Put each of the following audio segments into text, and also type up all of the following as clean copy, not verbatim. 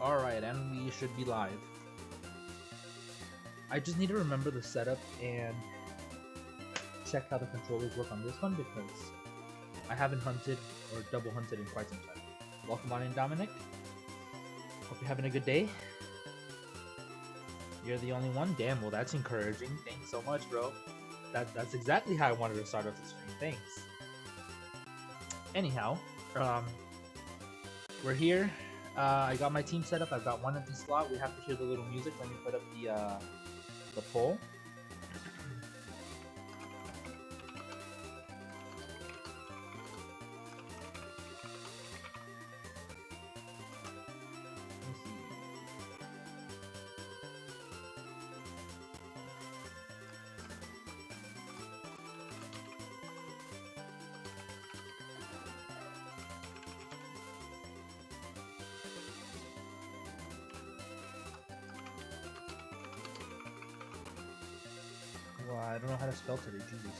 Alright, and we should be live. I just need to remember the setup and check how the controllers work on this one because I haven't hunted or double hunted in quite some time. Welcome on in, Dominic. Hope you're having a good day. You're the only one? Damn, well that's encouraging. Thanks so much, bro. That's exactly how I wanted to start off the stream. Thanks. Anyhow, we're here. I got my team set up. I've got one empty slot. We have to hear the little music. Let me put up the poll. Well, I don't know how to spell today, Jesus.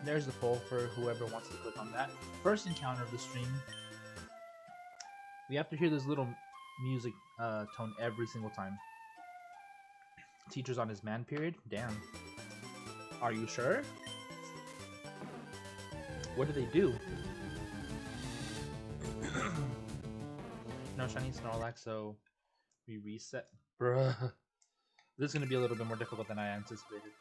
There's the poll for whoever wants to click on that. First encounter of the stream. We have to hear this little music tone every single time. Teacher's on his man period? Damn. Are you sure? What do they do? No shiny Snorlax, so we reset. Bruh. This is gonna be a little bit more difficult than I anticipated.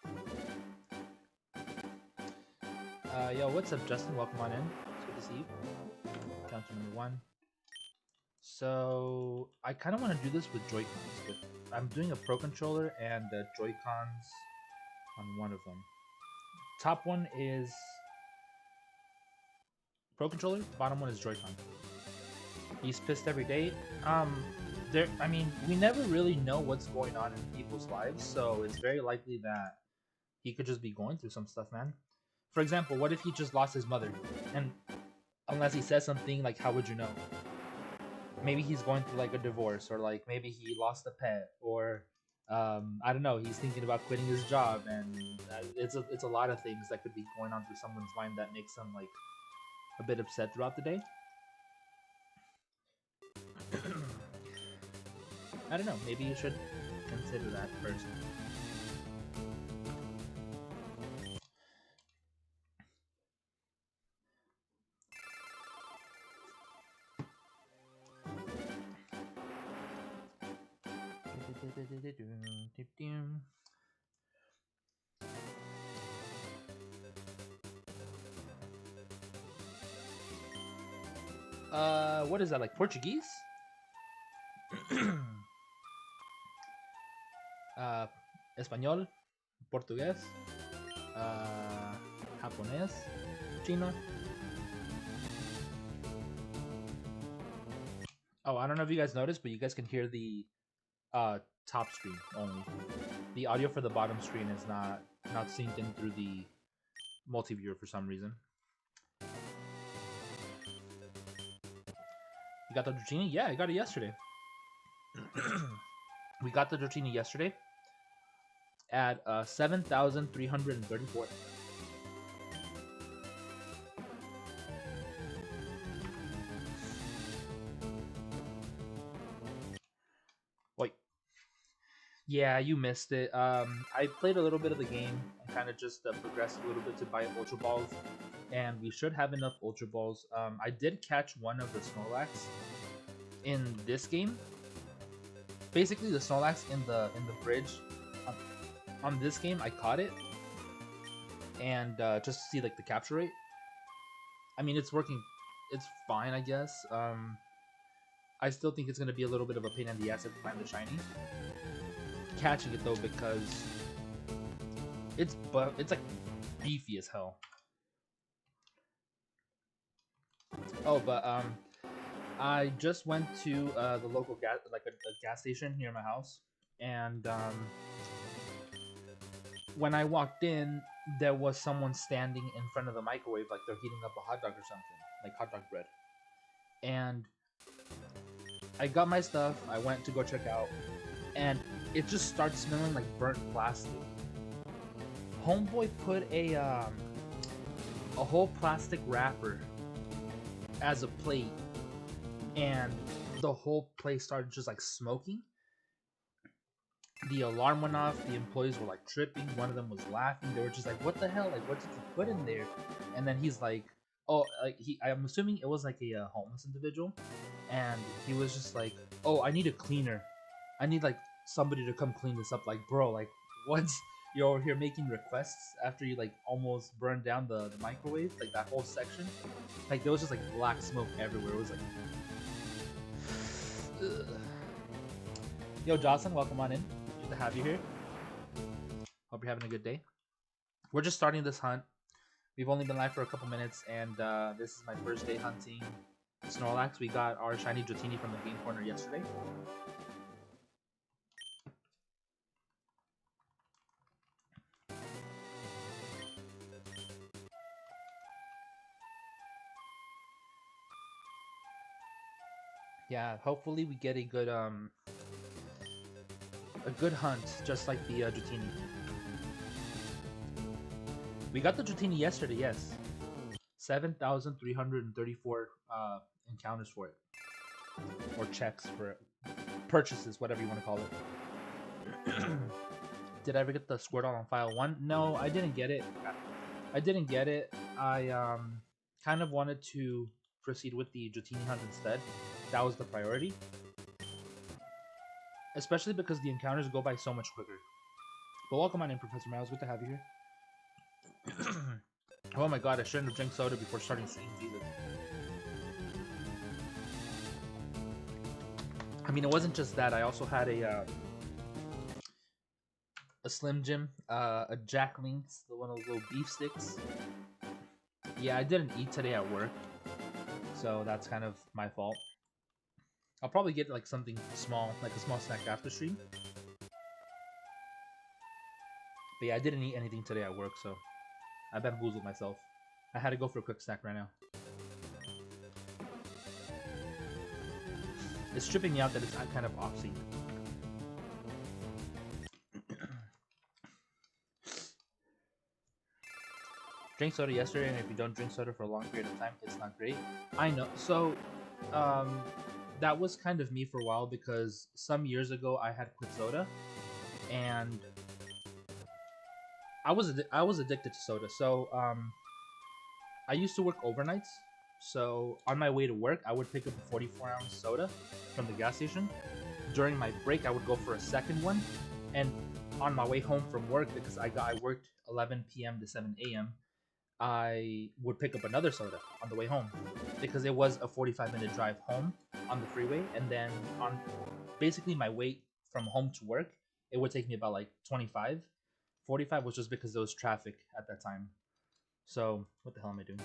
Yo, what's up, Justin? Welcome on in. It's good to see you. Down to number 1. So I kind of want to do this with Joy-Cons, but I'm doing a Pro Controller and the Joy-Cons on one of them. Top one is Pro Controller. Bottom one is Joy-Con. He's pissed every day. I mean, we never really know what's going on in people's lives, so it's very likely that he could just be going through some stuff, man. For example, what if he just lost his mother? And unless he says something, like, how would you know? Maybe he's going through, like, a divorce, or, like, maybe he lost a pet, or, I don't know, he's thinking about quitting his job, and it's a lot of things that could be going on through someone's mind that makes them, like, a bit upset throughout the day. I don't know, maybe you should consider that first. What is that, like Portuguese? Español, Portugués, Japonés, Chino. Oh, I don't know if you guys noticed, but you guys can hear the top screen only. The audio for the bottom screen is not synced in through the multi-viewer for some reason. You got the Dratini? Yeah, I got it yesterday. We got the Dratini yesterday at 7,334. Wait. Yeah, you missed it. I played a little bit of the game and kind of just progressed a little bit to buy Ultra Balls, and we should have enough Ultra Balls. I did catch one of the Snorlax in this game. Basically, the Snorlax in the bridge on this game, I caught it, and just to see like the capture rate. I mean, it's working. It's fine, I guess. I still think it's gonna be a little bit of a pain in the ass to find the shiny. Catching it though, because it's like beefy as hell. Oh, but I just went to the local gas, like a gas station near my house, and when I walked in, there was someone standing in front of the microwave, like they're heating up a hot dog or something, like hot dog bread. And I got my stuff, I went to go check out, and it just starts smelling like burnt plastic. Homeboy put a whole plastic wrapper as a plate, and the whole place started just like smoking. The alarm went off. The employees were like tripping. One of them was laughing. They were just like, "What the hell? Like, what did you put in there?" And then he's like, "Oh, like I'm assuming it was like a homeless individual, and he was just like, "Oh, I need a cleaner. I need like somebody to come clean this up." Like, bro, like, what? You're over here making requests after you like almost burned down the microwave, like that whole section. Like there was just like black smoke everywhere. It was like, ugh. Yo, Jocelyn, welcome on in. Good to have you here. Hope you're having a good day. We're just starting this hunt. We've only been live for a couple minutes, and this is my first day hunting Snorlax. We got our shiny Dratini from the game corner yesterday. Yeah, hopefully we get a good hunt, just like the Dratini. We got the Dratini yesterday, yes. 7,334 encounters for it, or checks for it, purchases, whatever you want to call it. Did I ever get the Squirtle on file 1? No, I didn't get it. I kind of wanted to proceed with the Dratini hunt instead. That was the priority. Especially because the encounters go by so much quicker. But welcome on in, Professor Miles. Good to have you here. Oh my god, I shouldn't have drank soda before starting stream, Jesus. I mean, it wasn't just that. I also had a Slim Jim, a Jack Link's, one of those little beef sticks. Yeah, I didn't eat today at work, so that's kind of my fault. I'll probably get like something small, like a small snack after stream. But yeah, I didn't eat anything today at work, so I bamboozled myself. I had to go for a quick snack right now. It's tripping me out that it's kind of off-scene. Drink soda yesterday, and if you don't drink soda for a long period of time, it's not great. I know. So, that was kind of me for a while because some years ago I had quit soda, and I was addicted to soda. So, I used to work overnights. So on my way to work, I would pick up a 44-ounce soda from the gas station. During my break, I would go for a second one, and on my way home from work, because I worked 11 p.m. to 7 a.m., I would pick up another soda on the way home because it was a 45-minute drive home on the freeway, and then on basically my way from home to work, it would take me about like 25. 45 was just because there was traffic at that time. So what the hell am I doing?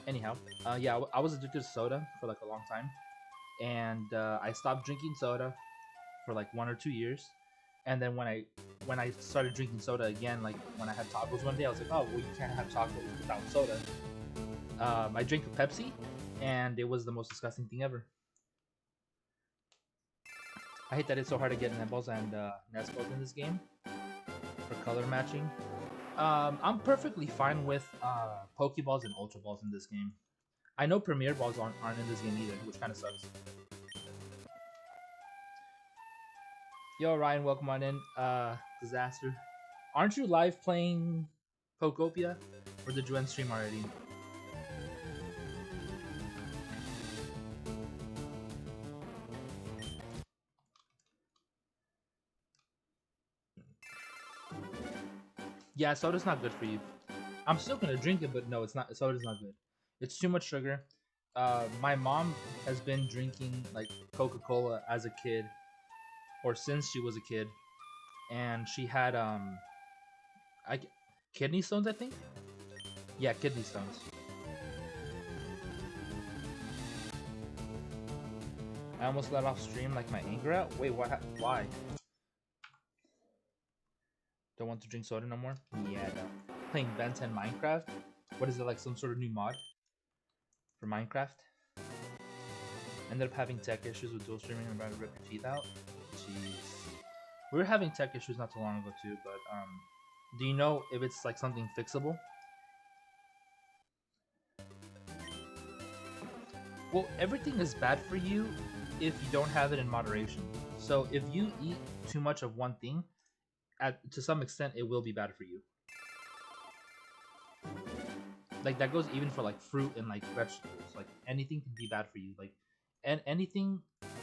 Anyhow, yeah, I was addicted to soda for like a long time, and I stopped drinking soda for like 1 or 2 years, and then when I started drinking soda again, like when I had tacos one day, I was like, oh well, you can't have tacos without soda. I drank a Pepsi, and it was the most disgusting thing ever. I hate that it's so hard to get Nebos and Nespos in this game for color matching. I'm perfectly fine with Pokeballs and Ultra Balls in this game. I know Premier Balls aren't in this game either, which kind of sucks. Yo, Ryan, welcome on in. Disaster. Aren't you live playing Pokopia? Or did you end stream already? Yeah, soda's not good for you. I'm still gonna drink it, but no, it's not. Soda's not good. It's too much sugar. My mom has been drinking like Coca-Cola as a kid, or since she was a kid, and she had I kidney stones, I think. Yeah, kidney stones. I almost let off stream like my anger out. Wait, what? Why? Don't want to drink soda no more? Yeah, no. Playing Ben 10 Minecraft? What is it, like some sort of new mod for Minecraft? Ended up having tech issues with dual streaming and about to rip your teeth out. Jeez. We were having tech issues not too long ago too, but Do you know if it's like something fixable? Well, everything is bad for you if you don't have it in moderation. So if you eat too much of one thing, to some extent, it will be bad for you. Like that goes even for like fruit and like vegetables. Like anything can be bad for you. Like, and anything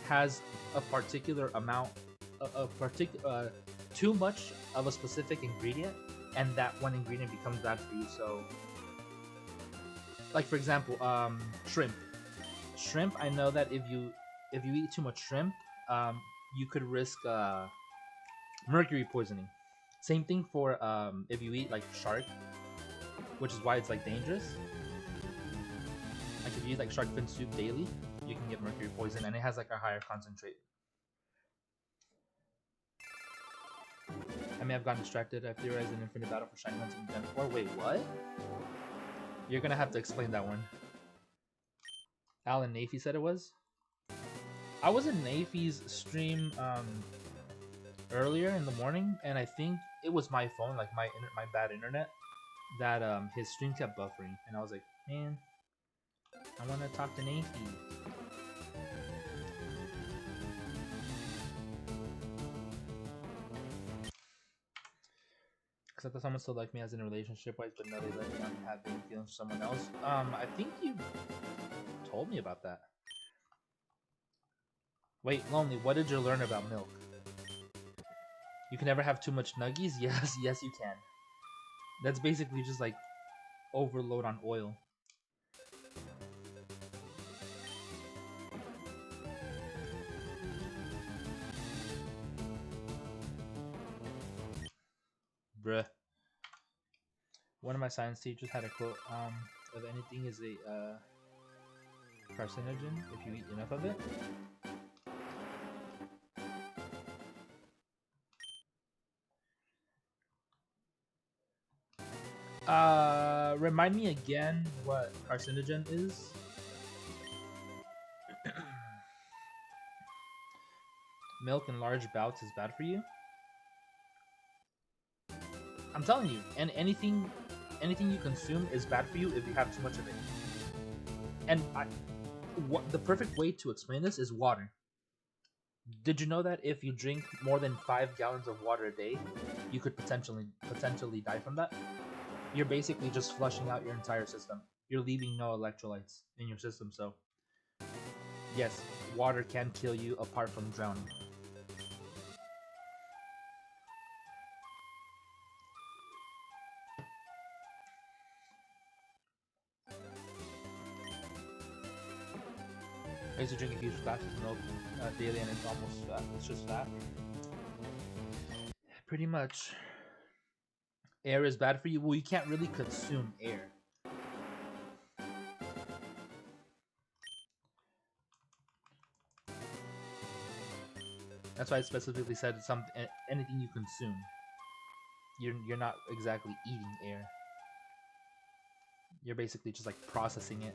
has a particular amount, a particular too much of a specific ingredient, and that one ingredient becomes bad for you. So, like for example, shrimp. Shrimp. I know that if you eat too much shrimp, you could risk mercury poisoning. Same thing for if you eat like shark, which is why it's like dangerous. Like if you eat like shark fin soup daily, you can get mercury poison, and it has like a higher concentrate. I may have gotten distracted. I theorized an infinite battle for shiny hunting Gen 4. Wait, what? You're gonna have to explain that one. Alan Nafy said it was. I was in Nafy's stream earlier in the morning, and I think it was my phone, like my bad internet, that his stream kept buffering, and I was like, man, I want to talk to Nafy. Except that someone still liked me as in a relationship wise, but no, they let me on have been feelings for someone else. I think you told me about that. Wait, Lonely, what did you learn about milk? You can never have too much nuggies? Yes, yes you can. That's basically just like overload on oil. Bruh. One of my science teachers had a quote, if anything is a carcinogen if you eat enough of it. Remind me again what carcinogen is. Milk in large bouts is bad for you. I'm telling you, and anything you consume is bad for you if you have too much of it. And the perfect way to explain this is water. Did you know that if you drink more than 5 gallons of water a day, you could potentially die from that? You're basically just flushing out your entire system. You're leaving no electrolytes in your system, so yes, water can kill you apart from drowning. I used to drink a huge glass of milk daily, and it's almost fat. It's just fat. Pretty much. Air is bad for you. Well, you can't really consume air. That's why I specifically said anything you consume. You're not exactly eating air. You're basically just like processing it.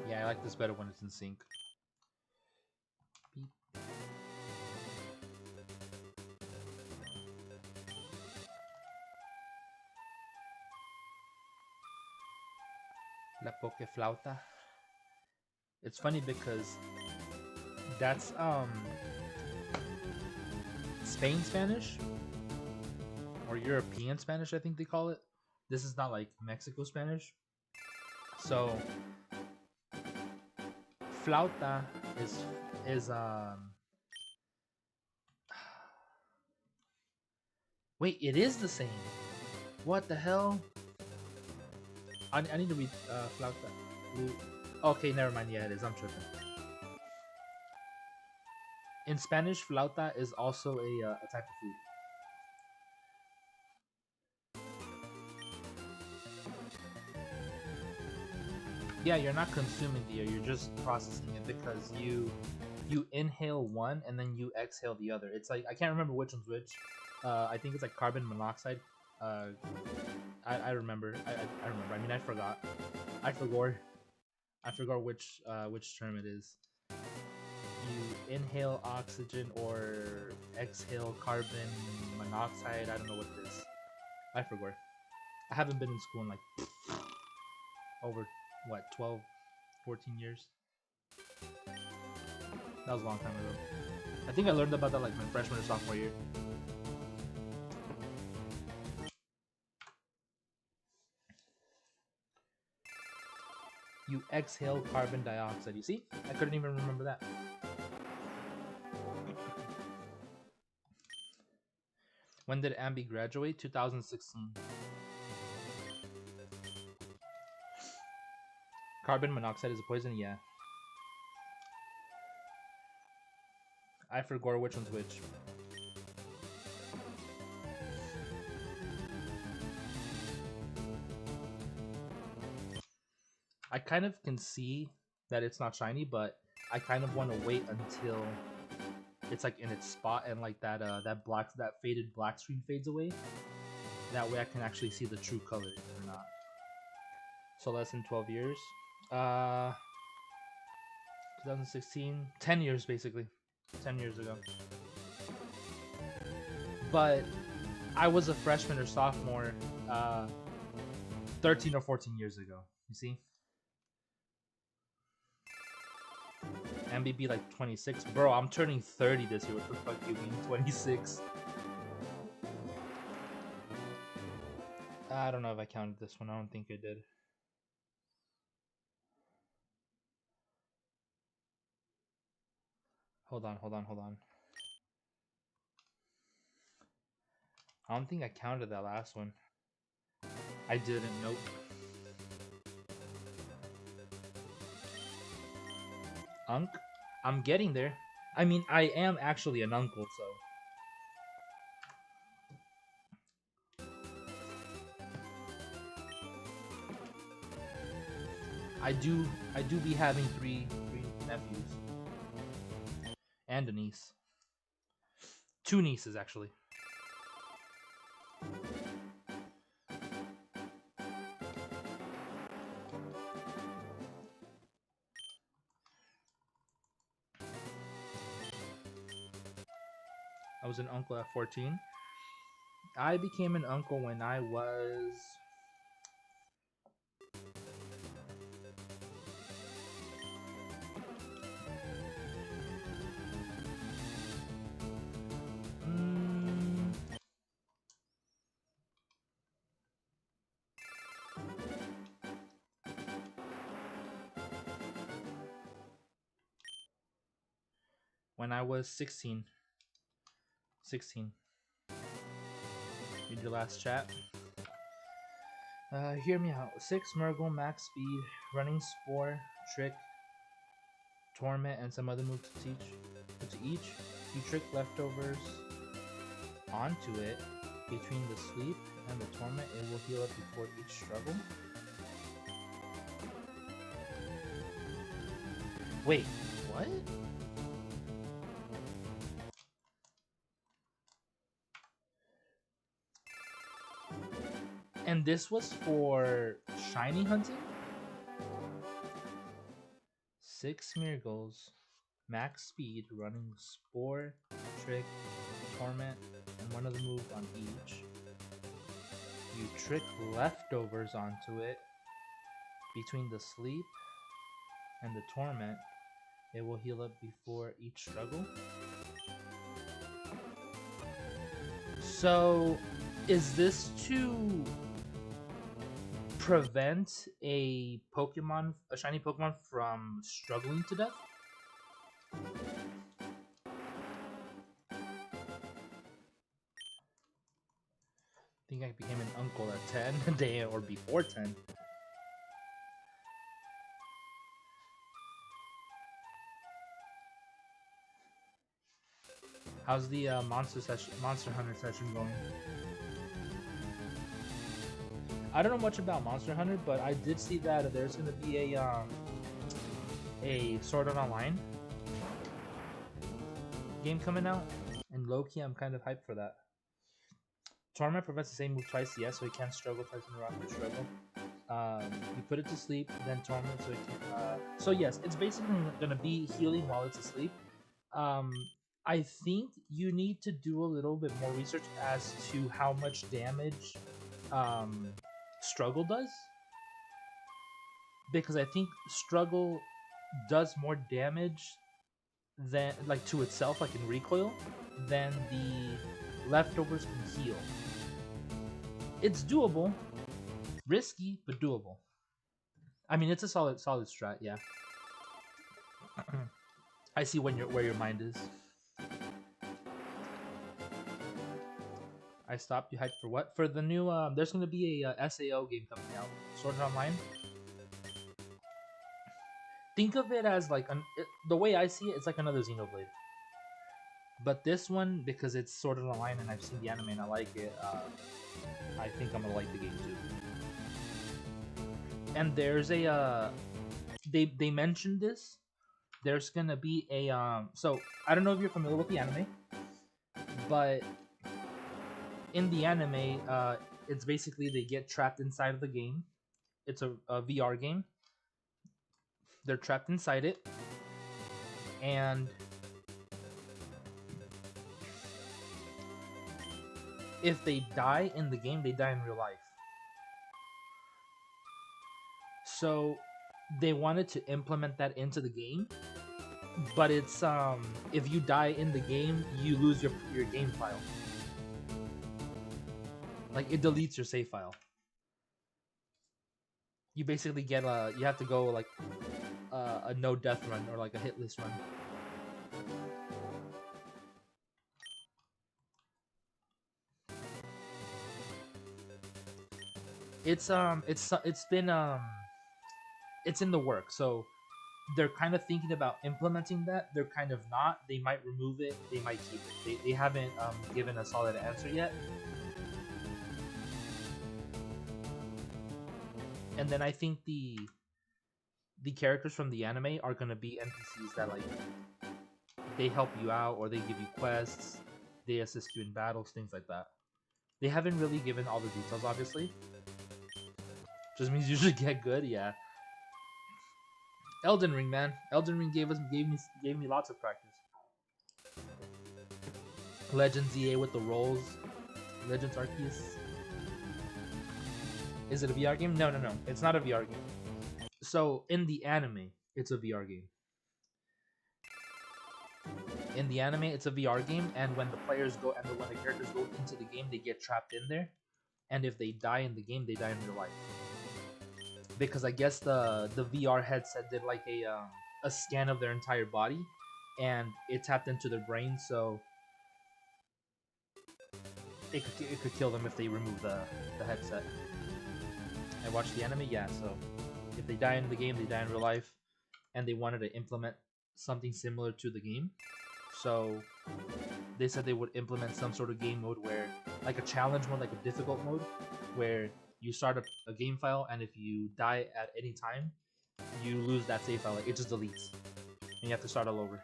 Yeah, I like this better when it's in sync. Beep. La Pokeflauta. It's funny because that's Spain Spanish or European Spanish, I think they call it. This is not like Mexico Spanish. So flauta is wait, it is the same. What the hell? I need to read flauta. Okay, never mind. Yeah, it is. I'm tripping. In Spanish, flauta is also a type of food. Yeah, you're not consuming the air. You're just processing it because you inhale one and then you exhale the other. It's like I can't remember which one's which. I think it's like carbon monoxide I remember. I remember. I mean, I forgot. I forgot. I forgot which term it is. You inhale oxygen or exhale carbon monoxide. I don't know what it is. I forgot. I haven't been in school in like over what 12, 14 years. That was a long time ago. I think I learned about that like my freshman or sophomore year. You exhale carbon dioxide. You see? I couldn't even remember that. When did Ambi graduate? 2016. Carbon monoxide is a poison? Yeah. I forgot which one's which. I kind of can see that it's not shiny, but I kind of want to wait until it's like in its spot and like that that faded black screen fades away. That way I can actually see the true color or not. So less than 12 years. 2016, 10 years basically. 10 years ago. But I was a freshman or sophomore 13 or 14 years ago. You see? MBB like 26. Bro, I'm turning 30 this year. What the fuck you mean 26? I don't know if I counted this one. I don't think I did. Hold on. I don't think I counted that last one. I didn't. Nope. Unk? I'm getting there. I mean, I am actually an uncle, so. I do be having three nephews. And a niece. 2 nieces, actually. I was an uncle at 14. I became an uncle when I was... when I was 16. 16. Read your last chat. Hear me out. 6 Murgle, max speed, running spore, trick, torment, and some other moves to teach. To each, you trick leftovers onto it. Between the sleep and the torment, it will heal up before each struggle. Wait, what? And this was for shiny hunting? 6 Smeargles, max speed, running spore, trick, torment, and one other move on each. You trick leftovers onto it. Between the sleep and the torment, it will heal up before each struggle. So, is this to prevent a shiny Pokemon from struggling to death? I think I became an uncle at 10 day or before 10. How's the Monster Hunter session going? I don't know much about Monster Hunter, but I did see that there's gonna be a Sword Art Online game coming out, and low-key I'm kind of hyped for that. Torment prevents the same move twice, yes, so he can't struggle twice in a row after struggle. You put it to sleep, then torment, so it can. So yes, it's basically gonna be healing while it's asleep. Um, I think you need to do a little bit more research as to how much damage um, struggle does, because I think struggle does more damage than like to itself, like in recoil, than the leftovers can heal. It's doable, risky but doable. I mean, it's a solid strat, yeah. I see where your mind is. I stopped. You hyped for what? For the new there's gonna be a SAO game coming out, Sword Art Online. Think of it as like the way I see it, it's like another Xenoblade. But this one, because it's Sword Art Online and I've seen the anime and I like it, I think I'm gonna like the game too. And there's a they mentioned this. There's gonna be a so I don't know if you're familiar with the anime, but in the anime, it's basically they get trapped inside of the game. It's a VR game. They're trapped inside it, and if they die in the game, they die in real life. So they wanted to implement that into the game, but it's if you die in the game, you lose your game file. Like it deletes your save file. You basically get you have to go like a no death run or like a hitless run. It's been it's in the work, so they're kind of thinking about implementing that. They're kind of not. They might remove it. They might keep it. They haven't given a solid answer yet. And then I think the characters from the anime are gonna be NPCs that like they help you out or they give you quests, they assist you in battles, things like that. They haven't really given all the details, obviously. Just means you should get good, yeah. Elden Ring, man. Elden Ring gave me lots of practice. Legends EA with the rolls. Legends Arceus. Is it a VR game? No. It's not a VR game. So in the anime, it's a VR game. In the anime, it's a VR game, and when the players go and when the characters go into the game, they get trapped in there. And if they die in the game, they die in real life. Because I guess the VR headset did like a scan of their entire body, and it tapped into their brain, so it could kill them if they remove the headset. I watched the anime, yeah. So if they die in the game, they die in real life, and they wanted to implement something similar to the game. So they said they would implement some sort of game mode where, like a challenge mode, like a difficult mode, where you start a game file, and if you die at any time, you lose that save file. Like, it just deletes, and you have to start all over.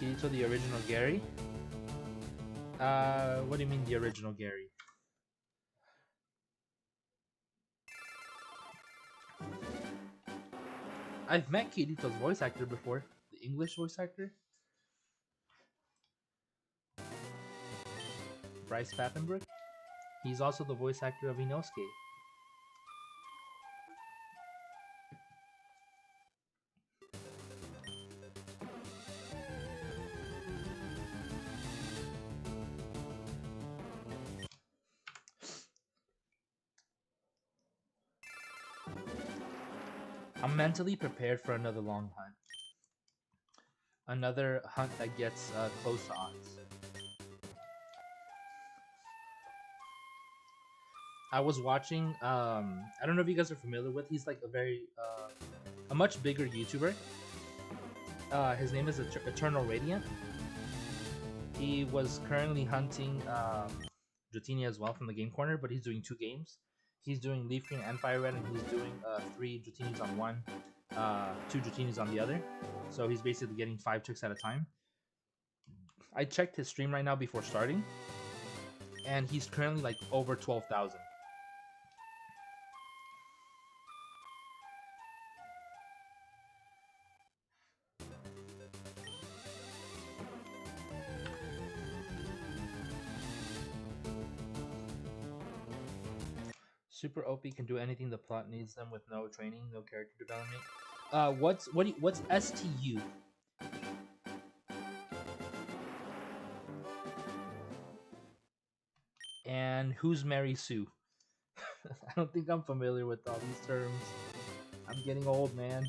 Kirito, the original Gary? What do you mean the original Gary? I've met Kirito's voice actor before. The English voice actor? Bryce Papenbrook? He's also the voice actor of Inosuke. I'm mentally prepared for another long hunt. Another hunt that gets close to odds. I was watching. I don't know if you guys are familiar with. He's like a much bigger YouTuber. His name is Eternal Radiant. He was currently hunting Dratini as well from the game corner, but he's doing 2 games. He's doing LeafGreen and FireRed, and he's doing 3 Dratinis on one, 2 Dratinis on the other. So he's basically getting 5 chicks at a time. I checked his stream right now before starting, and he's currently like over 12,000. Super OP can do anything the plot needs them with no training, no character development. What's STU? And who's Mary Sue? I don't think I'm familiar with all these terms. I'm getting old, man.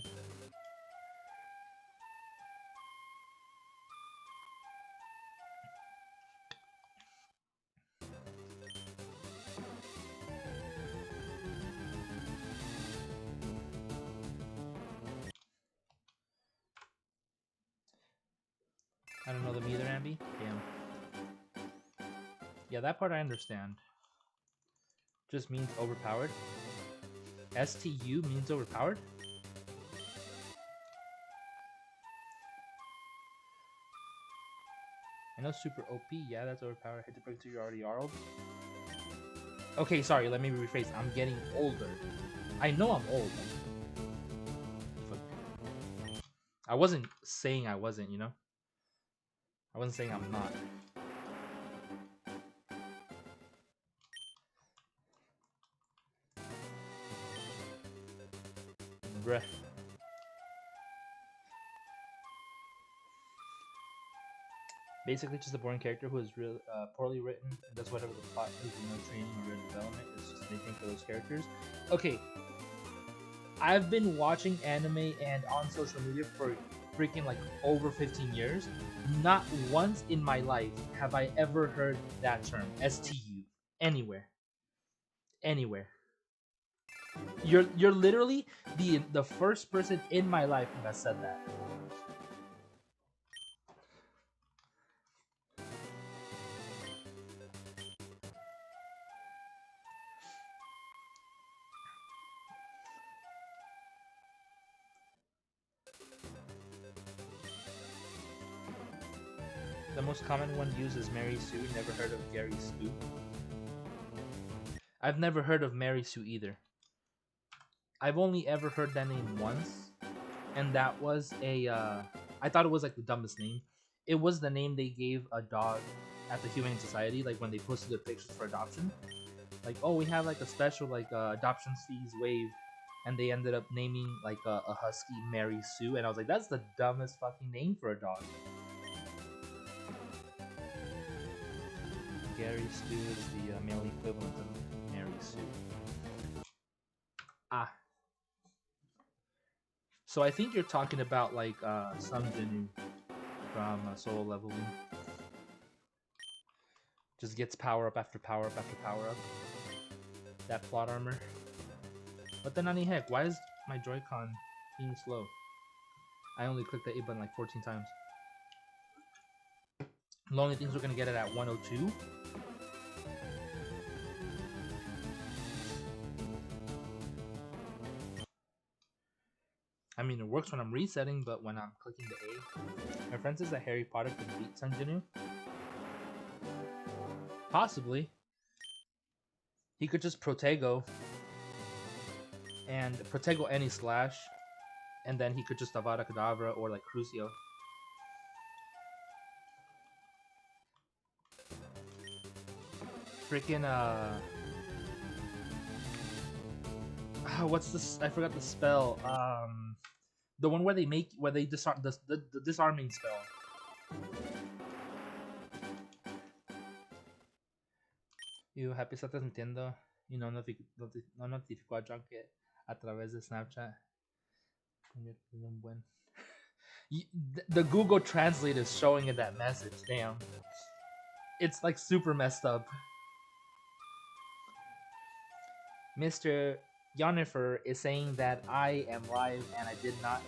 I don't know them either, Ambi. Damn. Yeah, that part I understand. Just means overpowered. STU means overpowered? I know super OP, yeah, that's overpowered. Hit the break till you're already Arled. Okay, sorry, let me rephrase. I'm getting older. I know I'm old. I wasn't saying I wasn't, you know? I wasn't saying I'm not. Bruh. Basically, just a boring character who is real, poorly written and does whatever the plot is, no training or real development. It's just anything for those characters. Okay, I've been watching anime and on social media for freaking like over 15 years. Not once in my life have I ever heard that term, STU, anywhere. Anywhere. You're literally the first person in my life who has said that. The most common one used is Mary Sue. Never heard of Gary Sue. I've never heard of Mary Sue either. I've only ever heard that name once, and that was a. I thought it was like the dumbest name. It was the name they gave a dog at the Humane Society, like when they posted their pictures for adoption. Like, oh, we have like a special like adoption fees waived, and they ended up naming like a husky Mary Sue, and I was like, that's the dumbest fucking name for a dog. Gary Stu is the male equivalent of Mary Sue. Ah. So I think you're talking about like Sung Jinu from Solo Leveling. Just gets power up after power up after power up. That plot armor. What the nani heck? Why is my Joy-Con being slow? I only clicked the A button like 14 times. The only things we're gonna get it at 102. I mean, it works when I'm resetting, but when I'm clicking the A. My friend says that Harry Potter could beat Sung Jinu. Possibly. He could just Protego. And Protego any slash. And then he could just Avada Kedavra or like Crucio. Freaking what's this? I forgot the spell. The one where they disarm the disarming spell. You happy estás entiendo y no notificó a John que a través de Snapchat. The Google Translate is showing it that message. Damn, it's like super messed up. Mr. Yonifer is saying that I am live and I did not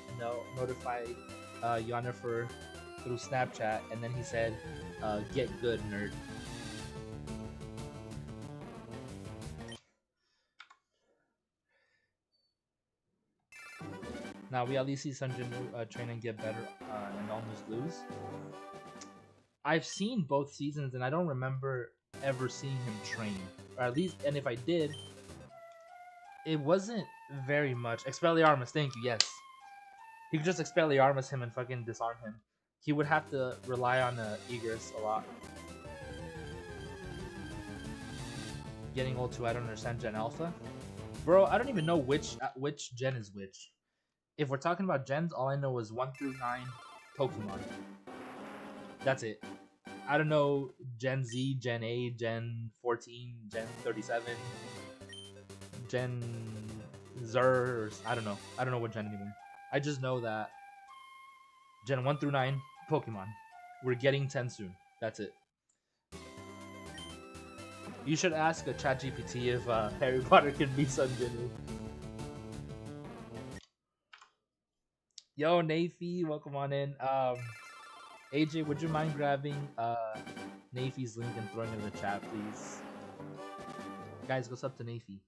notify Yonifer through Snapchat, and then he said, "Get good, nerd." Now we at least see Sunjin train and get better and almost lose. I've seen both seasons and I don't remember ever seeing him train, or at least, and if I did, it wasn't very much. Expelliarmus, thank you. Yes, he could just Expelliarmus him and fucking disarm him. He would have to rely on Egress a lot. Getting old too. I don't understand Gen Alpha, bro. I don't even know which gen is which. If we're talking about gens, all I know is 1 through 9 Pokemon. That's it. I don't know Gen Z, Gen A, Gen 14, Gen 37, Gen Zer. I don't know. I don't know what gen anymore. I just know that Gen 1 through 9 Pokemon. We're getting 10 soon. That's it. You should ask a ChatGPT if Harry Potter can be Sunjinu. Yo, Nafi, welcome on in. AJ, would you mind grabbing Nafi's link and throwing it in the chat, please? Guys, what's up to Nafi?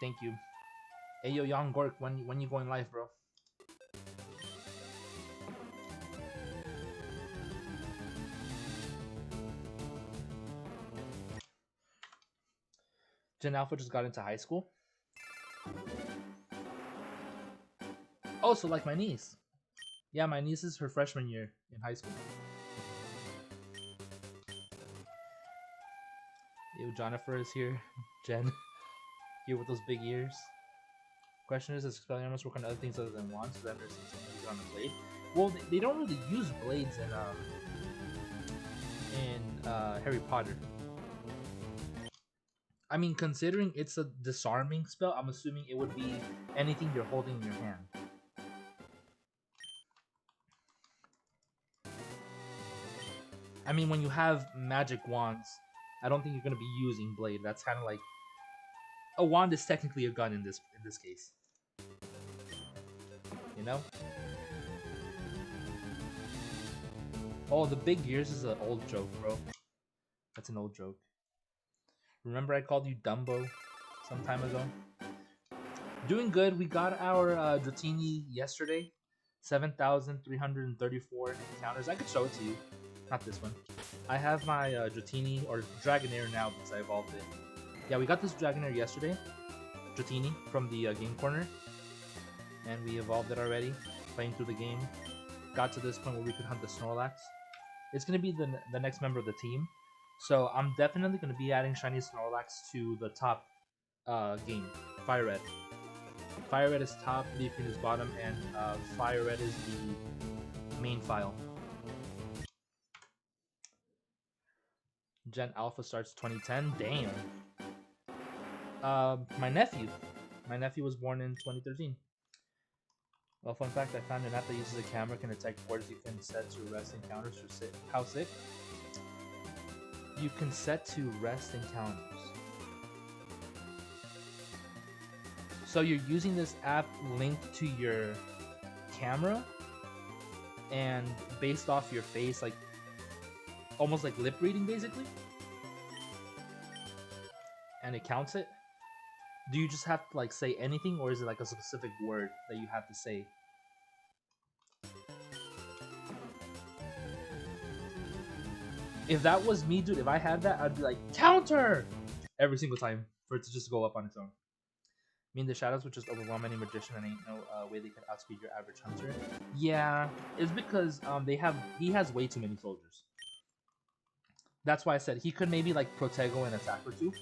Thank you. Hey, yo, Young Gork, when you going live, bro? Gen Alpha just got into high school. Oh, so like my niece. Yeah, my niece is her freshman year in high school. Yo, Jennifer is here. Jen, here with those big ears. Question is, does Expelliarmus work on other things other than wands? So that there's something on the blade. Well, they don't really use blades in Harry Potter. I mean, considering it's a disarming spell, I'm assuming it would be anything you're holding in your hand. I mean, when you have magic wands, I don't think you're gonna be using blade. That's kind of like a wand is technically a gun in this case. You know? Oh, the big ears is an old joke, bro. That's an old joke. Remember I called you Dumbo some time ago? Doing good. We got our Dratini yesterday. 7,334 encounters. I could show it to you. Not this one. I have my Dratini, or Dragonair now because I evolved it. Yeah, we got this Dragonair yesterday. Dratini from the game corner. And we evolved it already. Playing through the game. Got to this point where we could hunt the Snorlax. It's going to be the next member of the team. So I'm definitely going to be adding Shiny Snorlax to the top game. FireRed. FireRed is top, LeafGreen is bottom, and FireRed is the main file. Gen Alpha starts 2010. Damn. My nephew. My nephew was born in 2013. Well, fun fact, I found an app that uses a camera can detect boards you can set to rest encounters for sick. How sick? You can set to rest encounters. So you're using this app linked to your camera, and based off your face, like almost like lip reading basically, and it counts it. Do you just have to like say anything, or is it like a specific word that you have to say? If that was me, dude, if I had that, I'd be like, counter! Every single time for it to just go up on its own. I mean, the shadows would just overwhelm any magician, and ain't no way they could outspeed your average hunter. Yeah, it's because he has way too many soldiers. That's why I said he could maybe like Protego an attack or two.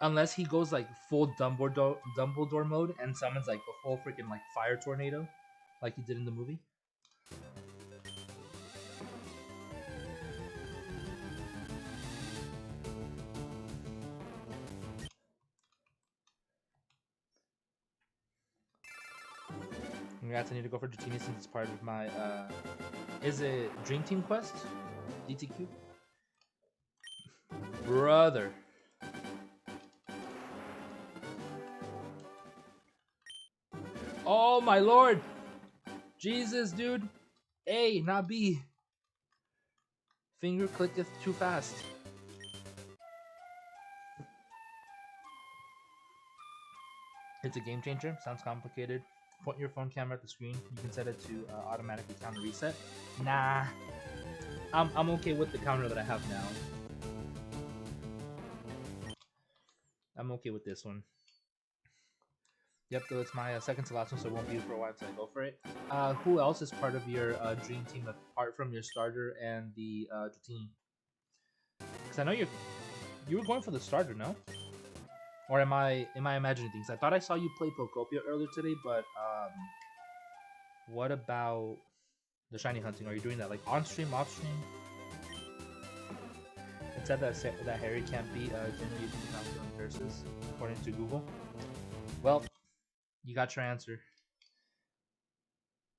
Unless he goes like full Dumbledore mode and summons like a full freaking like fire tornado, like he did in the movie. Congrats, I need to go for Dratini since it's part of my, is it Dream Team Quest? DTQ? Brother. Oh my lord! Jesus, dude! A, not B. Finger clicketh too fast. It's a game changer. Sounds complicated. Point your phone camera at the screen. You can set it to automatically counter reset. Nah, I'm okay with the counter that I have now. I'm okay with this one. Yep, though it's my second to last one, so it won't be for a while until I go for it. Who else is part of your dream team apart from your starter and the team? Because I know you were going for the starter, no? Or am I imagining things? I thought I saw you play Pokopia earlier today, but what about the shiny hunting? Are you doing that like on stream, off stream? It said that Harry can't be generally using the curses, according to Google. Well, you got your answer.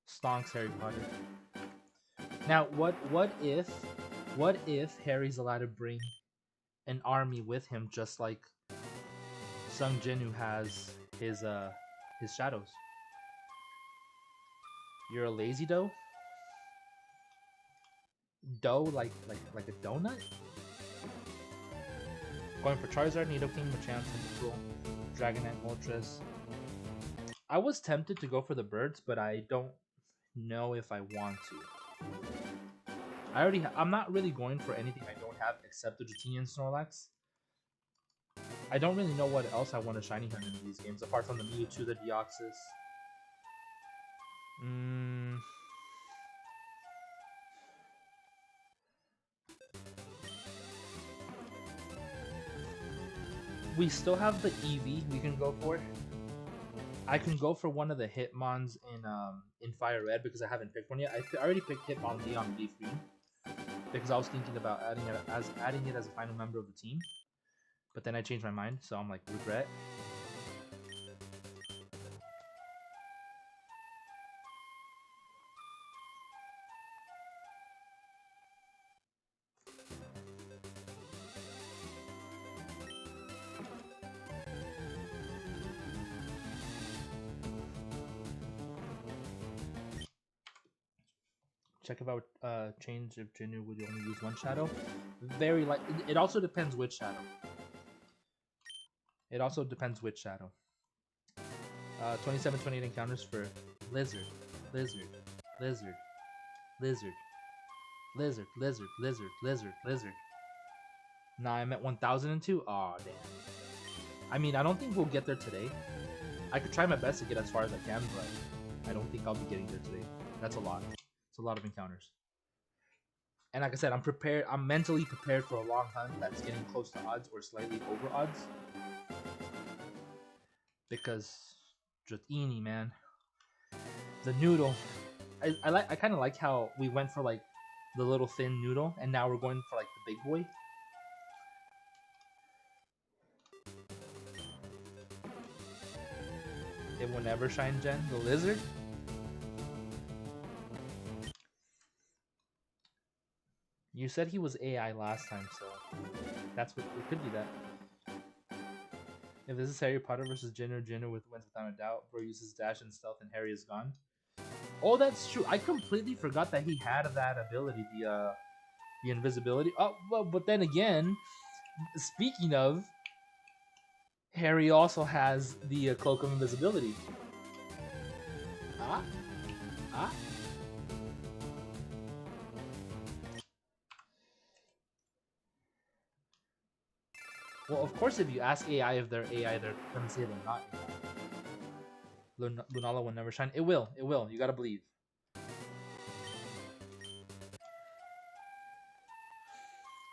Stonks Harry Potter. Now, what if Harry's allowed to bring an army with him, just like Sung Jinwoo has his shadows? You're a lazy dough? Dough like a donut? Going for Charizard, Nidoking, Machamp, Cyndaquil, Dragonite, Moltres. I was tempted to go for the birds, but I don't know if I want to. I'm not really going for anything I don't have except the Dratini and Snorlax. I don't really know what else I want to shiny hunt in these games apart from the Mewtwo, the Deoxys. We still have the Eevee we can go for. I can go for one of the Hitmons in FireRed because I haven't picked one yet. I already picked Hitmonlee on LeafGreen because I was thinking about adding it as a final member of the team, but then I changed my mind, so I'm like, regret. Check if I would change if Jinwoo would only use one shadow. Very like it also depends which shadow. It also depends which shadow. 27, 28 encounters for Lizard, Lizard, Lizard, Lizard, Lizard, Lizard, Lizard, Lizard, Lizard. Nah, I meant 1002. Aw, damn. I mean, I don't think we'll get there today. I could try my best to get as far as I can, but I don't think I'll be getting there today. That's a lot. It's a lot of encounters. And like I said, I'm prepared. I'm mentally prepared for a long hunt that's getting close to odds or slightly over odds. Because Dratini, man, the noodle. I kind of like how we went for like the little thin noodle, and now we're going for like the big boy. It will never shine, Jen. The lizard. You said he was AI last time, so that's what it could be. That if this is Harry Potter versus Jinwoo with wins without a doubt, bro uses dash and stealth, and Harry is gone. Oh, that's true. I completely forgot that he had that ability, the invisibility. Oh, well, but then again, speaking of, Harry also has the cloak of invisibility. Ah, ah. Well, of course, if you ask AI if they're AI, they're gonna say they're not AI. Lunala will never shine. It will. It will. You gotta believe.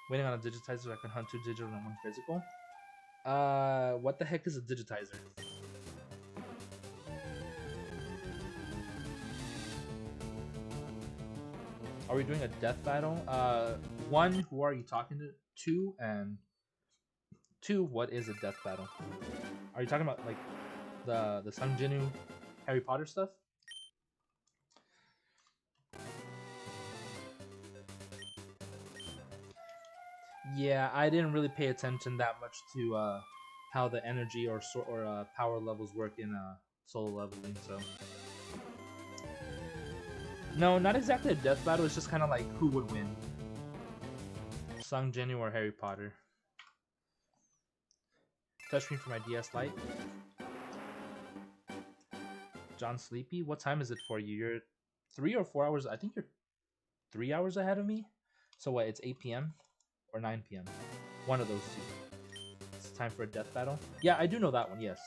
Waiting on a digitizer so I can hunt 2 digital and 1 physical. What the heck is a digitizer? Are we doing a death battle? 1, who are you talking to? 2, and 2, what is a death battle? Are you talking about like the Sung Jinwoo Harry Potter stuff? Yeah, I didn't really pay attention that much to how the energy or power levels work in solo leveling. So no, not exactly a death battle. It's just kind of like who would win. Sung Jin or Harry Potter. Touchscreen for my DS Lite. John Sleepy, what time is it for you? You're 3 or 4 hours. I think you're 3 hours ahead of me. So what? It's 8 p.m. or 9 p.m. One of those two. It's time for a death battle. Yeah, I do know that one. Yes.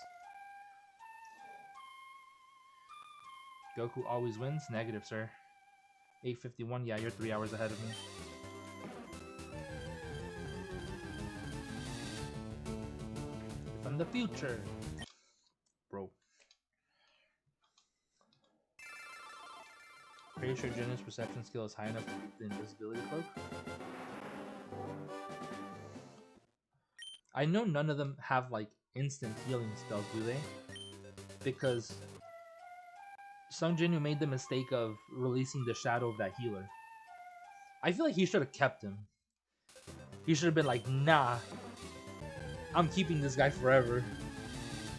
Goku always wins. Negative, sir. 8:51. Yeah, you're 3 hours ahead of me. From the future, bro. Pretty sure Jin's perception skill is high enough to beat the invisibility cloak. I know none of them have like instant healing spells, do they? Because Sung Jin made the mistake of releasing the shadow of that healer. I feel like he should have kept him. He should have been like, nah, I'm keeping this guy forever.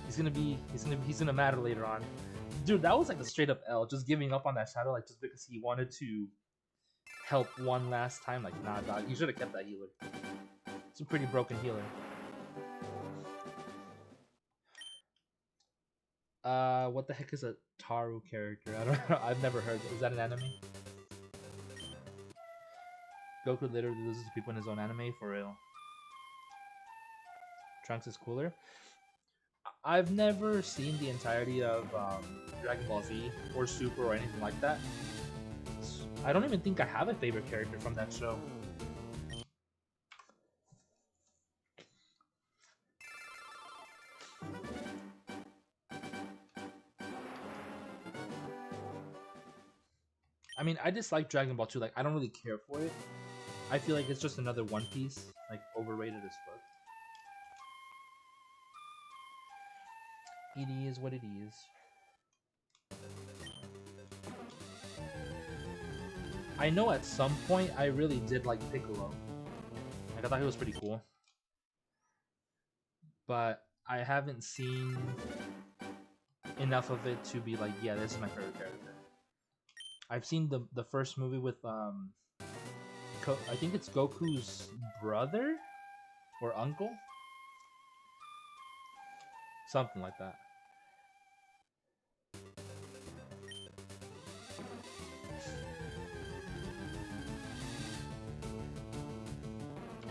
He's gonna matter later on. Dude, that was like a straight up L, just giving up on that shadow, like just because he wanted to help one last time. Like, nah, dog, you should have kept that healer. It's a pretty broken healer. What the heck is a Taru character? I don't know. I've never heard. Is that an anime? Goku literally loses to people in his own anime, for real. Trunks is cooler. I've never seen the entirety of Dragon Ball Z or Super or anything like that. I don't even think I have a favorite character from that show. I mean, I dislike Dragon Ball 2. Like, I don't really care for it. I feel like it's just another One Piece. Like, overrated as fuck. It is what it is. I know at some point I really did like Piccolo. Like, I thought he was pretty cool. But I haven't seen enough of it to be like, yeah, this is my favorite character. I've seen the first movie with I think it's Goku's brother or uncle, something like that.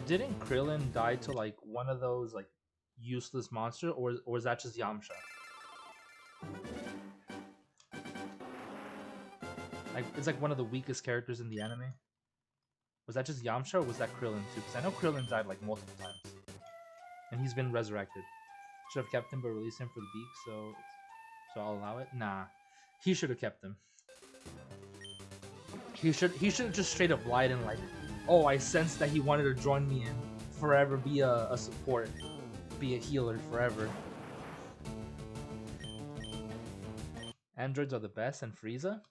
Didn't Krillin die to like one of those like useless monster, or is that just Yamcha? Like, it's like one of the weakest characters in the anime. Was that just Yamcha, or was that Krillin too? Because I know Krillin died like multiple times, and he's been resurrected. Should have kept him, but released him for the beak. So I'll allow it. Nah, he should have kept him. He should have just straight up lied and like, oh, I sensed that he wanted to join me and forever be a support, be a healer forever. Androids are the best, and Frieza.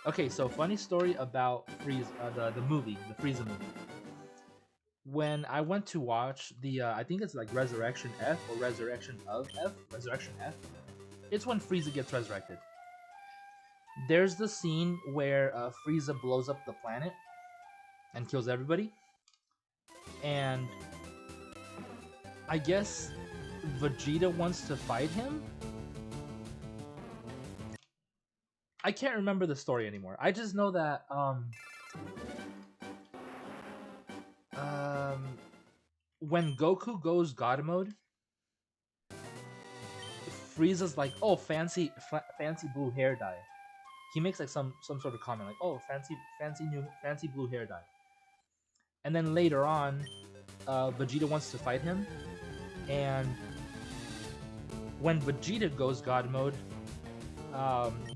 Okay, so funny story about Frieza, the movie, the Frieza movie. When I went to watch the, I think it's like Resurrection F or Resurrection of F, Resurrection F. It's when Frieza gets resurrected. There's the scene where Frieza blows up the planet and kills everybody. And I guess Vegeta wants to fight him. I can't remember the story anymore. I just know that when Goku goes God mode, Frieza's like, "Oh, fancy blue hair dye." He makes like some sort of comment like, "Oh, fancy blue hair dye." And then later on, Vegeta wants to fight him, and when Vegeta goes God mode,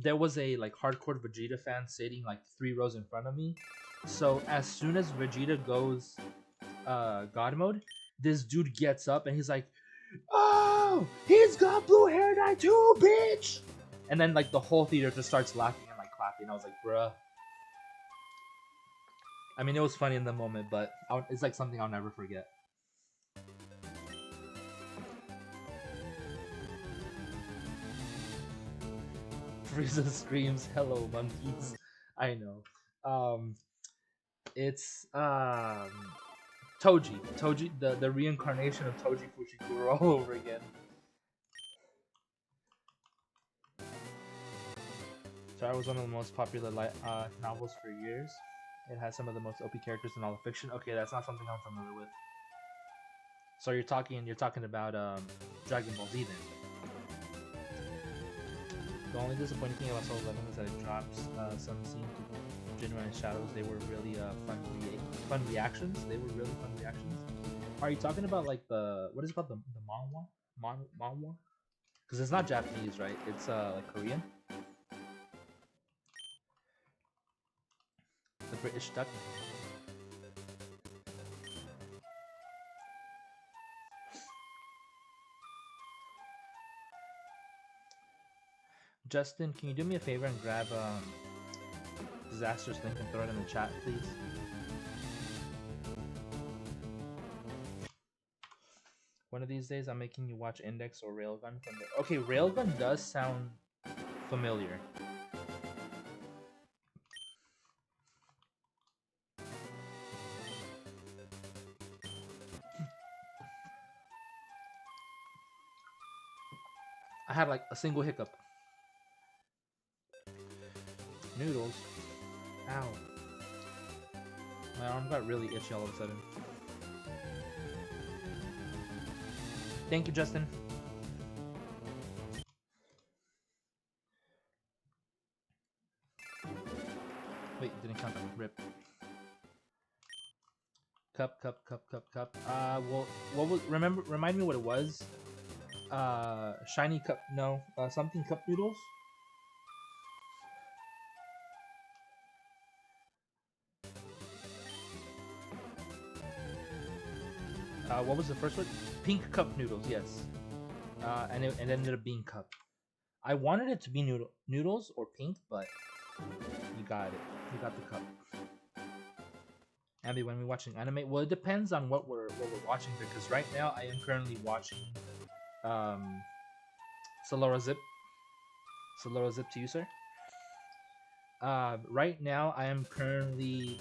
there was a like hardcore Vegeta fan sitting like 3 rows in front of me. So as soon as Vegeta goes God mode, this dude gets up and he's like, "Oh, he's got blue hair dye too, bitch!" And then like the whole theater just starts laughing and like clapping. I was like, bruh. I mean, it was funny in the moment, but it's like something I'll never forget. Frieza screams, "Hello, monkeys!" I know. It's Toji. Toji, the reincarnation of Toji Fushiguro all over again. Star was one of the most popular novels for years. It has some of the most OP characters in all of fiction. Okay, that's not something I'm familiar with. So you're talking about Dragon Ball Z then. The only disappointing thing about Soul 11 is that it drops some scenes to Genuine Shadows. They were really fun reactions. They were really fun reactions. Are you talking about like what is it called, the manhwa? Because it's not Japanese, right? It's like Korean. The British duck. Justin, can you do me a favor and grab Disaster's link and throw it in the chat, please? One of these days, I'm making you watch Index or Railgun. Okay, Railgun does sound familiar. I had like a single hiccup. Noodles. Ow. My arm got really itchy all of a sudden. Thank you, Justin. Wait, didn't count that. Rip. Cup. Well, what was? Remind me what it was. Shiny cup. No, something cup noodles. What was the first one? Pink cup noodles. Yes. And it ended up being cup. I wanted it to be noodles or pink, but you got it. You got the cup. Abby, when we're watching anime, well, it depends on what we're watching, because right now I am currently watching Solora Zip to you, sir. Right now I am currently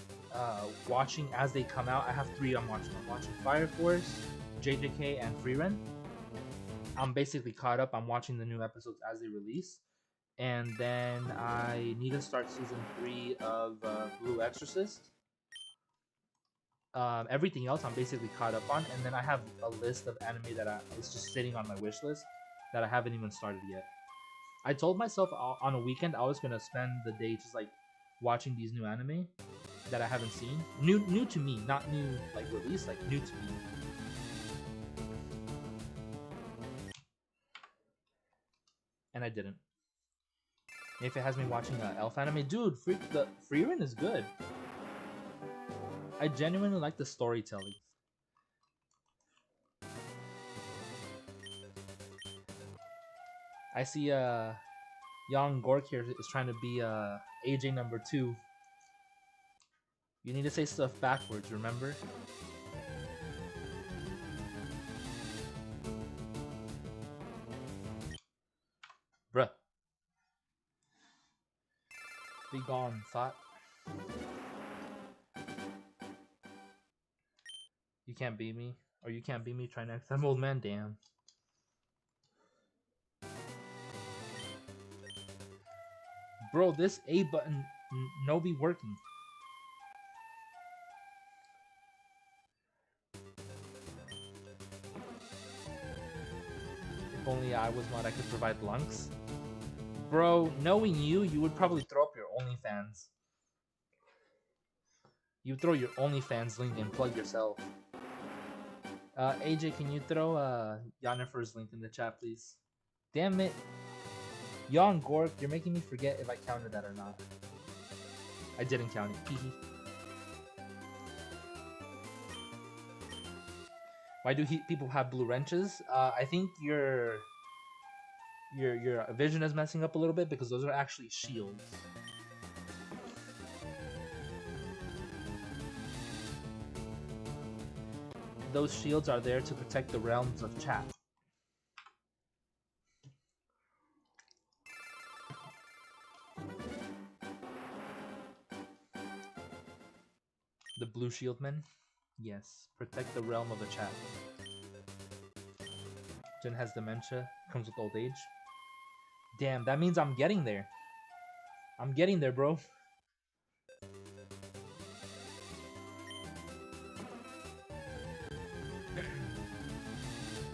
watching as they come out. I have 3 I'm watching. I'm watching Fire Force, JJK, and FireRed. I'm basically caught up. I'm watching the new episodes as they release. And then I need to start season 3 of Blue Exorcist. Everything else I'm basically caught up on, and then I have a list of anime that is just sitting on my wish list that I haven't even started yet. I told myself on a weekend I was gonna spend the day just like watching these new anime that I haven't seen. New to me, not new like release, like new to me. And I didn't. If it has me watching elf anime, dude, the FireRed is good. I genuinely like the storytelling. I see young Gork here is trying to be AJ number 2. You need to say stuff backwards, remember? Bruh. Be gone, thought. You can't beat me? Or you can't beat me trying to I'm old man, damn. Bro, this A button no be working. If only I was one I could provide lunks. Bro, knowing you would probably throw up your OnlyFans. You throw your OnlyFans link and plug yourself. AJ, can you throw Yennefer's link in the chat, please? Damn it. Yon Gork, you're making me forget if I counted that or not. I didn't count it. Why do people have blue wrenches? I think your vision is messing up a little bit, because those are actually shields. Those shields are there to protect the realms of chat. The blue shield men? Yes. Protect the realm of the chat. Jin has dementia. Comes with old age. Damn, that means I'm getting there. I'm getting there, bro.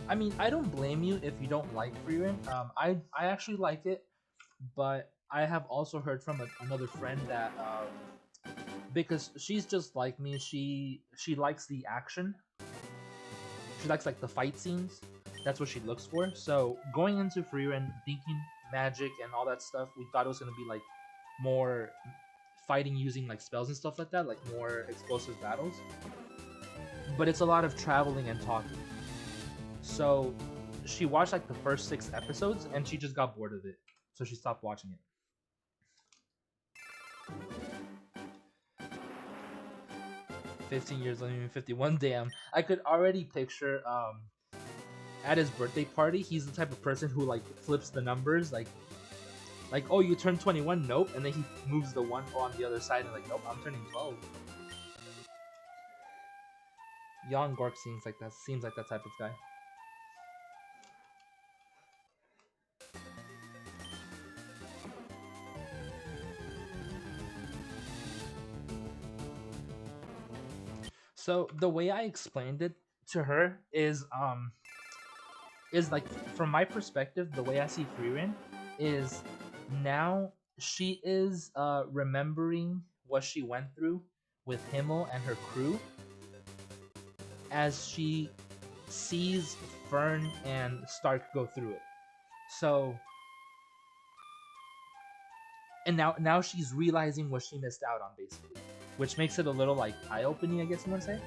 I mean, I don't blame you if you don't like FireRed. I actually like it, but I have also heard from another friend that because she's just like me, she likes the action. She likes like the fight scenes. That's what she looks for. So going into FireRed, thinking magic and all that stuff, we thought it was gonna be like more fighting using like spells and stuff like that, like more explosive battles. But it's a lot of traveling and talking. So she watched like the first 6 episodes and she just got bored of it. So she stopped watching it. 15 years, let me 51. Damn, I could already picture at his birthday party, he's the type of person who like flips the numbers, like oh, you turned 21, nope, and then he moves the 1 on the other side and like, nope, I'm turning 12. Jan Gork seems like that type of guy. So the way I explained it to her is like, from my perspective, the way I see FireRed is now she is remembering what she went through with Himmel and her crew as she sees Fern and Stark go through it. So, and now she's realizing what she missed out on, basically, which makes it a little like eye-opening, I guess you want to say.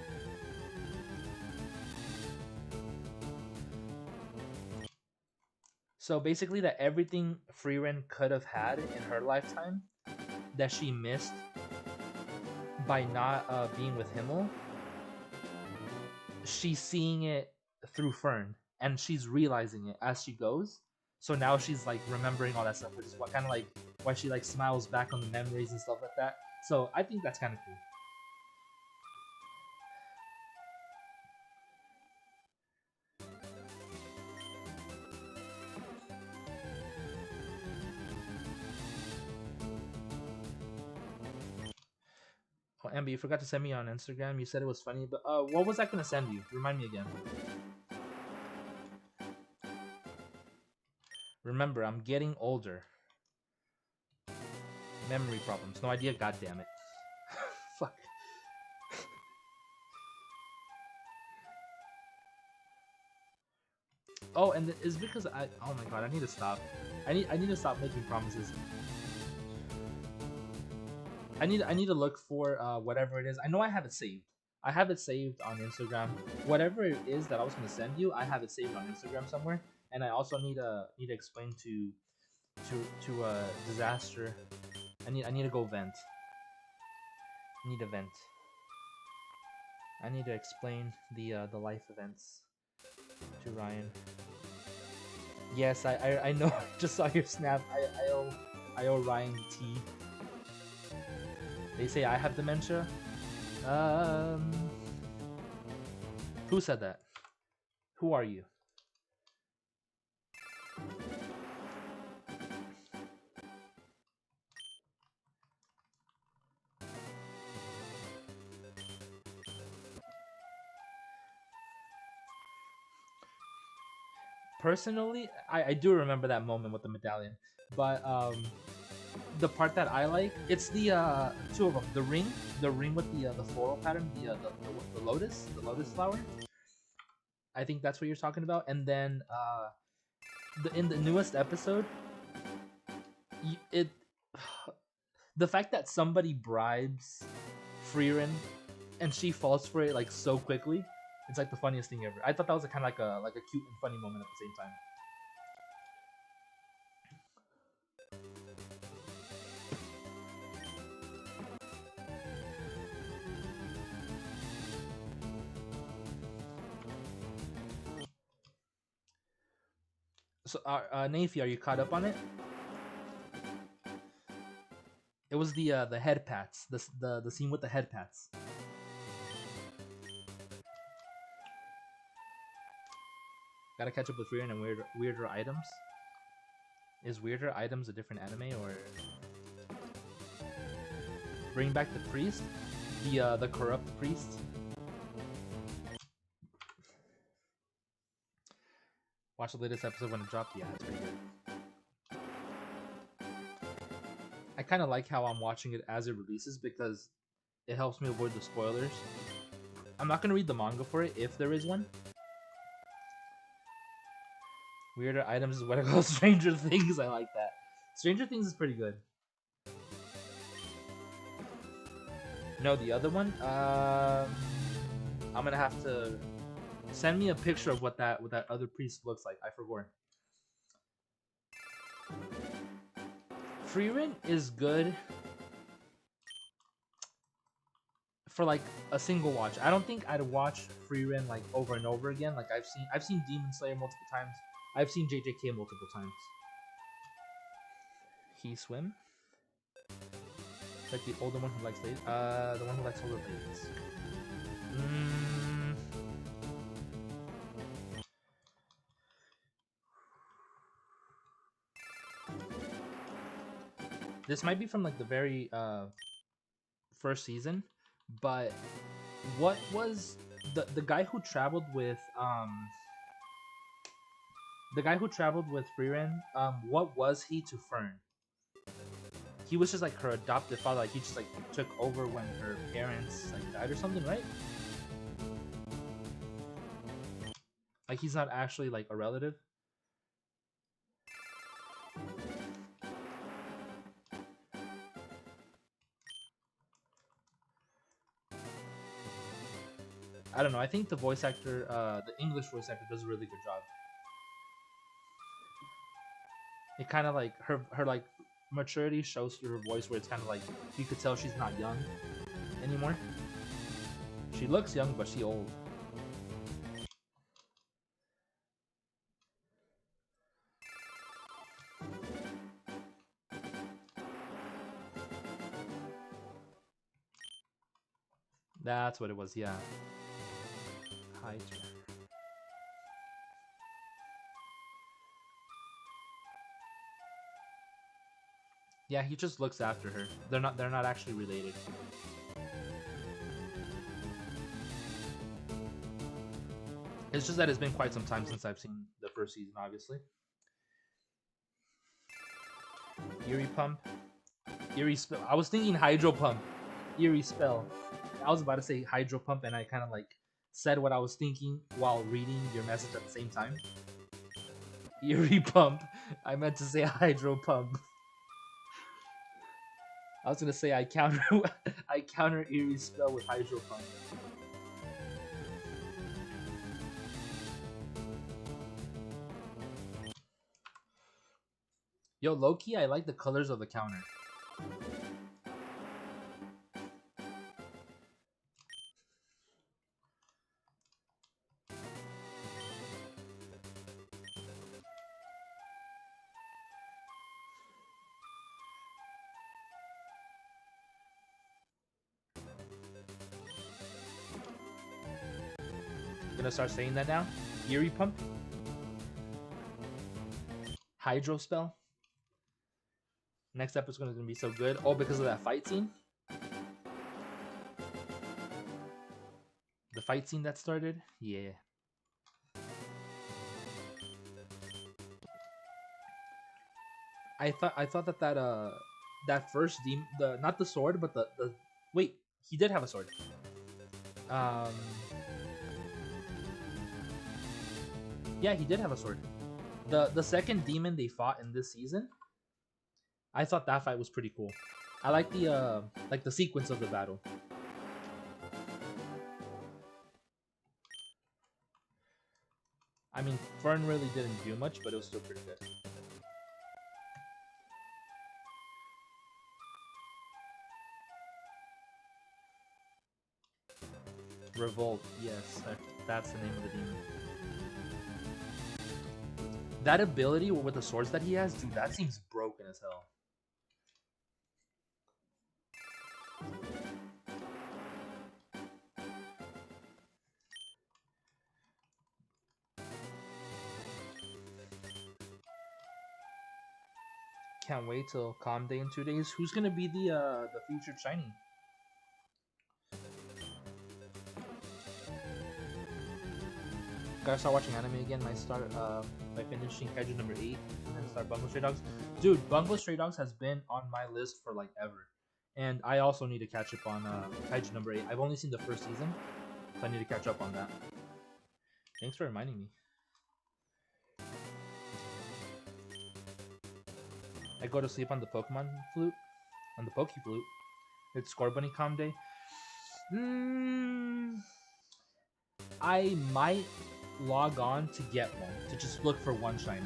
So basically, that everything FireRed could have had in her lifetime that she missed by not being with Himmel, she's seeing it through Fern, and she's realizing it as she goes. So now she's like remembering all that stuff, which is what kind of like why she like smiles back on the memories and stuff like that. So I think that's kind of cool. Oh, Amber, you forgot to send me on Instagram. You said it was funny, but what was I gonna send you? Remind me again. Remember, I'm getting older. Memory problems. No idea. God damn it. Fuck. Oh, and it's because I. Oh my god, I need to stop. I need to stop making promises. I need to look for whatever it is. I know I have it saved. I have it saved on Instagram. Whatever it is that I was gonna send you, I have it saved on Instagram somewhere. And I also need to explain to Disaster. I need to go vent. I need to vent. I need to explain the life events to Ryan. Yes, I know. I just saw your snap. I owe Ryan tea. They say I have dementia. Who said that? Who are you? Personally, I do remember that moment with the medallion, but the part that I like, it's the two of them, the ring with the floral pattern, the lotus flower. I think that's what you're talking about. And then in the newest episode, it the fact that somebody bribes FireRed and she falls for it like so quickly, it's like the funniest thing ever. I thought that was kind of like a cute and funny moment at the same time. So, Nafi, are you caught up on it? It was the head pats, the scene with the head pats. Gotta catch up with Frieren and weirder items. Is weirder items a different anime, or bring back the priest, the corrupt priest? Watch the latest episode when it dropped. Yeah, it's pretty good. I kind of like how I'm watching it as it releases because it helps me avoid the spoilers. I'm not gonna read the manga for it if there is one. Weirder items is what I call Stranger Things. I like that. Stranger Things is pretty good. No, the other one. I'm gonna have to send me a picture of what that other priest looks like. I forgot. Frieren is good for like a single watch. I don't think I'd watch Frieren like over and over again. Like I've seen Demon Slayer multiple times. I've seen JJK multiple times. He swim? Like the older one who likes ladies? The one who likes older ladies. This might be from like the very first season, but what was the guy who traveled with Frieren? What was he to Fern? He was just like her adopted father. Like he just like took over when her parents like died or something, right? Like he's not actually like a relative. I don't know. I think the voice actor, the English voice actor, does a really good job. It kind of like her like maturity shows through her voice, where it's kind of like you could tell she's not young anymore. She looks young, but she old. That's what it was. Yeah. Hi. Yeah, he just looks after her. They're not actually related. It's just that it's been quite some time since I've seen the first season, obviously. Eerie Pump. Eerie Spell. I was thinking Hydro Pump. Eerie Spell. I was about to say Hydro Pump, and I kind of like said what I was thinking while reading your message at the same time. Eerie Pump. I meant to say Hydro Pump. I was gonna say I counter Eerie Spell with Hydro Pump. Yo, Loki, I like the colors of the counter. Gonna start saying that now. Eerie Pump. Hydro Spell. Next episode is gonna be so good. Oh, because of that fight scene. The fight scene that started. Yeah. I thought that first demon, not the sword, but the wait, he did have a sword. Yeah, he did have a sword. The second demon they fought in this season, I thought that fight was pretty cool. I like the sequence of the battle. I mean, Fern really didn't do much, but it was still pretty good. Revolt, yes, that's the name of the demon. That ability with the swords that he has, dude, that seems broken as hell. Can't wait till Calm Day in 2 days. Who's gonna be the featured shiny? Gotta start watching anime again. Might start by finishing Kaiju number 8 and start Bungo Stray Dogs. Dude, Bungo Stray Dogs has been on my list for like ever, and I also need to catch up on Kaiju number 8. I've only seen the first season, so I need to catch up on that. Thanks for reminding me. I go to sleep on the Pokemon flute, on the Poke Flute. It's Score Bunny Calm Day. I might log on to get one, to just look for one shiny.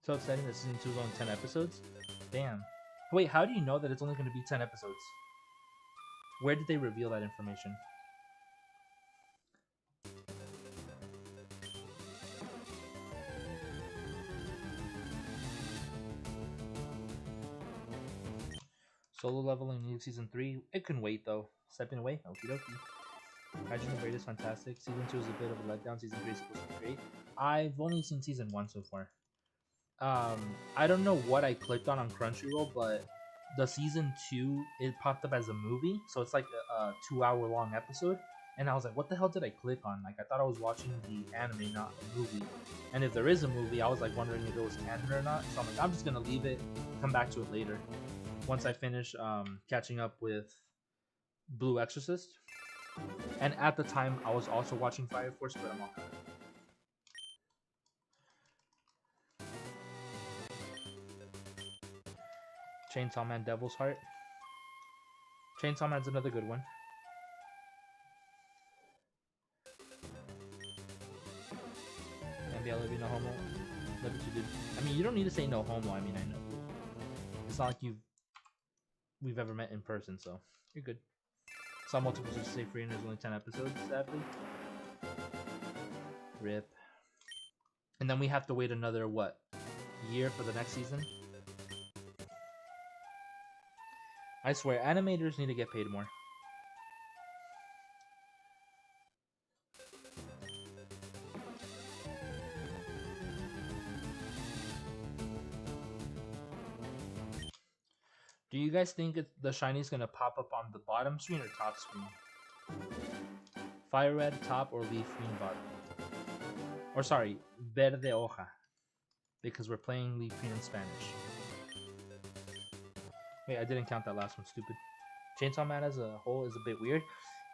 So exciting that season 2 is only 10 episodes? Damn. Wait, how do you know that it's only going to be 10 episodes? Where did they reveal that information? Solo leveling needed season 3. It can wait though. Stepping away? Okie dokie. Kaiju number 8 is fantastic. Season 2 is a bit of a letdown. Season 3 is supposed to be great. I've only seen season 1 so far. I don't know what I clicked on Crunchyroll, but the season 2, it popped up as a movie. So it's like a 2-hour long episode. And I was like, what the hell did I click on? Like, I thought I was watching the anime, not a movie. And if there is a movie, I was like wondering if it was canon or not. So I'm like, I'm just gonna leave it, come back to it later. Once I finish catching up with Blue Exorcist. And at the time, I was also watching Fire Force, but I'm all caught up. Chainsaw Man Devil's Heart. Chainsaw Man's another good one. Maybe I love you, no homo. Love you too, dude. I mean, you don't need to say no homo. I mean, I know. It's not like we've ever met in person, so you're good. Saw multiple to stay free and there's only 10 episodes, sadly. RIP. And then we have to wait another, what, year for the next season? I swear, animators need to get paid more. Do you guys think the shiny's gonna pop up on the bottom screen or top screen? FireRed top or LeafGreen bottom? Or sorry, Verde Hoja. Because we're playing LeafGreen in Spanish. Wait, I didn't count that last one, stupid. Chainsaw Man as a whole is a bit weird.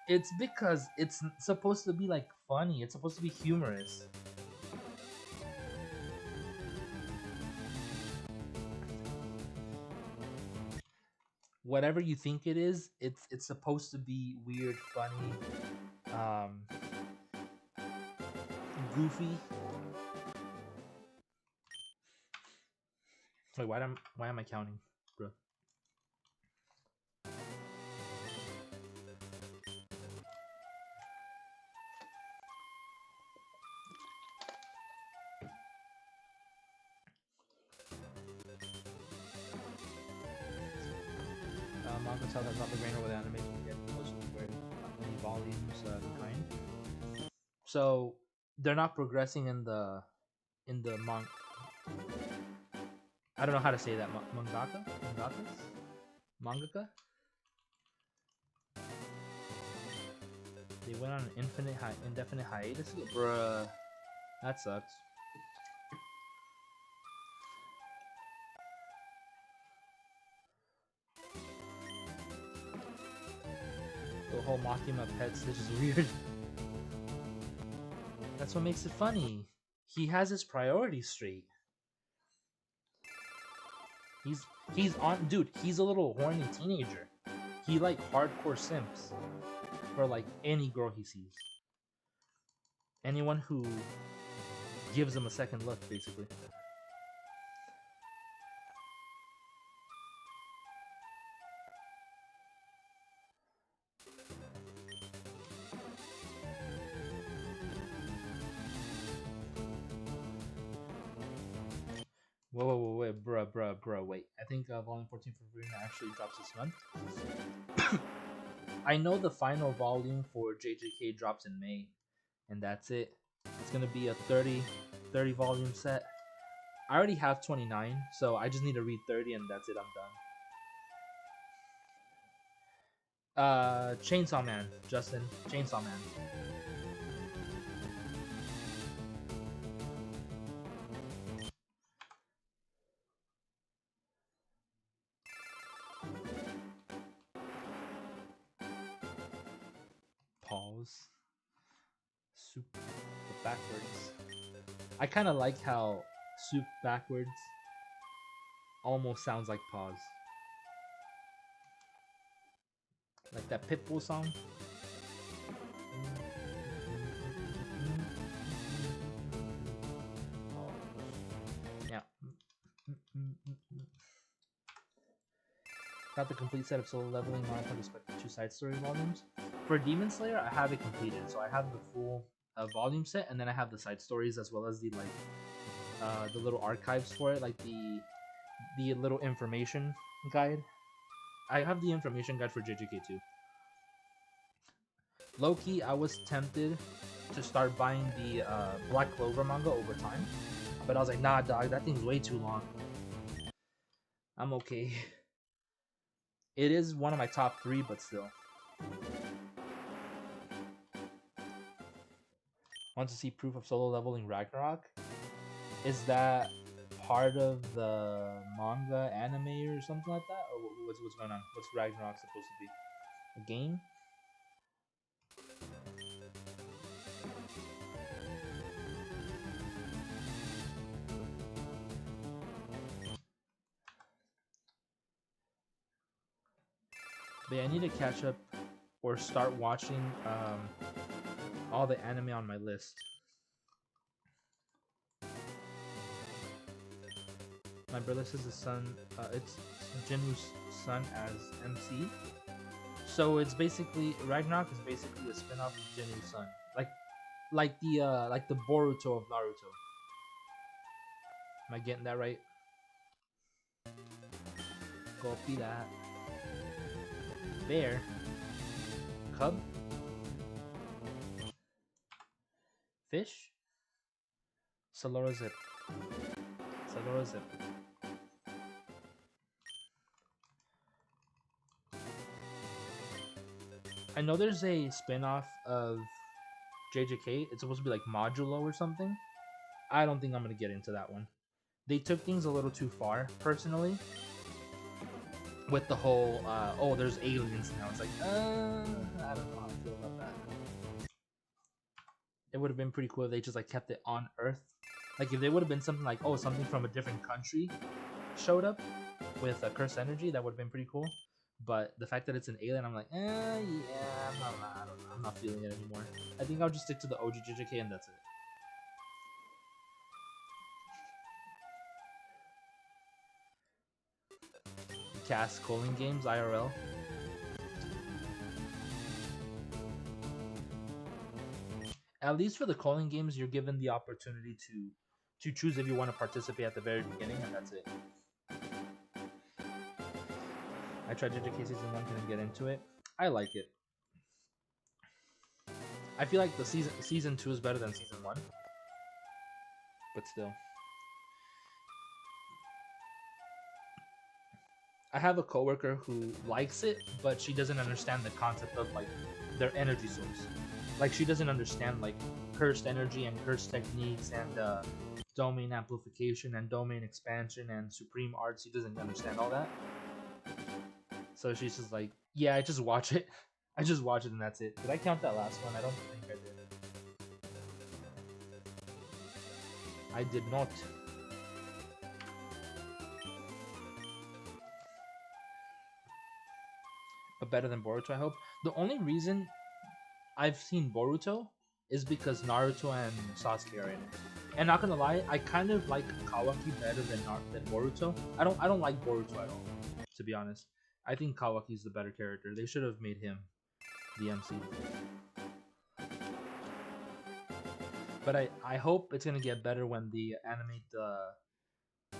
It's because it's supposed to be like funny. It's supposed to be humorous. Whatever you think it is, it's supposed to be weird, funny, goofy. Wait, why am I counting, bro? Manga Tell has not been grain over the animation yet. Most of where many volumes behind. So they're not progressing in the manga. I don't know how to say that. Mangaka. They went on an indefinite hiatus. Bruh, that sucks. The whole Makima pets is just weird. That's what makes it funny. He has his priorities straight. He's on, dude. He's a little horny teenager. He like hardcore simps for like any girl he sees. Anyone who gives him a second look, basically. Whoa, wait, bruh, wait. I think volume 14 for Verena actually drops this month. I know the final volume for JJK drops in May, and that's it. It's gonna be a 30 volume set. I already have 29, so I just need to read 30, and that's it. I'm done. Chainsaw Man, Justin. Chainsaw Man. Pause. Soup backwards. I kind of like how soup backwards almost sounds like pause. Like that Pitbull song. Yeah. Got the complete set of solo leveling modified respect to 2 side story volumes. For Demon Slayer, I have it completed, so I have the full volume set, and then I have the side stories as well as the the little archives for it, like the little information guide. I have the information guide for JJK too. Low-key, I was tempted to start buying the Black Clover manga over time, but I was like, nah, dog, that thing's way too long. I'm okay. It is one of my top 3, but still. Want to see proof of solo leveling Ragnarok? Is that part of the manga anime or something like that? Or what's going on? What's Ragnarok supposed to be? A game? But yeah, I need to catch up or start watching all the anime on my list. My brother says his son, it's Jinwoo's son as MC. So it's basically Ragnarok is basically a spin-off of Jinwoo's son, like the Boruto of Naruto. Am I getting that right? Copy that. Bear. Cub. Fish. Salora Zip. Salora Zip. I know there's a spin-off of JJK. It's supposed to be like Modulo or something. I don't think I'm gonna get into that one. They took things a little too far, personally. With the whole, oh, there's aliens now. It's like, I don't know how I feel about that. It would have been pretty cool if they just like kept it on Earth. Like if they would have been something like, oh, something from a different country showed up with a cursed energy, that would have been pretty cool. But the fact that it's an alien, I'm like, yeah, I'm not feeling it anymore. I think I'll just stick to the OG JJK and that's it. Cast calling games IRL. At least for the calling games, you're given the opportunity to choose if you want to participate at the very beginning, and that's it. I tried JJK Season 1, couldn't get into it. I like it. I feel like the season 2 is better than Season 1. But still. I have a coworker who likes it, but she doesn't understand the concept of like their energy source. Like she doesn't understand like cursed energy and cursed techniques and domain amplification and domain expansion and supreme arts. She doesn't understand all that. So she's just like, yeah, I just watch it. I just watch it and that's it. Did I count that last one? I don't think I did. I did not. But better than Boruto, I hope. The only reason I've seen Boruto is because Naruto and Sasuke are in it. And not gonna lie, I kind of like Kawaki better than Boruto. I don't like Boruto at all, to be honest. I think Kawaki's the better character. They should have made him the MC. But I hope it's gonna get better when they animate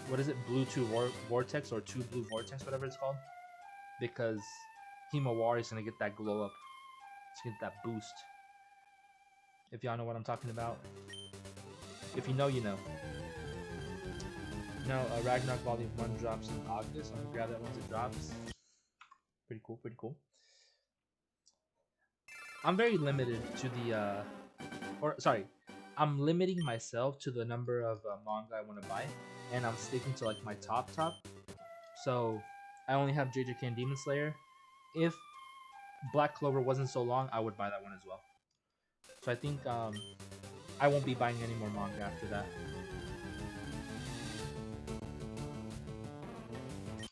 what is it, Blue 2 Vortex or 2 Blue Vortex, whatever it's called, because Himawari is gonna get that glow up. It's gonna get that boost. If y'all know what I'm talking about. If you know, you know. No, Ragnarok Volume 1 drops in August. I'm gonna grab that once it drops. Pretty cool, pretty cool. I'm very limited to the, I'm limiting myself to the number of manga I want to buy, and I'm sticking to like my top. So I only have JJK and Demon Slayer. If Black Clover wasn't so long, I would buy that one as well. So I think I won't be buying any more manga after that.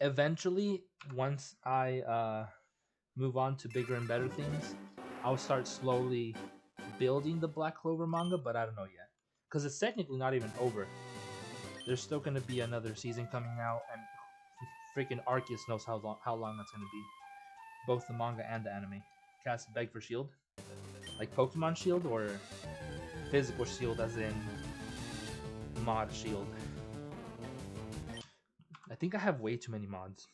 Eventually, once I move on to bigger and better things, I'll start slowly building the Black Clover manga, but I don't know yet. Because it's technically not even over. There's still going to be another season coming out, and freaking Arceus knows how long that's going to be. Both the manga and the anime. Cast Beg for Shield? Like Pokemon Shield, or physical Shield as in mod Shield? I think I have way too many mods.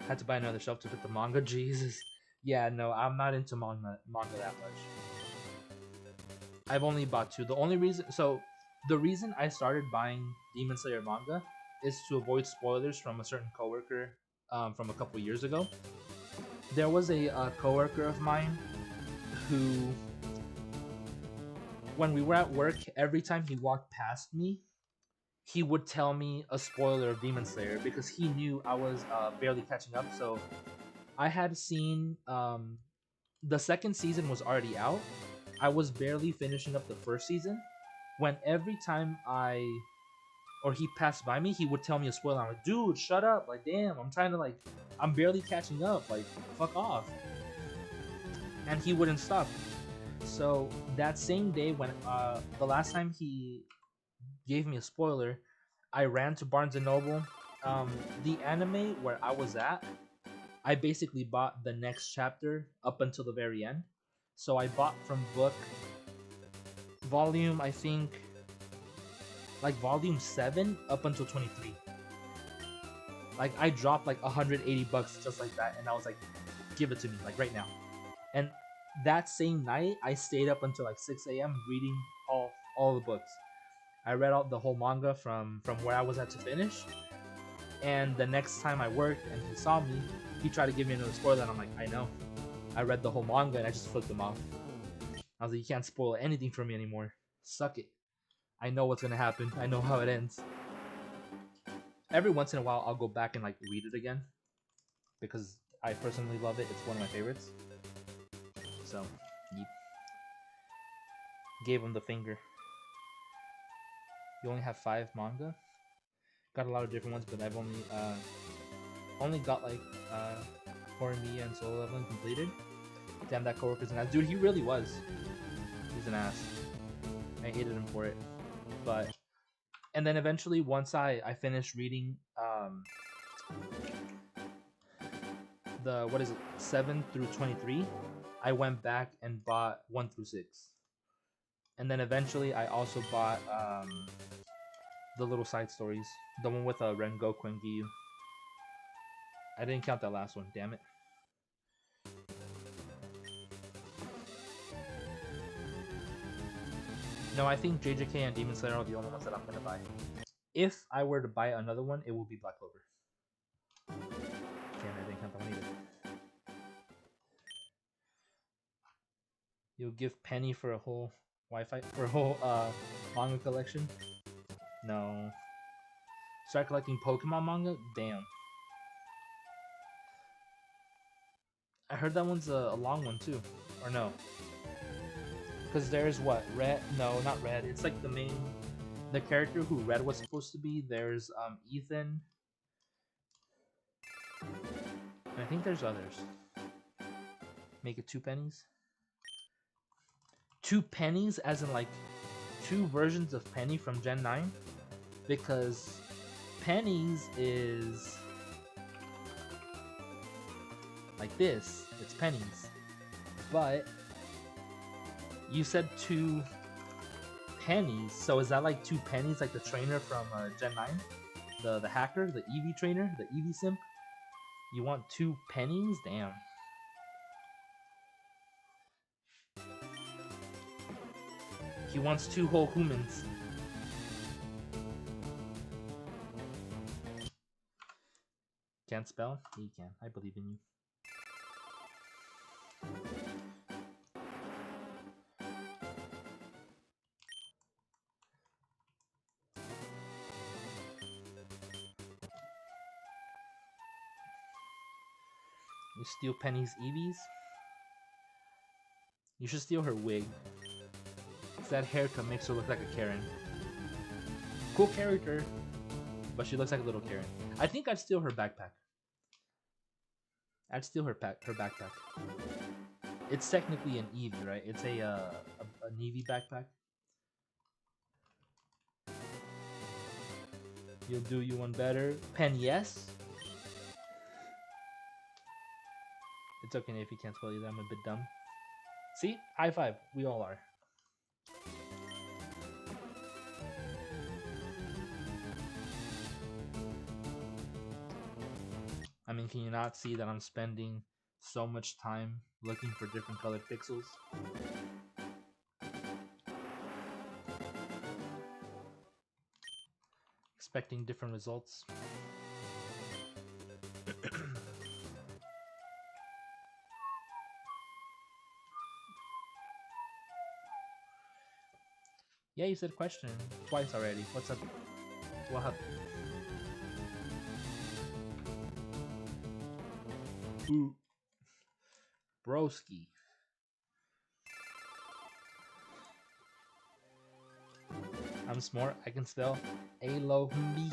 Had to buy another shelf to fit the manga. Jesus. Yeah, no, I'm not into manga that much. I've only bought 2. The reason I started buying Demon Slayer manga is to avoid spoilers from a certain coworker from a couple years ago. There was a coworker of mine who, when we were at work, every time he walked past me, he would tell me a spoiler of Demon Slayer because he knew I was barely catching up. So I had seen the second season was already out. I was barely finishing up the first season. When every time he passed by me, he would tell me a spoiler. I'm like, dude, shut up! Like, damn, I'm barely catching up. Like, fuck off. And he wouldn't stop. So that same day, when the last time he gave me a spoiler, I ran to Barnes and Noble. The anime where I was at, I basically bought the next chapter up until the very end. So I bought from book volume, I think, like volume 7 up until 23. Like, I dropped like $180 just like that, and I was like, give it to me, like right now. And that same night, I stayed up until like 6 a.m. reading all the books. I read out the whole manga from where I was at to finish. And the next time I worked and he saw me, he tried to give me another spoiler, and I'm like, I know. I read the whole manga and I just flipped him off. I was like, you can't spoil anything for me anymore. Suck it. I know what's gonna happen. I know how it ends. Every once in a while, I'll go back and like read it again because I personally love it. It's one of my favorites. So, yep. Gave him the finger. You only have 5 manga? Got a lot of different ones, but I've only got like Horimiya and Solo Leveling completed. Damn, that coworker's an ass. Dude, he really was. He's an ass. I hated him for it. But, and then eventually, once I finished reading the, 7 through 23, I went back and bought 1 through 6. And then eventually I also bought the little side stories. The one with Rengoku and Giyu. I didn't count that last one, damn it. No, I think JJK and Demon Slayer are the only ones that I'm gonna buy. If I were to buy another one, it would be Black Clover. Damn, I didn't count that one either. You'll give Penny for a whole manga collection? No. Start collecting Pokemon manga? Damn. I heard that one's a long one too. Or no? Because there's what? Red? No, not Red. It's like the character who Red was supposed to be. There's Ethan. And I think there's others. Make it 2 pennies? 2 pennies as in like 2 versions of Penny from Gen 9? Because pennies is like this. It's pennies. But you said 2 pennies. So is that like 2 pennies, like the trainer from Gen 9? The hacker, the Eevee trainer, the Eevee simp? You want 2 pennies? Damn. He wants 2 whole humans. Can't spell? Yeah, you can. I believe in you. You steal Penny's Eevees? You should steal her wig. Cause that haircut makes her look like a Karen. Cool character, but she looks like a little Karen. I think I'd steal her backpack. I'd steal her backpack. It's technically an Eevee, right? It's an Eevee backpack. You'll do you one better. Pen, yes. It's okay if you can't spell either. I'm a bit dumb. See? High five. We all are. I mean, can you not see that I'm spending so much time looking for different colored pixels? Expecting different results. Yeah, you said question twice already. What's up? What happened? Ooh. Broski. I'm smart. I can spell Alohumbi.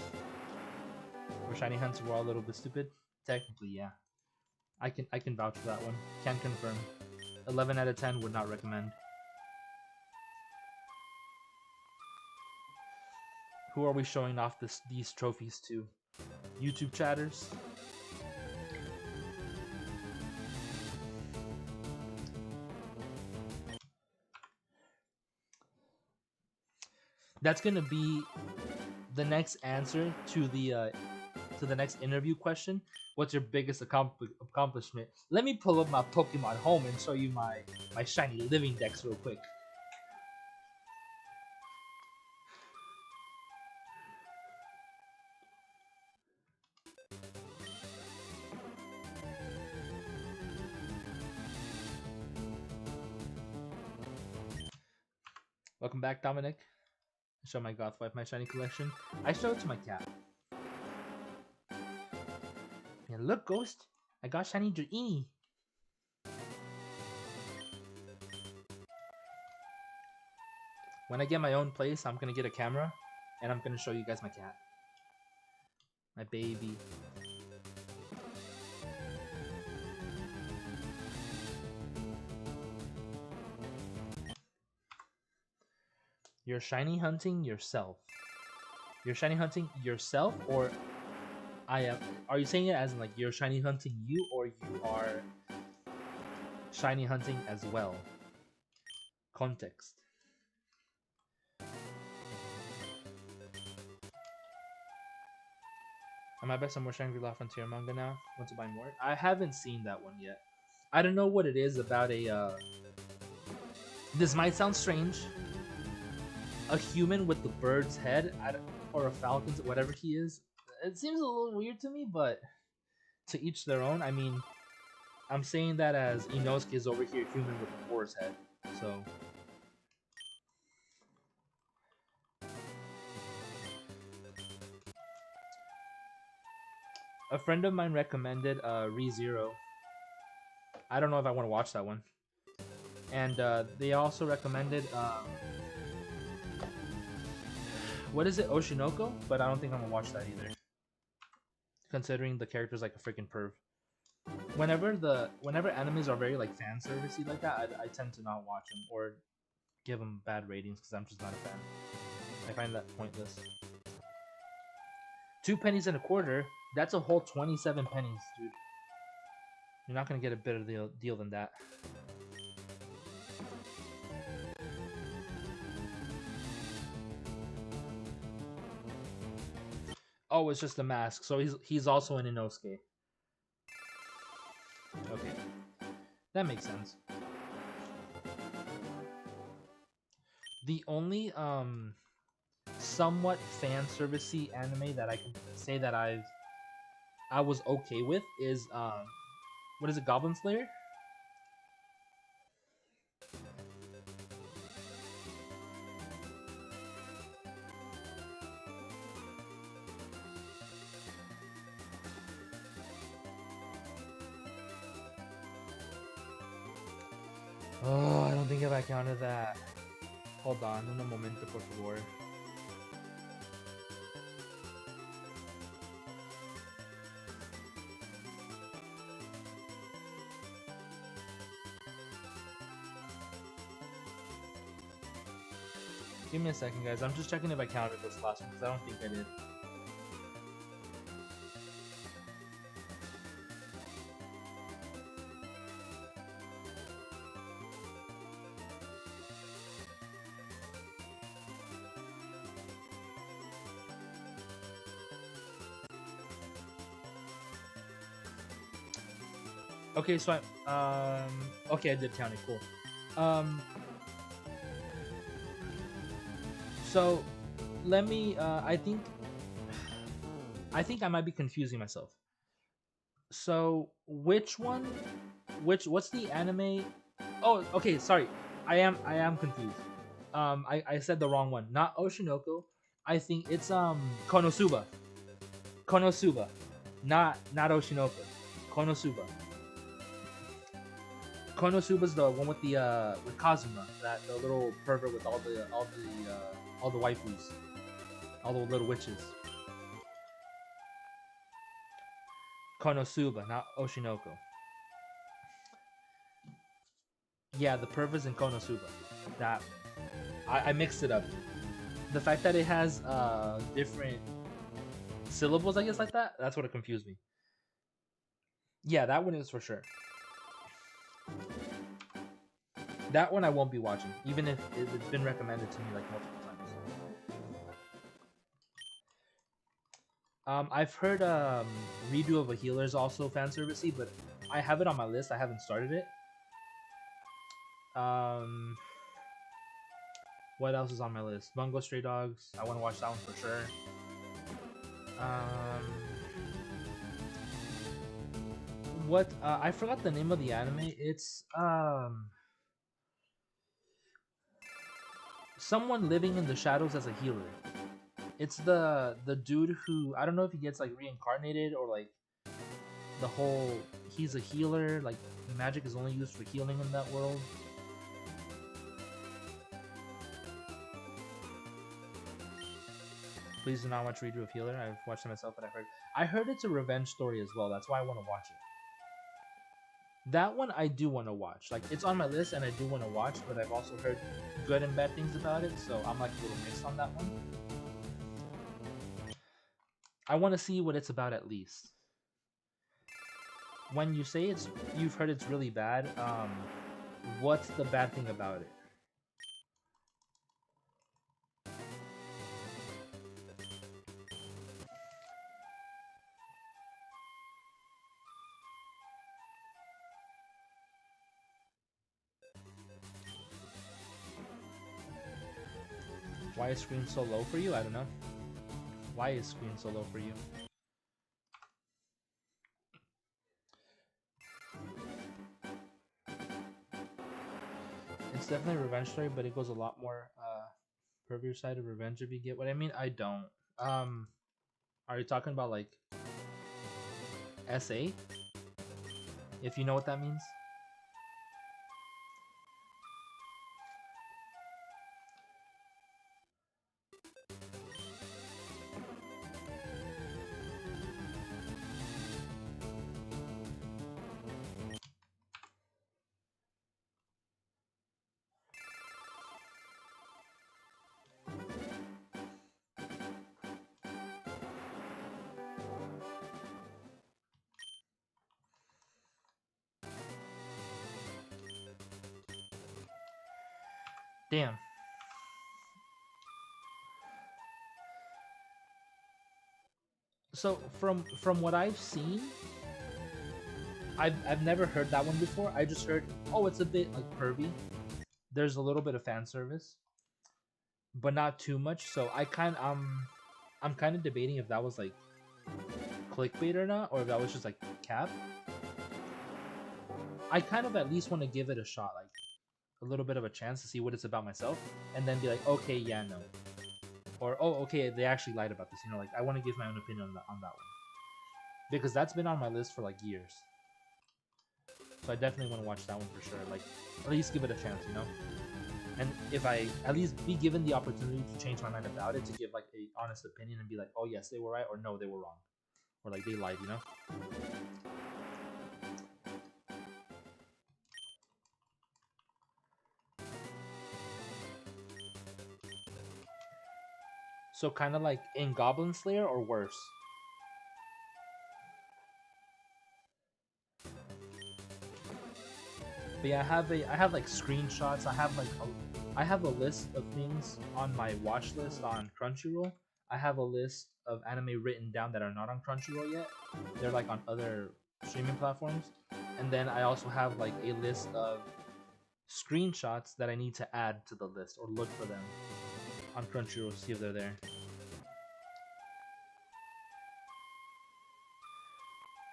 Or shiny hunts were all a little bit stupid. Technically, yeah. I can vouch for that one. Can confirm. 11 out of 10 would not recommend. Who are we showing off these trophies to? YouTube chatters? That's gonna be the next answer to the next interview question. What's your biggest accomplishment? Let me pull up my Pokemon home and show you my shiny living dex real quick. Welcome back, Dominic. I show my goth wife my shiny collection. I show it to my cat. Yeah, look, Ghost. I got shiny Dratini. When I get my own place, I'm gonna get a camera, and I'm gonna show you guys my cat. My baby. You're shiny hunting yourself. You're shiny hunting yourself, or I am. Are you saying it as in like you're shiny hunting you, or you are shiny hunting as well? Context. Am I best on more Shangri-La Frontier manga now? Want to buy more? I haven't seen that one yet. I don't know what it is about a. This might sound strange. A human with the bird's head, or a falcon, whatever he is. It seems a little weird to me, but to each their own. I mean, I'm saying that as Inosuke is over here, human with a boar's head. So. A friend of mine recommended ReZero. I don't know if I want to watch that one. And they also recommended what is it, Oshinoko? But I don't think I'm gonna watch that either. Considering the character's like a freaking perv. Whenever animes are very like fan servicey like that, I tend to not watch them or give them bad ratings because I'm just not a fan. I find that pointless. 2 pennies and a quarter. That's a whole 27 pennies, dude. You're not gonna get a better deal than that. Oh, it's just a mask. So he's also in Inosuke. Okay, that makes sense. The only somewhat fan servicey anime that I can say that I was okay with is what is it, Goblin Slayer? Oh, I don't think if I counted that. Hold on, un momento, por favor. Give me a second, guys. I'm just checking if I counted this last one because I don't think I did. Okay, so okay, I did count it. Cool. So let me. I think I might be confusing myself. So which one? What's the anime? Oh, okay. Sorry, I am confused. I said the wrong one. Not Oshinoko. I think it's Konosuba. Konosuba, not Oshinoko. Konosuba. Konosuba's the one with Kazuma, that the little pervert with all the waifus, all the little witches. Konosuba, not Oshinoko. Yeah, the pervert's in Konosuba. That I mixed it up. The fact that it has different syllables, I guess, like that, that's what it confused me. Yeah, that one is for sure. That one I won't be watching, even if it's been recommended to me like multiple times. I've heard redo of a healer is also fan servicey, but I have it on my list. I haven't started it. What else is on my list? Bungo Stray Dogs. I want to watch that one for sure. What I forgot the name of the anime. It's someone living in the shadows as a healer. It's the dude who, I don't know if he gets like reincarnated or like the whole, he's a healer, like magic is only used for healing in that world. Please do not watch redo of healer. I've watched it myself, but I heard it's a revenge story as well. That's why I want to watch it. That one I do want to watch. Like, it's on my list and I do want to watch, but I've also heard good and bad things about it, so I'm like a little mixed on that one. I want to see what it's about at least. When you say you've heard it's really bad, what's the bad thing about it? Why is screen so low for you? I don't know. Why is screen so low for you? It's definitely a revenge story, but it goes a lot more pervy side of revenge, if you get what I mean. I don't. Are you talking about like SA? If you know what that means? Damn. So from what I've seen, I've never heard that one before. I just heard, oh, it's a bit like pervy. There's a little bit of fan service, but not too much. So I'm kind of debating if that was like clickbait or not, or if that was just like cap. I kind of at least want to give it a shot, like a little bit of a chance to see what it's about myself, and then be like, okay, yeah, no, or oh, okay, they actually lied about this. You know, like I want to give my own opinion on that one because that's been on my list for like years. So I definitely want to watch that one for sure. Like at least give it a chance, you know. And if I at least be given the opportunity to change my mind about it, to give like a honest opinion and be like, oh yes, they were right, or no, they were wrong, or like they lied, you know. So kind of like in Goblin Slayer or worse. But yeah, I have like screenshots. I have a list of things on my watch list on Crunchyroll. I have a list of anime written down that are not on Crunchyroll yet. They're like on other streaming platforms. And then I also have like a list of screenshots that I need to add to the list or look for them on Crunchyroll to see if they're there.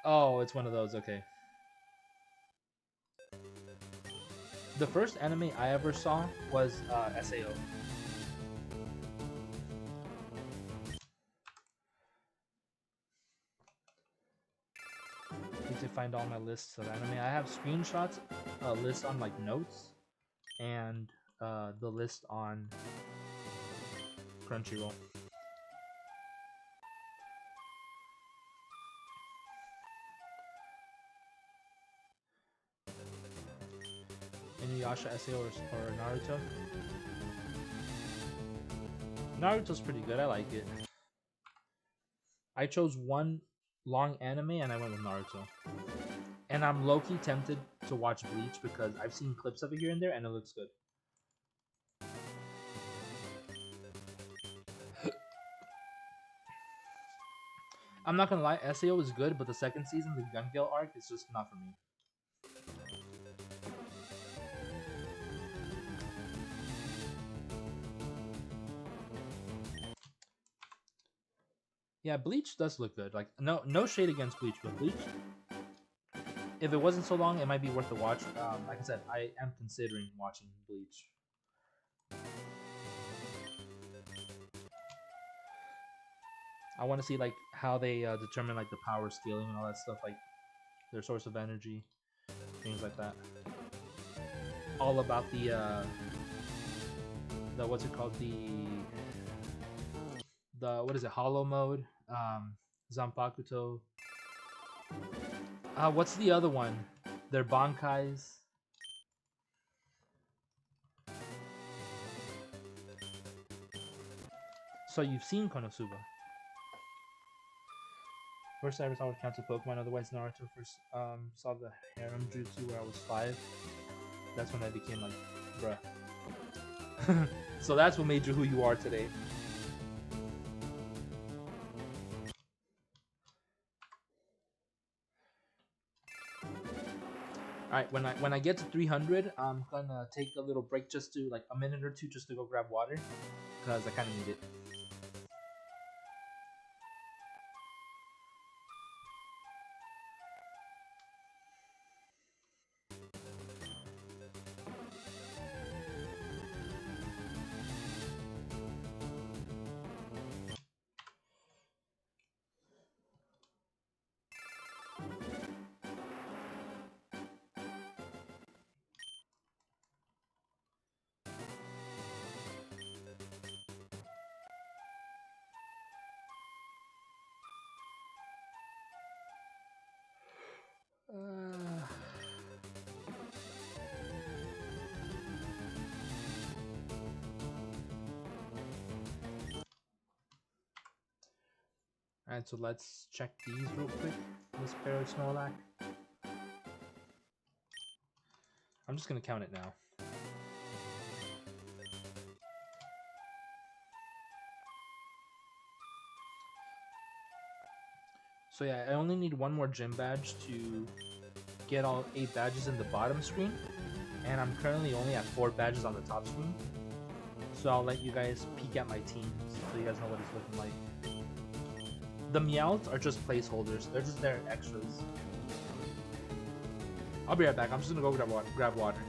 Oh, it's one of those. Okay. The first anime I ever saw was SAO. Need to find all my lists of anime. I have screenshots, a list on like notes, and the list on Crunchyroll. Inuyasha, SAO, or Naruto. Naruto's pretty good. I like it. I chose one long anime and I went with Naruto. And I'm low-key tempted to watch Bleach because I've seen clips of it here and there and it looks good. I'm not gonna lie, SAO is good, but the second season, the Gun Gale arc, is just not for me. Yeah, Bleach does look good. Like no shade against Bleach, but Bleach, if it wasn't so long, it might be worth a watch. Like I said, I am considering watching Bleach. I want to see like how they determine like the power scaling and all that stuff, like their source of energy, things like that. All about the what's it called, the what is it, hollow mode, Zanpakuto. What's the other one? Their bankais. So you've seen Konosuba. First I ever saw was counted Pokemon, otherwise Naruto. First saw the harem jutsu where I was 5. That's when I became like, bruh. So that's what made you who you are today. Alright, when I get to 300, I'm gonna take a little break, just to like a minute or two, just to go grab water, because I kind of need it. Alright, so let's check these real quick. This pair of Snorlac. I'm just gonna count it now. So yeah, I only need one more gym badge to get all 8 badges in the bottom screen, and I'm currently only at 4 badges on the top screen. So I'll let you guys peek at my team so you guys know what it's looking like. The Meowths are just placeholders. They're just there extras. I'll be right back. I'm just gonna go grab water.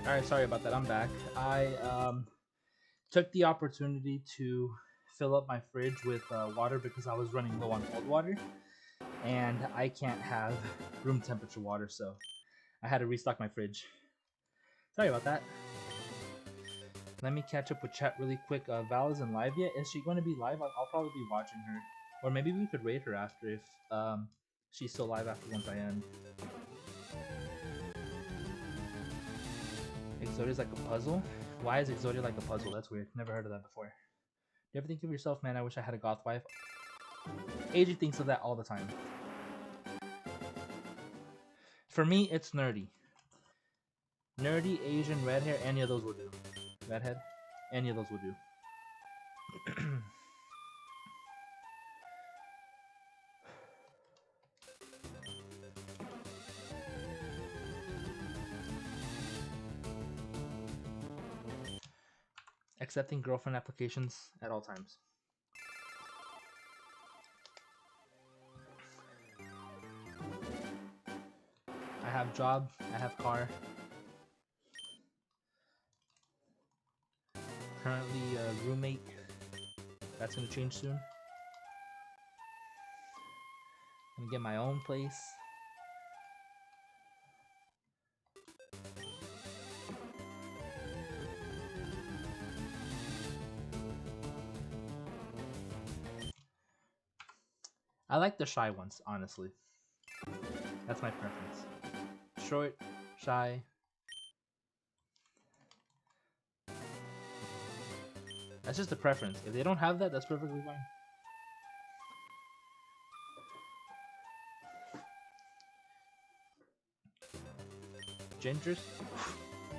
Alright, sorry about that. I'm back. I took the opportunity to fill up my fridge with water because I was running low on cold water, and I can't have room temperature water, so I had to restock my fridge. Sorry about that. Let me catch up with chat really quick. Val isn't live yet. Is she going to be live? I'll probably be watching her. Or maybe we could raid her after if she's still live after once I end. Exodia's like a puzzle? Why is Exodia like a puzzle? That's weird. Never heard of that before. You ever think of yourself, man, I wish I had a goth wife? AJ thinks of that all the time. For me, it's nerdy. Nerdy, Asian, red hair, any of those will do. Redhead, any of those will do. Accepting girlfriend applications at all times. I have job, I have car. Currently a roommate. That's gonna change soon. I'm gonna get my own place. I like the shy ones, honestly. That's my preference. Short, shy. That's just a preference. If they don't have that, that's perfectly fine. Gingers?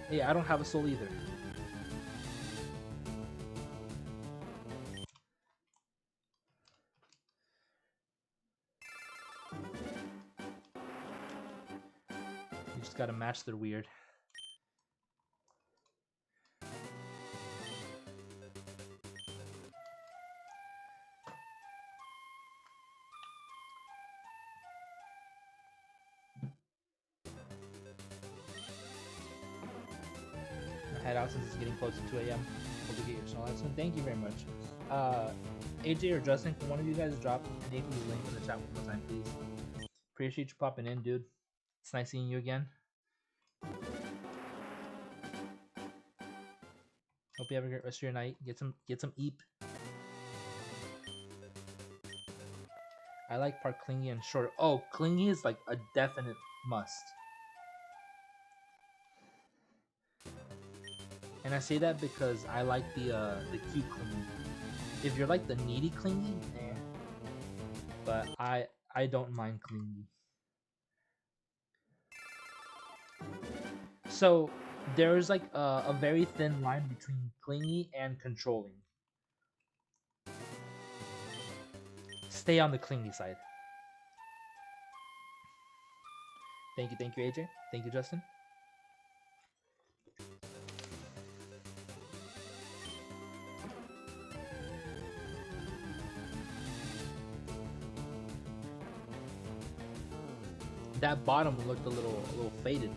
Hey, I don't have a soul either. You just gotta match their weird. Head out since it's getting close to 2 a.m. Hope you get your Snorlax soon. Thank you very much. AJ or Justin, can one of you guys drop Nathan's link in the chat one more time, please? Appreciate you popping in, dude. It's nice seeing you again. Hope you have a great rest of your night. Get some eep. I like part clingy and short. Oh, clingy is like a definite must. And I say that because I like the cute clingy. If you're like the needy clingy, eh. But I don't mind clingy. So there's like a very thin line between clingy and controlling. Stay on the clingy side. Thank you, AJ. Thank you, Justin. That bottom looked a little faded.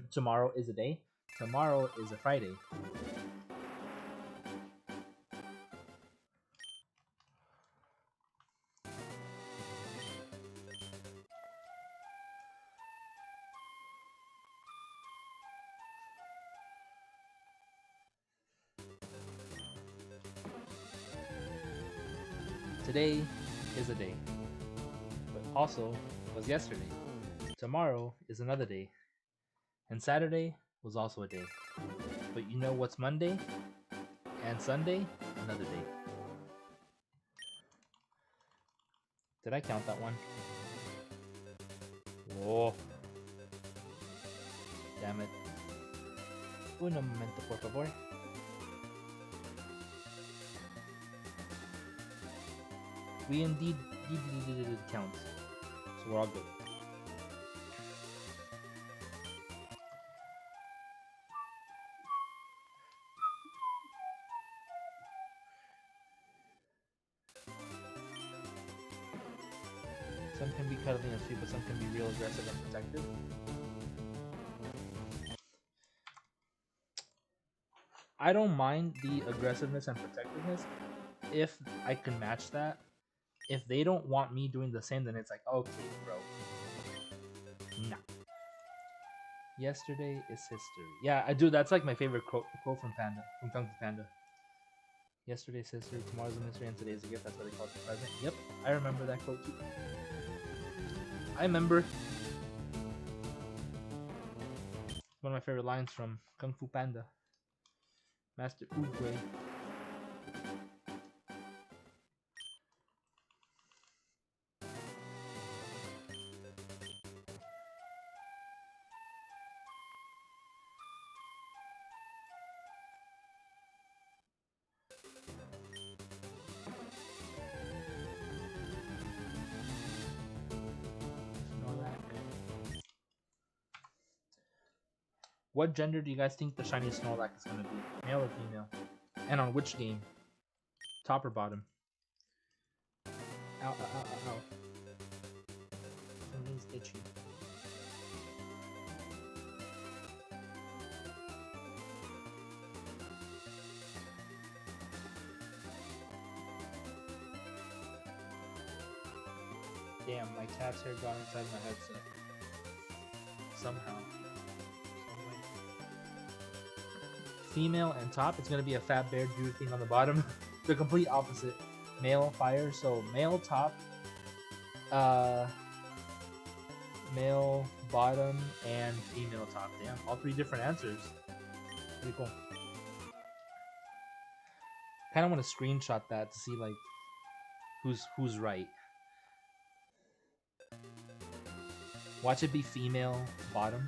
Tomorrow is a day. Tomorrow is a Friday. Today is a day, but also was yesterday. Tomorrow is another day, and Saturday was also a day. But you know what's Monday and Sunday? Another day. Did I count that one? Whoa. Damn it. Un momento, por favor. We indeed did count. So we're all good. Some can be cuddly and sweet, but some can be real aggressive and protective. I don't mind the aggressiveness and protectiveness if I can match that. If they don't want me doing the same, then it's like, okay, bro. Nah. Yesterday is history. Yeah, I do. That's like my favorite quote from Panda, from Kung Fu Panda. Yesterday's history, tomorrow's a mystery, and today's a gift. That's what they call it, the present. Yep, I remember that quote too. I remember. It's one of my favorite lines from Kung Fu Panda. Master Oogway. What gender do you guys think the shiny Snorlac is gonna be? Male or female? And on which game? Top or bottom? Ow, ow, ow, ow, ow. Something's itchy. Damn, my cat's hair got inside my headset. Somehow. Someway. Female and top, it's gonna be a fat bear dude thing on the bottom. The complete opposite. Male fire, so male top, male bottom, and female top. Damn, all three different answers. Pretty cool. Kind of want to screenshot that to see like who's right. Watch it be female bottom.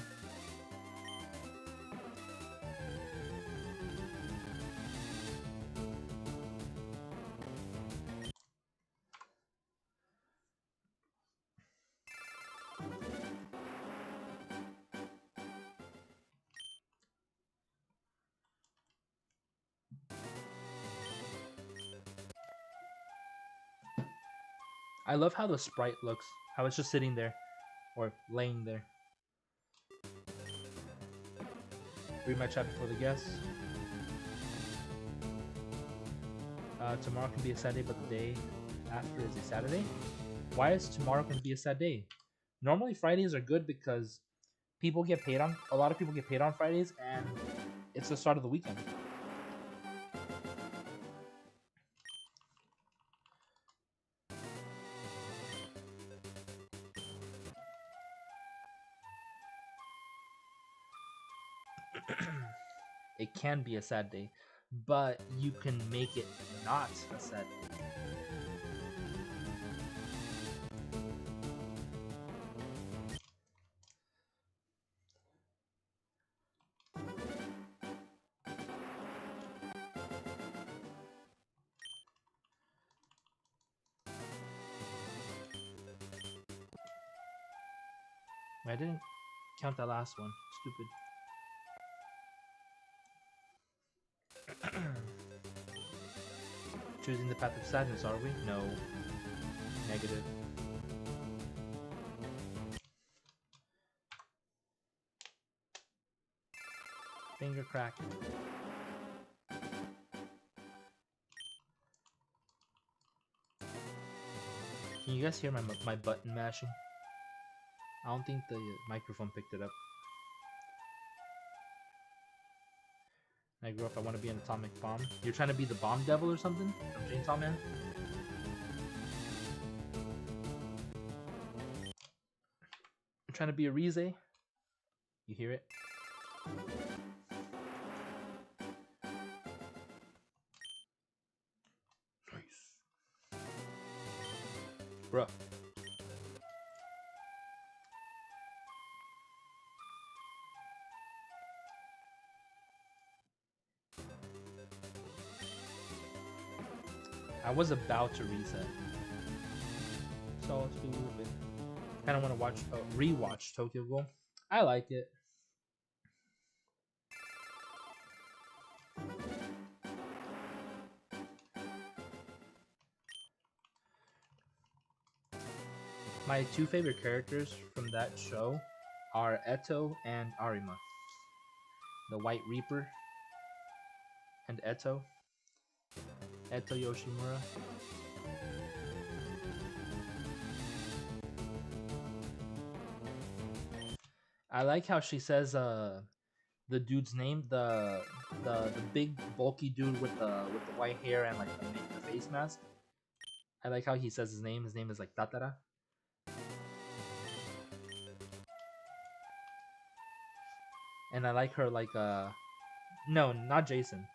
I love how the sprite looks, how it's just sitting there, or laying there. Read my chat before the guess. Tomorrow can be a sad day, but the day after is a Saturday. Why is tomorrow going to be a sad day? Normally Fridays are good because people get paid on, a lot of people get paid on Fridays, and it's the start of the weekend. It can be a sad day, but you can make it not a sad day. I didn't count that last one. Stupid. Choosing the path of sadness, are we? No. Negative. Finger crack. Can you guys hear my button mashing? I don't think the microphone picked it up. I grew up, I want to be an atomic bomb. You're trying to be the bomb devil or something? From Chainsaw Man? I'm trying to be a Rize. You hear it? Nice. Bruh. I was about to reset. So stupid. Kind of want to watch, rewatch Tokyo Ghoul. I like it. My two favorite characters from that show are Eto and Arima. The White Reaper and Eto. Eto Yoshimura. I like how she says the dude's name, the big bulky dude with the white hair and like the face mask. I like how he says his name. His name is like Tatara. And I like her like no, not Jason.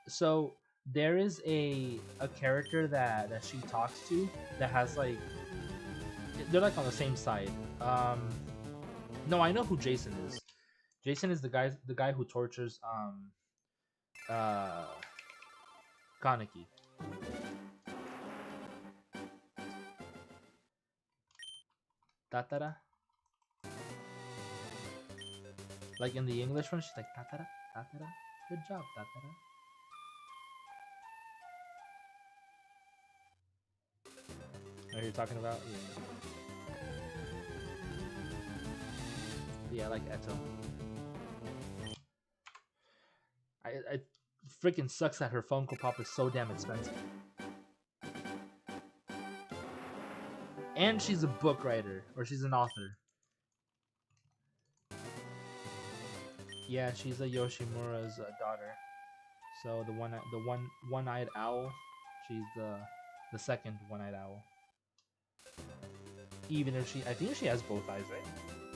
So there is a character that she talks to that has like, they're like on the same side. No, I know who Jason is. Jason is the guy who tortures Kaneki. Tatara. Like in the English one, she's like tatara, tatara. Good job, tatara. Are you talking about? Yeah, like Eto. I freaking sucks that her Funko Pop is so damn expensive. And she's a book writer, or she's an author. Yeah, she's a Yoshimura's daughter. So the one-eyed owl, she's the second one-eyed owl. Even if I think she has both eyes, right?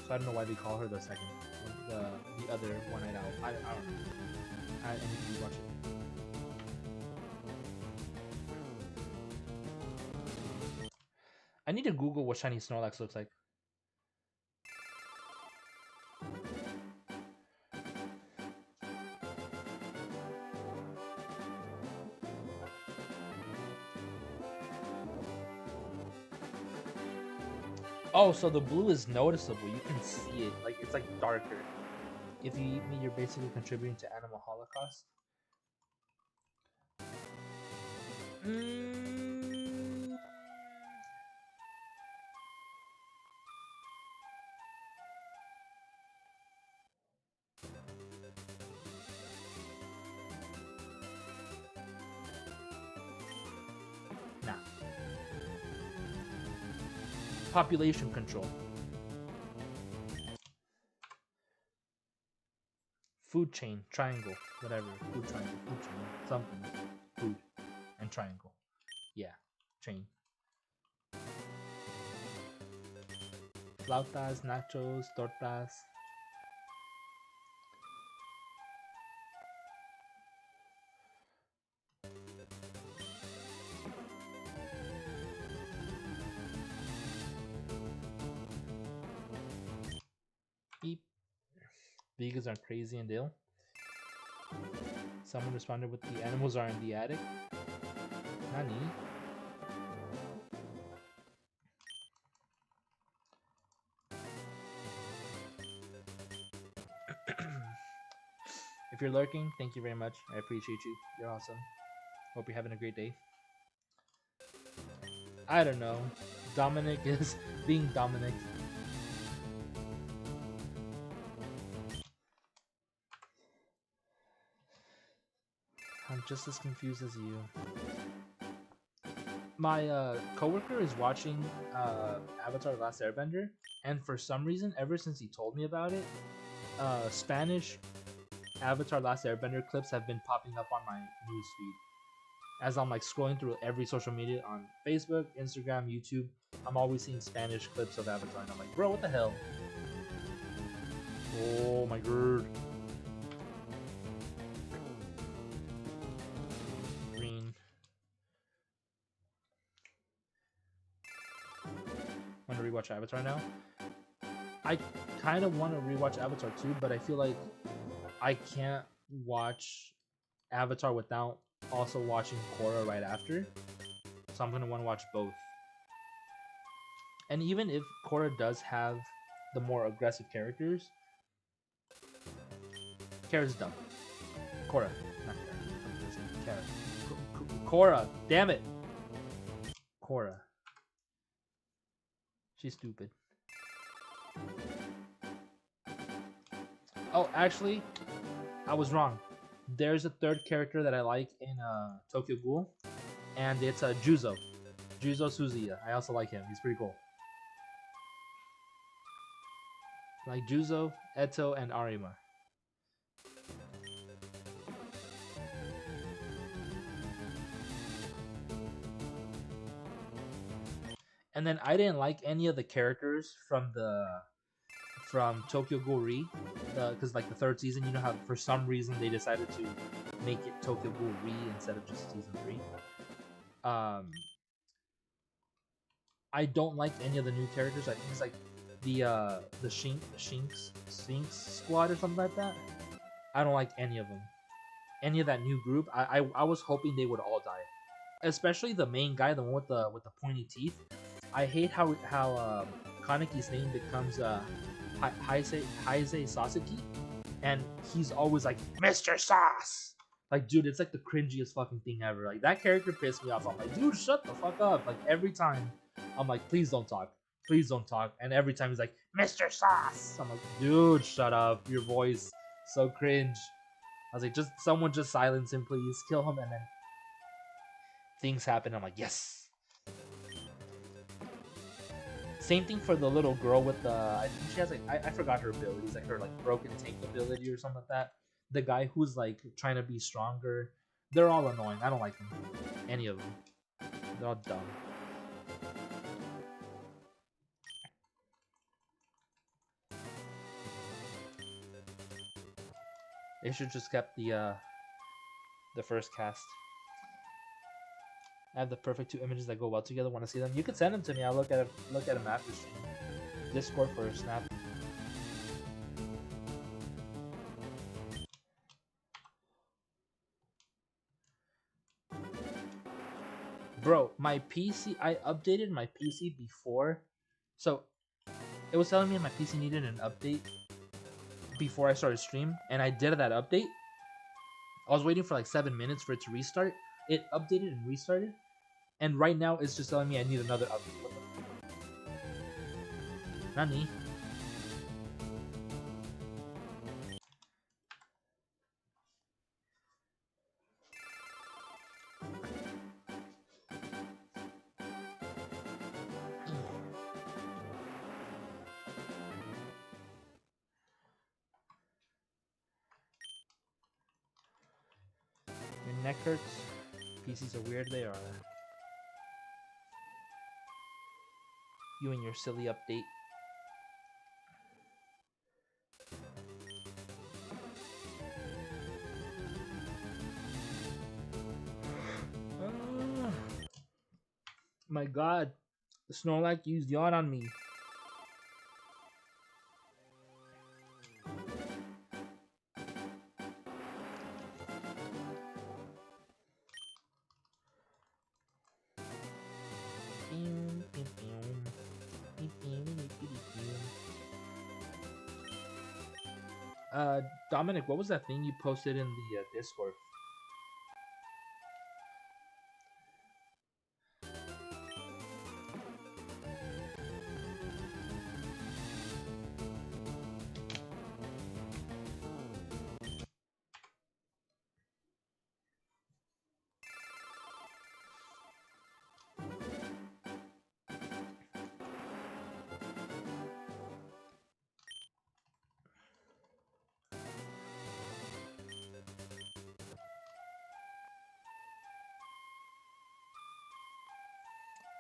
So I don't know why they call her the second, the other one-eyed owl. I don't know. I need to watch it. I need to Google what shiny Snorlax looks like. Oh, so the blue is noticeable. You can see it. Like, it's like darker. If you eat me, you're basically contributing to animal holocaust. Nah. Population control. Food chain, triangle, whatever. Food triangle, food chain, something. Food and triangle. Yeah, chain. Flautas, nachos, tortas. Beep. Vegans are crazy and ill. Someone responded with the animals are in the attic. Nani? If you're lurking, thank you very much. I appreciate you. You're awesome. Hope you're having a great day. I don't know. Dominic is being Dominic. I'm just as confused as you. My coworker is watching Avatar: The Last Airbender, and for some reason, ever since he told me about it, Spanish Avatar: The Last Airbender clips have been popping up on my newsfeed. As I'm like scrolling through every social media on Facebook, Instagram, YouTube, I'm always seeing Spanish clips of Avatar, and I'm like, bro, what the hell? Oh my god. Green. Want to rewatch Avatar now? I kind of want to rewatch Avatar too, but I feel like I can't watch Avatar without also watching Korra right after. So I'm gonna want to watch both. And even if Korra does have the more aggressive characters, Kara's dumb. Korra, not Kara. Korra, damn it. Korra. She's stupid. Oh, actually, I was wrong. There's a third character that I like in Tokyo Ghoul, and it's Juzo. Juzo Suzuya. I also like him. He's pretty cool. Like Juzo, Eto, and Arima. And then I didn't like any of the characters from Tokyo Ghoul Re, because like the third season, you know how for some reason they decided to make it Tokyo Ghoul Re instead of just season 3. I don't like any of the new characters. I think it's like the Sphinx squad or something like that. I don't like any of them. Any of that new group. I was hoping they would all die, especially the main guy, the one with the pointy teeth. I hate how Kaneki's name becomes Heisei Sasuke. and he's always like, Mr. Sauce. Like, dude, it's like the cringiest fucking thing ever. Like, that character pissed me off. I'm like, dude, shut the fuck up. Like, every time, I'm like, please don't talk. Please don't talk. And every time he's like, Mr. Sauce. I'm like, dude, shut up. Your voice, so cringe. I was like, just someone just silence him, please. Kill him. And then things happen. I'm like, yes. Same thing for the little girl with the, I think she has like, I forgot her abilities, like her like broken tank ability or something like that. The guy who's like trying to be stronger. They're all annoying. I don't like them. Any of them. They're all dumb. They should just kept the first cast. I have the perfect 2 images that go well together. Want to see them? You can send them to me. I'll look at them after stream. Discord for a snap. Bro, my PC, I updated my PC before. So, it was telling me my PC needed an update before I started stream. And I did that update. I was waiting for like 7 minutes for it to restart. It updated and restarted. And right now, it's just telling me I need another update. What the... Nani? Your neck hurts? PCs are weird, they are. You and your silly update. My god. The Snorlac used yawn on me. Dominic, what was that thing you posted in the Discord?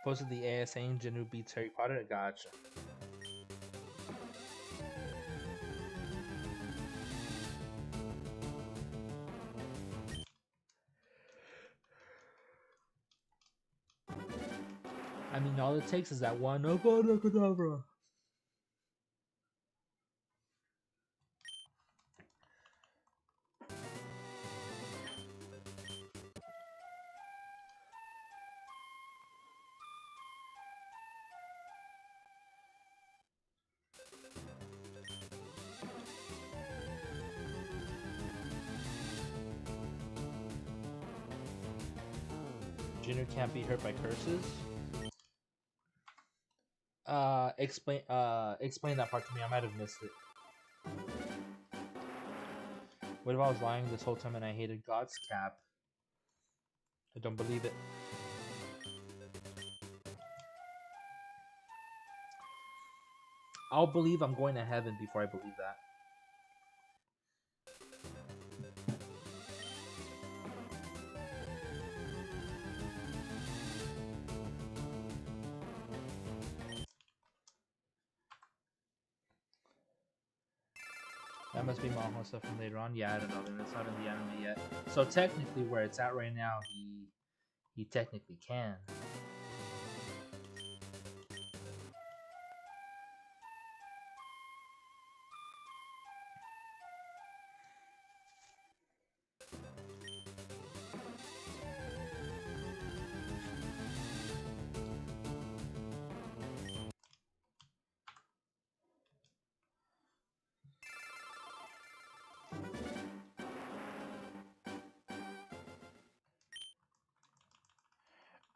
Posted the AS saying Janu beats Harry Potter? Gotcha. I mean, all it takes is that one Avada. Jinu can't be hurt by curses? Explain that part to me. I might have missed it. What if I was lying this whole time and I hated God's cap? I don't believe it. I'll believe I'm going to heaven before I believe that. That must be Maho stuff from later on. Yeah, I don't know. It's not in the anime yet. So technically, where it's at right now, he technically can.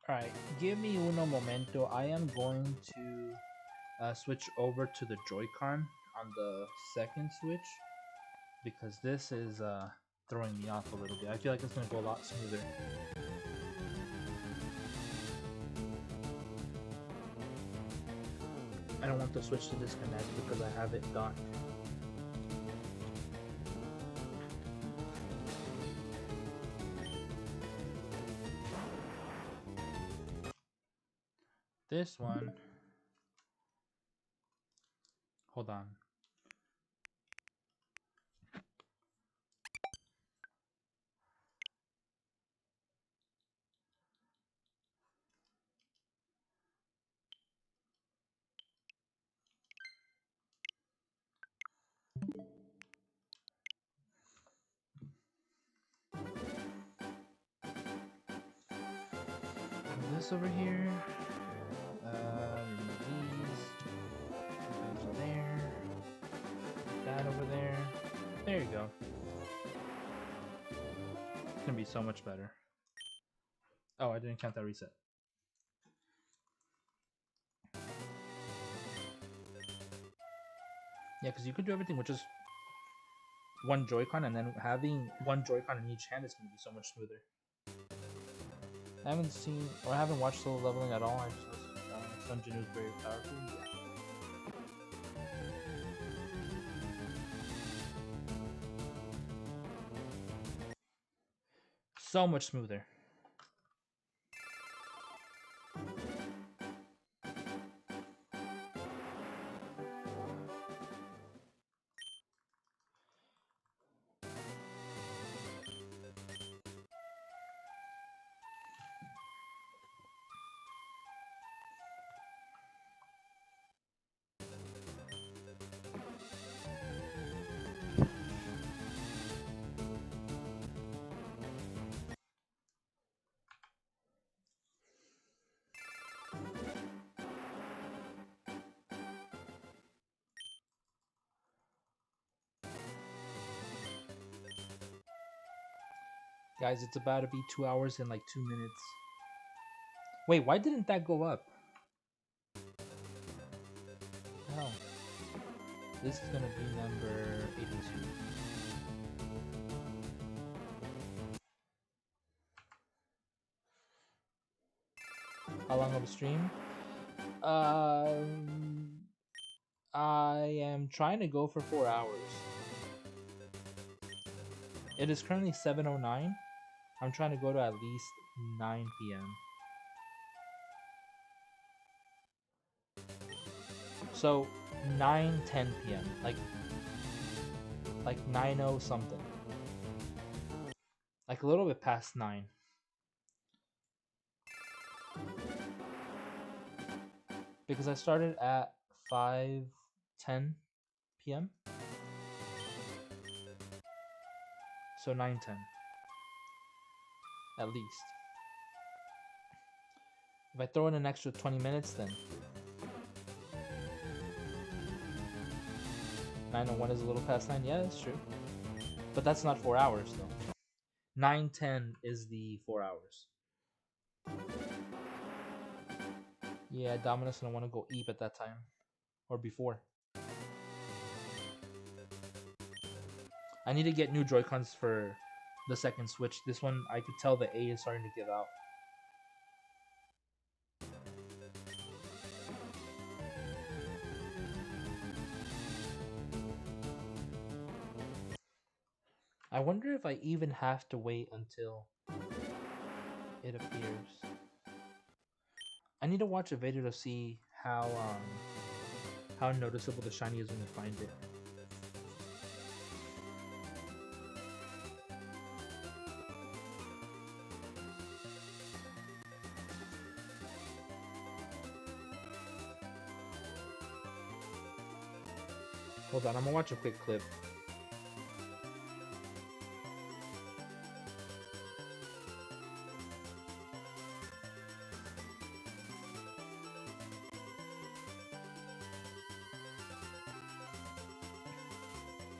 Alright, give me uno momento. I am going to switch over to the Joy-Con on the second Switch because this is throwing me off a little bit. I feel like it's going to go a lot smoother. I don't want the Switch to disconnect because I have it docked. This one, hold on. This over here. Remove these. Those over there. That over there. There you go. It's gonna be so much better. Oh, I didn't count that reset. Yeah, because you could do everything with just one Joy-Con, and then having one Joy-Con in each hand is gonna be so much smoother. I haven't seen, or I haven't watched Solo Leveling at all. I just listened to Sun Jinu's very powerful. Yeah. So much smoother. Guys, it's about to be 2 hours and like 2 minutes. Wait, why didn't that go up? Oh. This is gonna be number 82. How long of a stream? I am trying to go for 4 hours. It is currently 7:09. I'm trying to go to at least 9 p.m. So 9:10 p.m. Like 9:0 something. Like a little bit past 9. Because I started at 5:10 p.m. So 9:10. At least. If I throw in an extra 20 minutes, then 9:01 is a little past 9. Yeah, that's true. But that's not 4 hours, though. 9:10 is the 4 hours. Yeah, Domino's gonna want to go eat at that time. Or before. I need to get new Joy-Cons for the second Switch. This one, I could tell the A is starting to give out. I wonder if I even have to wait until it appears. I need to watch a video to see how noticeable the shiny is when you find it. Hold on, I'm gonna watch a quick clip.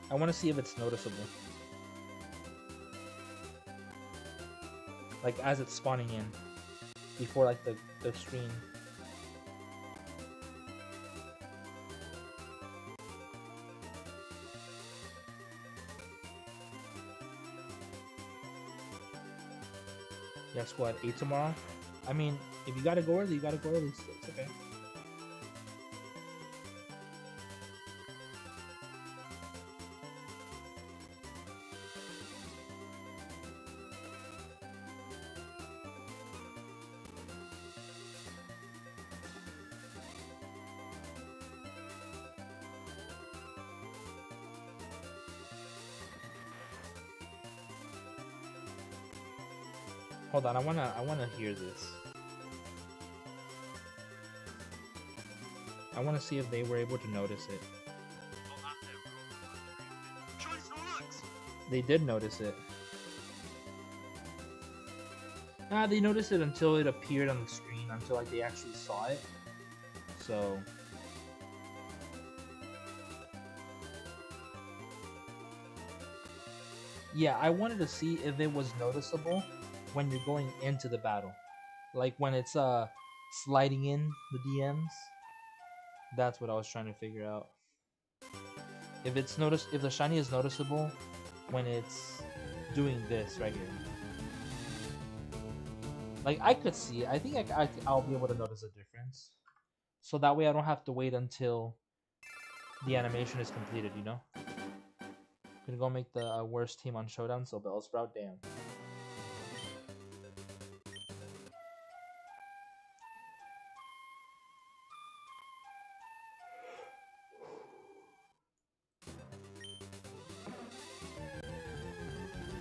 I want to see if it's noticeable. Like as it's spawning in. before like the screen. Yeah, squad 8 tomorrow. I mean, if you gotta go early, you gotta go early. So it's okay. Hold on, I wanna hear this. I wanna see if they were able to notice it. They did notice it. They noticed it until it appeared on the screen, until like they actually saw it. So yeah, I wanted to see if it was noticeable when you're going into the battle. Like when it's sliding in the DMs. That's what I was trying to figure out. If it's noticed, if the shiny is noticeable when it's doing this right here. Like I could see, I think I'll be able to notice a difference. So that way I don't have to wait until the animation is completed, you know? Gonna go make the worst team on Showdown, so Bellsprout, damn.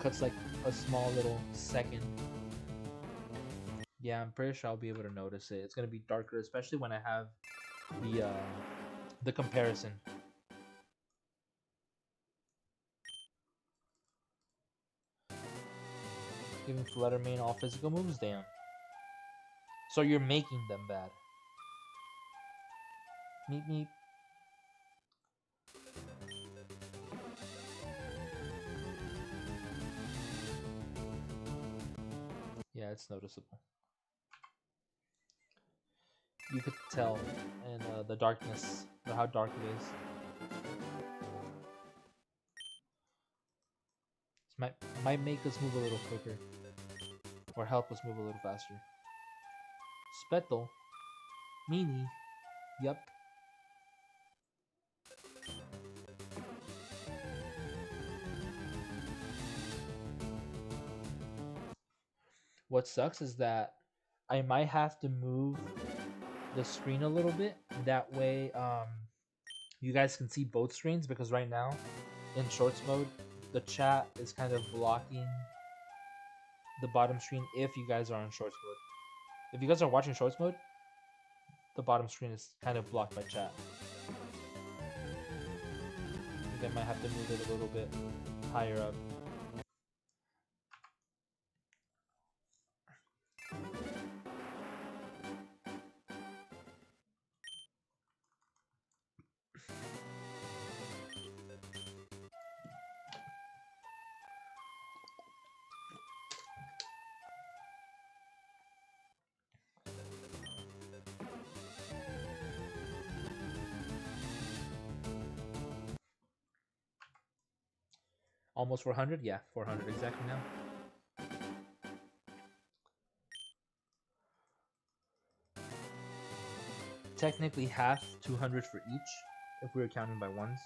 Cuts like a small little second. Yeah, I'm pretty sure I'll be able to notice it. It's gonna be darker, especially when I have the comparison. Giving Flutter Mane all physical moves, damn. So you're making them bad. Meep meep. Yeah, it's noticeable. You could tell in the darkness, or how dark it is. This might make us move a little quicker, or help us move a little faster. Spettle, Meanie, yep. What sucks is that I might have to move the screen a little bit. That way, you guys can see both screens, because right now, in shorts mode, the chat is kind of blocking the bottom screen if you guys are in shorts mode. If you guys are watching shorts mode, the bottom screen is kind of blocked by chat. I think I might have to move it a little bit higher up. Almost 400? Yeah, 400 exactly now. Technically half, 200 for each, if we were counting by ones.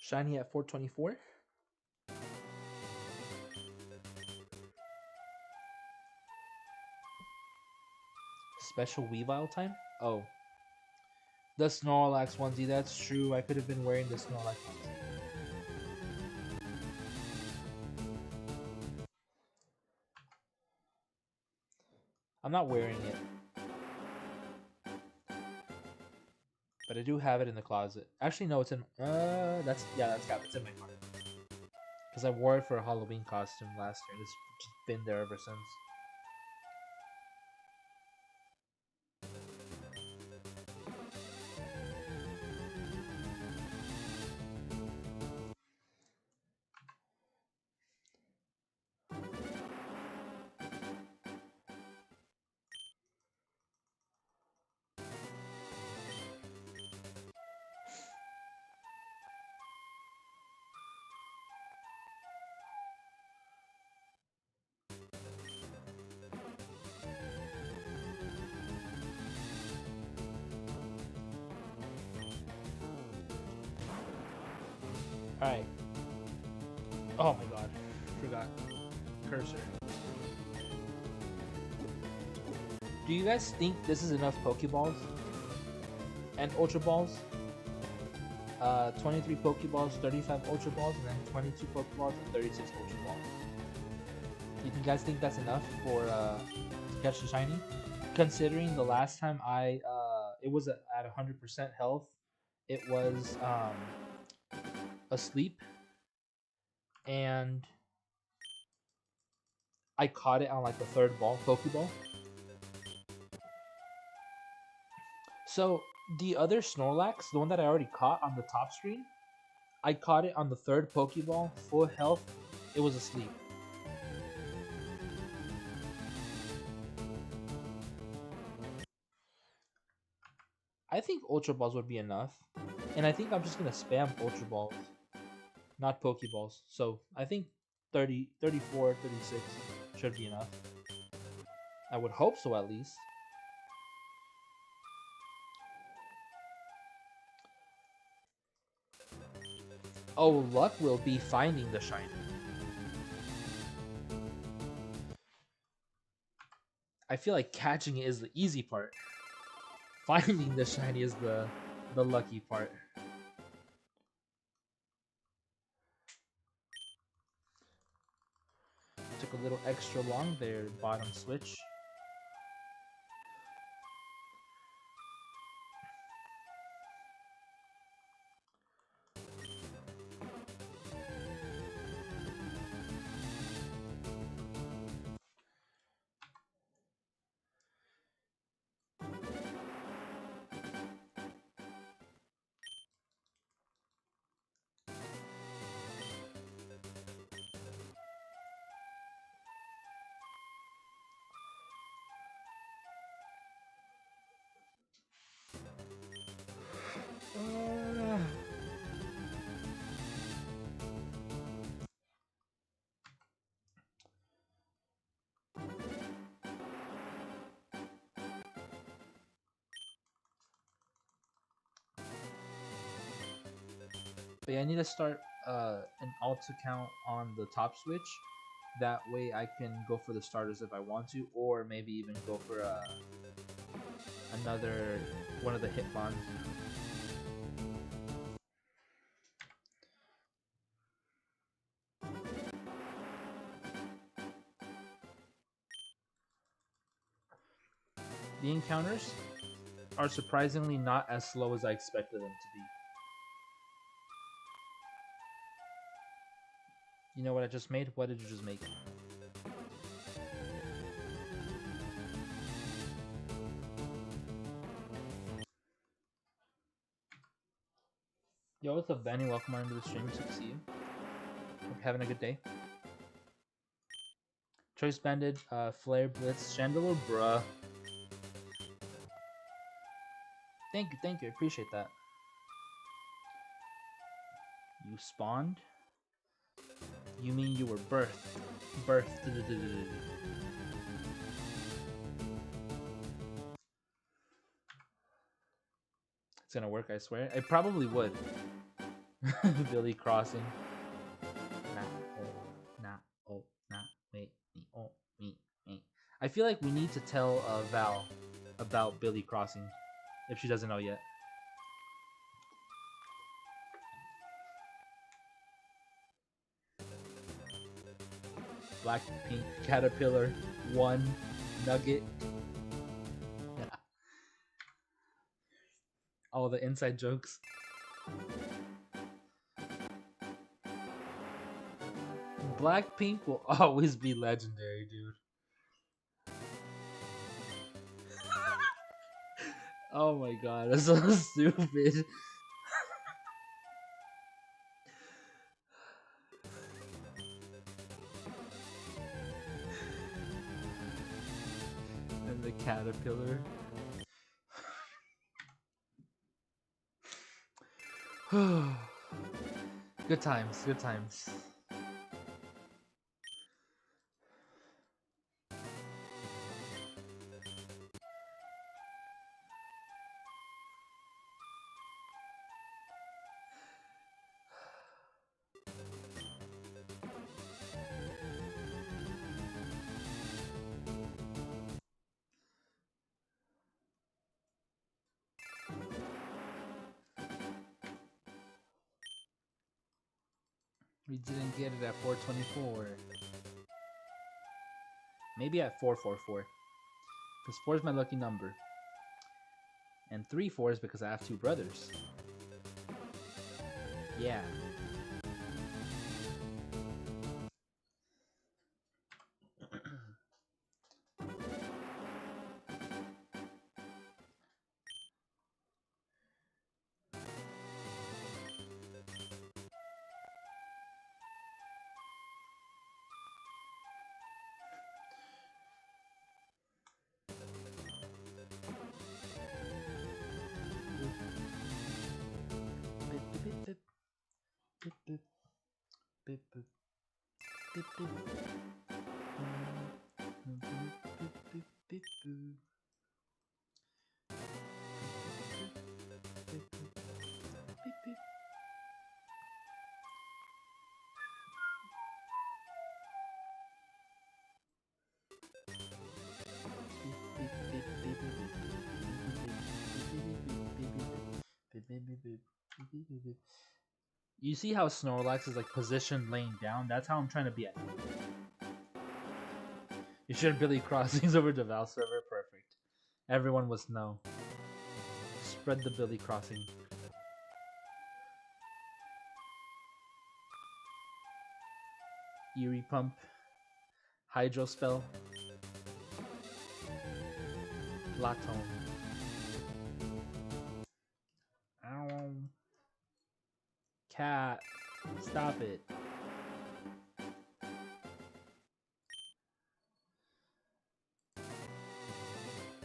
Shiny at 424. Special Weavile time? Oh. The Snorlax onesie, that's true. I could have been wearing the Snorlax onesie. I'm not wearing it. But I do have it in the closet. Actually, no, it's in... that's cap. It's in my car. Because I wore it for a Halloween costume last year. It's just been there ever since. Alright. Oh my god. Forgot. Cursor. Do you guys think this is enough Pokeballs? And Ultra Balls? 23 Pokeballs, 35 Ultra Balls, and then 22 Pokeballs and 36 Ultra Balls. Do you guys think that's enough for to catch the shiny? Considering the last time it was at 100% health, it was asleep, and I caught it on like the third Pokeball. So the other Snorlax, the one that I already caught on the top screen, I caught it on the third Pokeball, full health. It was asleep. I think Ultra Balls would be enough. And I think I'm just going to spam Ultra Balls, not Pokeballs. So I think 30, 34, 36 should be enough. I would hope so at least. Oh, luck will be finding the shiny. I feel like catching it is the easy part. Finding the shiny is the lucky part. Took a little extra long there, bottom switch. But yeah, I need to start an alt account on the top switch. That way I can go for the starters if I want to, or maybe even go for another one of the Hitmons. The encounters are surprisingly not as slow as I expected them to be. You know what I just made? What did you just make? Yo, what's up, Benny? Welcome on to the stream. It's good to see you. Hope you're having a good day. Choice Banded, Flare Blitz, Chandelure, bruh. Thank you, appreciate that. You spawned? You mean you were birthed? It's gonna work, I swear. It probably would. Billy Crossing. Wait. I feel like we need to tell Val about Billy Crossing if she doesn't know yet. Blackpink, Caterpillar, 1, Nugget. All the inside jokes. Blackpink will always be legendary, dude. Oh my god, that's so stupid. And the caterpillar. Good times, good times. We didn't get it at 424. Maybe at 444. Because 4 is my lucky number. And 3 4 is because I have 2 brothers. Yeah. You see how Snorlax is like positioned laying down? That's how I'm trying to be at. You should Billy Crossings over the Val server. Perfect. Everyone was no. Spread the Billy Crossing. Eerie Pump. Hydro Spell. Latone. Ow. Cat. Stop it.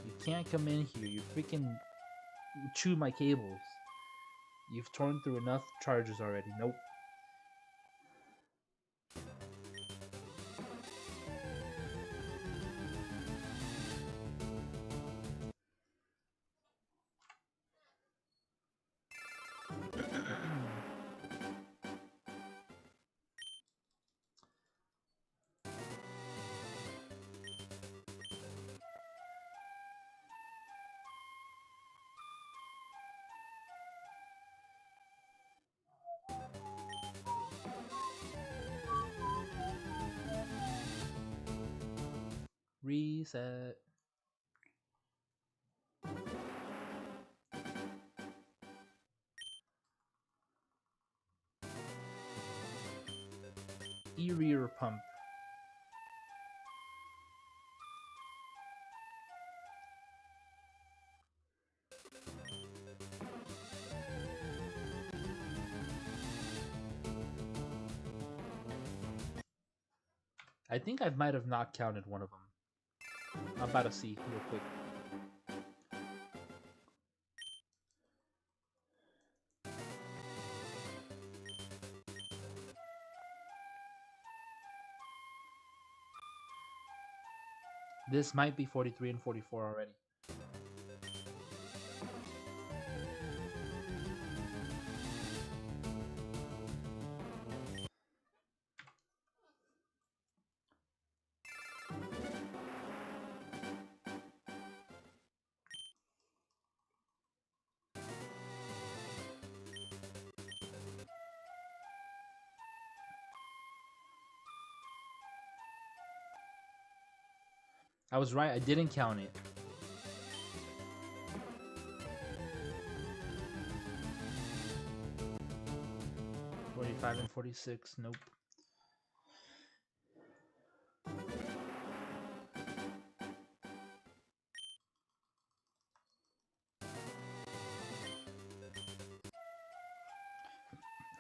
You can't come in here. You freaking chew my cables. You've torn through enough charges already. Nope. Reset. Eerie Pump. I think I might have not counted one of them. I'm about to see real quick. This might be 43 and 44 already. I was right, I didn't count it. $45 and 46, nope.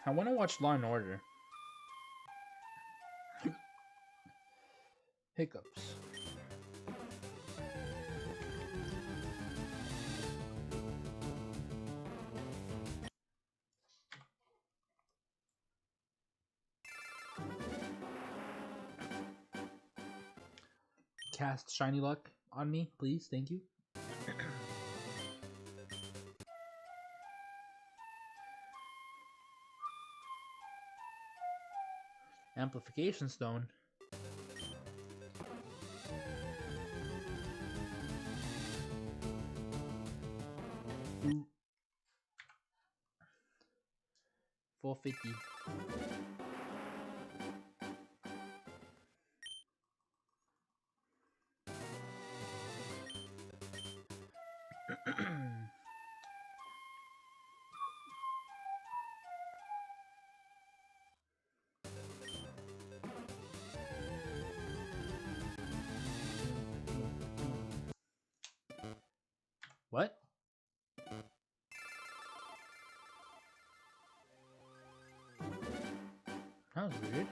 I want to watch Law and Order. Hiccups. Cast Shiny Luck on me, please. Thank you. Amplification Stone. Ooh. 450. What? That was weird.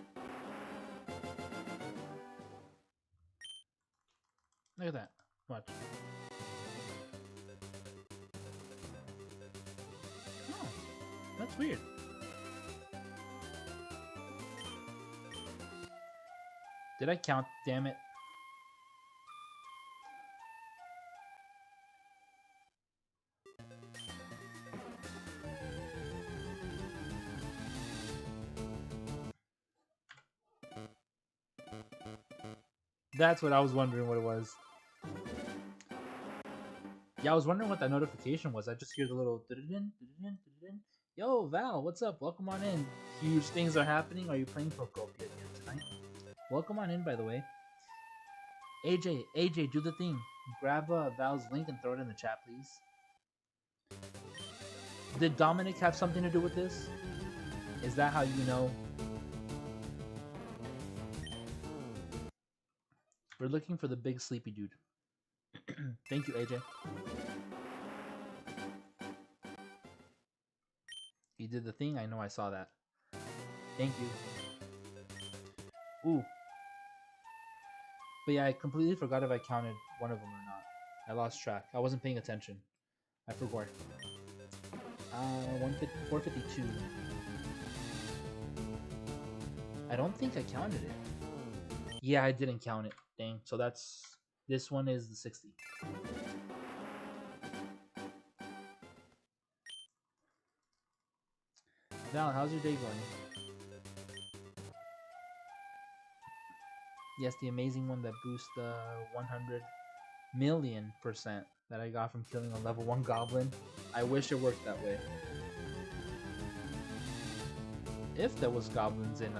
Look at that. Watch. Oh, that's weird. Did I count? Damn it. That's what I was wondering what it was. Yeah, I was wondering what that notification was. I just hear the little Yo, Val, what's up? Welcome on in. Huge things are happening. Are you playing Procopia again tonight? Welcome on in, by the way. AJ, do the thing. Grab Val's link and throw it in the chat, please. Did Dominic have something to do with this? Is that how you know? We're looking for the big sleepy dude. Thank you, AJ. You did the thing. I know I saw that. Thank you. Ooh. But yeah, I completely forgot if I counted one of them or not. I lost track. I wasn't paying attention. I forgot. 452. I don't think I counted it. Yeah, I didn't count it. Dang. So that's... This one is the 60. Val, how's your day going? Yes, the amazing one that boosts the 100,000,000% that I got from killing a level 1 goblin. I wish it worked that way. If there was goblins in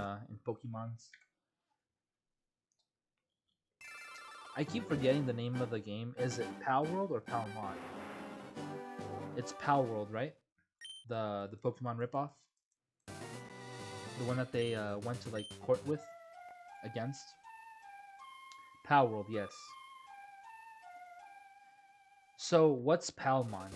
Pokemons. I keep forgetting the name of the game. Is it Palworld or Palmon? It's Palworld, right? The Pokemon ripoff? The one that they went to like court with? Against? Palworld, yes. So, what's Palmon?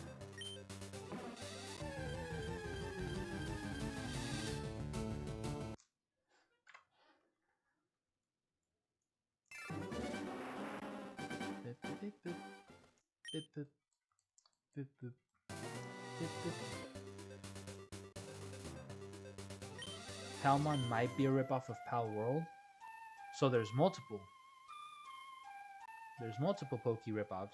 Palmon might be a ripoff of Palworld. So there's multiple. There's multiple Poke ripoffs.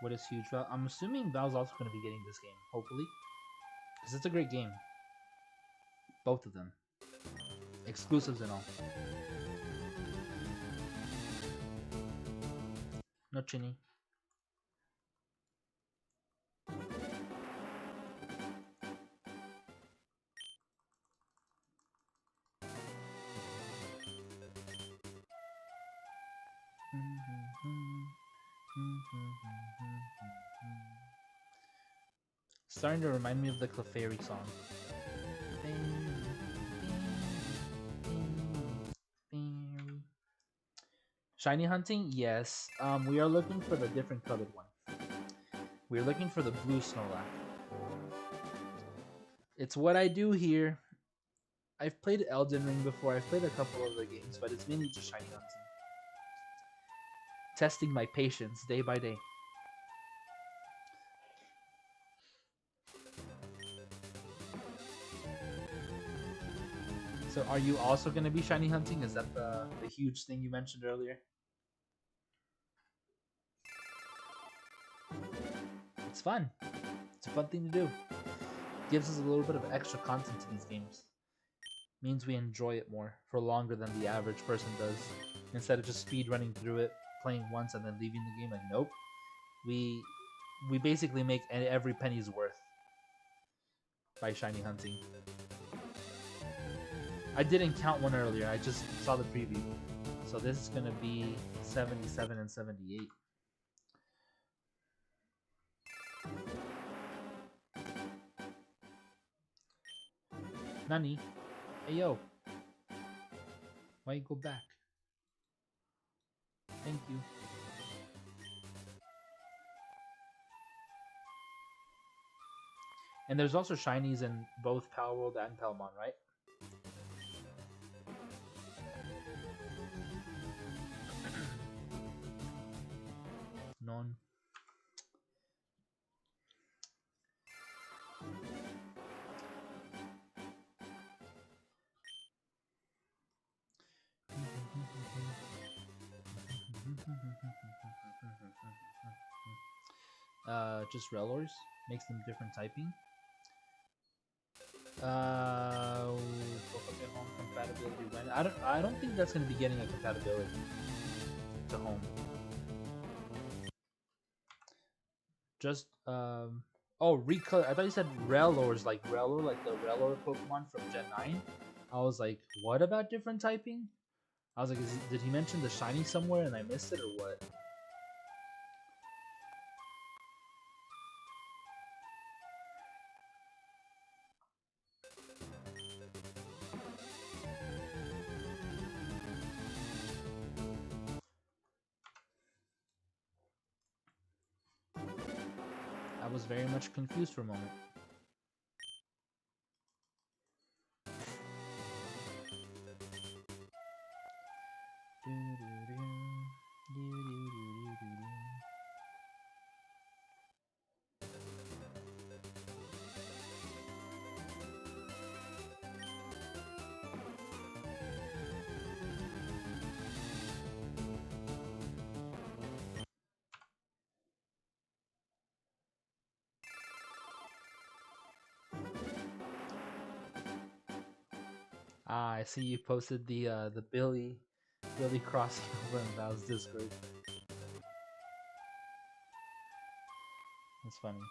What is huge? Well, I'm assuming Val's also going to be getting this game, hopefully, because it's a great game. Both of them, exclusives and all. No chinny. Starting to remind me of the Clefairy song. Shiny hunting? Yes. We are looking for the different colored one. We're looking for the blue Snorlac. It's what I do here. I've played Elden Ring before. I've played a couple of the games, but it's mainly just shiny hunting. Testing my patience day by day. So are you also going to be shiny hunting? Is that the huge thing you mentioned earlier? It's fun. It's a fun thing to do. Gives us a little bit of extra content to these games. Means we enjoy it more for longer than the average person does. Instead of just speed running through it, playing once and then leaving the game, like nope. We basically make every penny's worth by shiny hunting. I didn't count one earlier. I just saw the preview. So this is gonna be 77 and 78. Nani? Hey yo. Why you go back? Thank you. And there's also shinies in both Palworld and Palmon, right? None. Just Relors makes them different typing. Home compatibility when I don't think that's gonna be getting a compatibility to home. Just oh, recolor. I thought you said Relors, like Relor, like the Relor Pokemon from Gen 9. I was like, what about different typing? I was like, did he mention the shiny somewhere and I missed it or what? I was very much confused for a moment. Ah, I see you posted the Billy crossing over in Val's Discord. That's funny.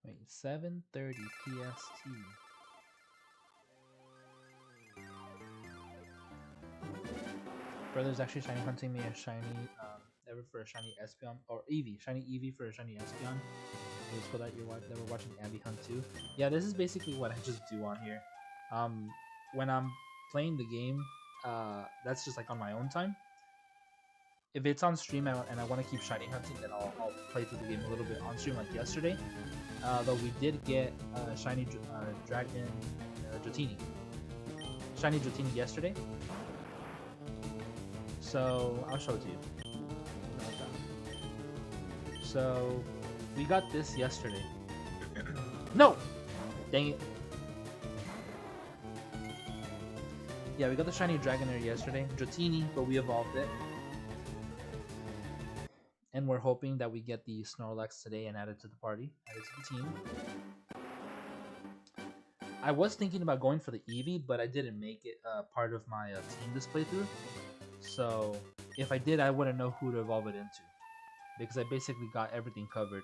Wait, 7:30 PST. Brother's actually shiny hunting me a shiny, ever for a shiny Espeon or Eevee, shiny Eevee for a shiny Espeon. It was for that that we're watching Abby hunt too. Yeah, this is basically what I just do on here. When I'm playing the game, that's just like on my own time. if it's on stream and I want to keep shiny hunting, then I'll play through the game a little bit on stream like yesterday. Though we did get shiny dragon Dratini. Shiny Dratini yesterday. So I'll show it to you. So we got this yesterday. No! Dang it. Yeah, we got the shiny Dragonair yesterday. Dratini, but we evolved it. And we're hoping that we get the Snorlax today and add it to the party, add it to the team. I was thinking about going for the Eevee, but I didn't make it part of my team this playthrough. So if I did, I wouldn't know who to evolve it into, because I basically got everything covered.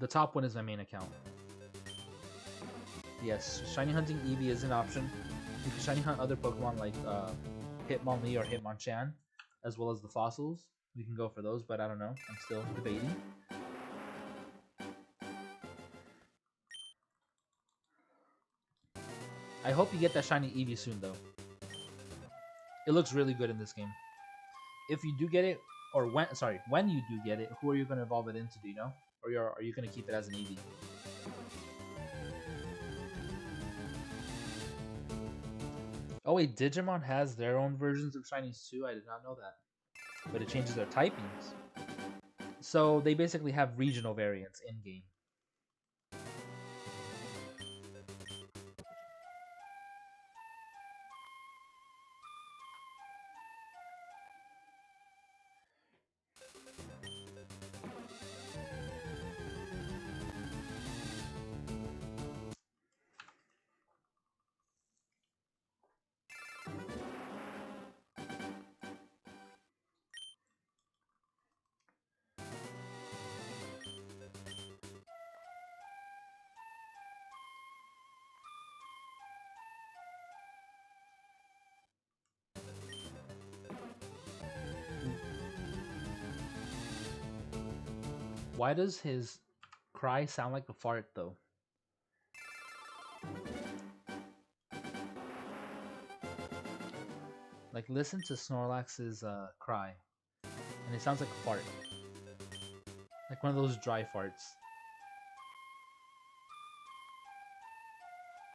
The top one is my main account. Yes, shiny hunting Eevee is an option. You can shiny hunt other Pokemon like Hitmonlee or Hitmonchan, as well as the fossils. We can go for those, but I don't know. I'm still debating. I hope you get that shiny Eevee soon, though. It looks really good in this game. If you do get it, or when you do get it, who are you going to evolve it into, do you know? Or are you going to keep it as an Eevee? Oh wait, Digimon has their own versions of shinies too? I did not know that. But it changes their typings. So they basically have regional variants in-game. Why does his cry sound like a fart, though? Like, listen to Snorlax's cry, and it sounds like a fart. Like one of those dry farts.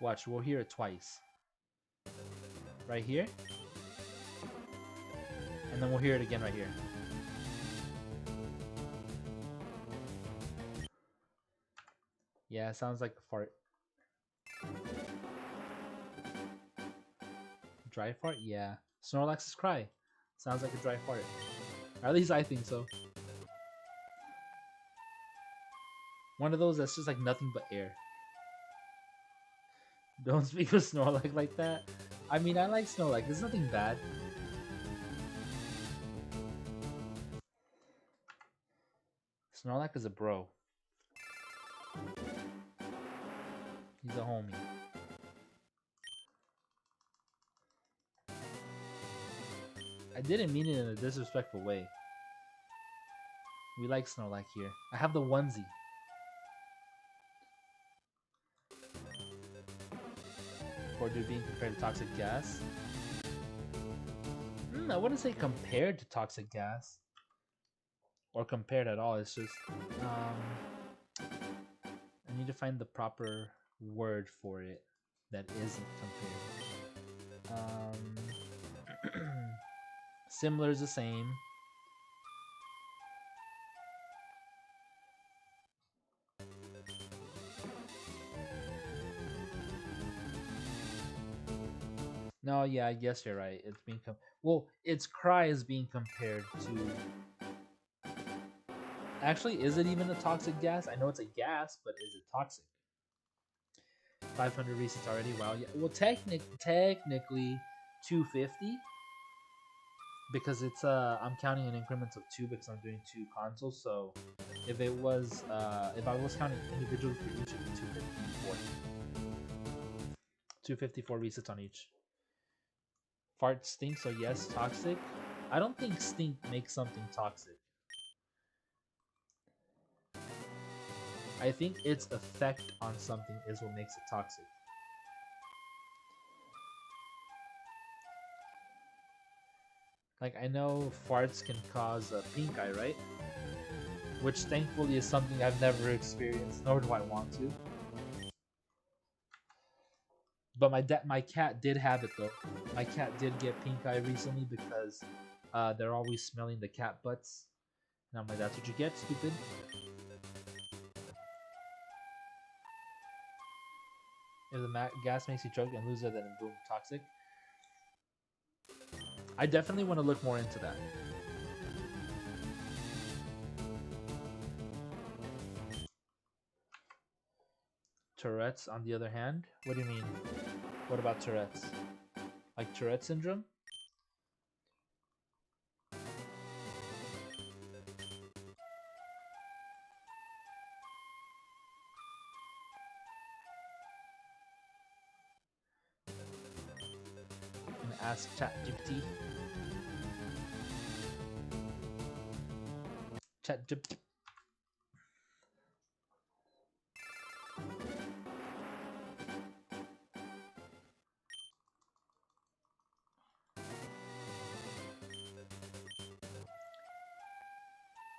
Watch, we'll hear it twice. Right here. And then we'll hear it again right here. Yeah, it sounds like a fart. Dry fart? Yeah. Snorlax's cry. Sounds like a dry fart. Or at least I think so. One of those that's just like nothing but air. Don't speak with Snorlax like that. I mean, I like Snorlax. There's nothing bad. Snorlax is a bro. He's a homie. I didn't mean it in a disrespectful way. We like Snorlax here. I have the onesie. Or dude being compared to toxic gas? I wouldn't say compared to toxic gas. Or compared at all. It's just I need to find the proper word for it that isn't compared. Similar is the same. No, yeah, I guess you're right. It's being well, its cry is being compared to. Actually, is it even a toxic gas? I know it's a gas, but is it toxic? 500 resets already. Wow. Yeah. Well, technically 250 because it's I'm counting in increments of 2 because I'm doing 2 consoles. So if it was if I was counting individually for each, it'd be 254. 254 resets on each. Fart stink, so yes, toxic. I don't think stink makes something toxic. I think its effect on something is what makes it toxic. Like, I know farts can cause a pink eye, right? Which thankfully is something I've never experienced, nor do I want to. But my cat did have it though. My cat did get pink eye recently because they're always smelling the cat butts. And I'm like, that's what you get, stupid. If the gas makes you choke and lose it, then boom, toxic. I definitely want to look more into that. Tourette's, on the other hand, what do you mean? What about Tourette's? Like Tourette syndrome? I'm gonna ask ChatGPT. ChatGPT.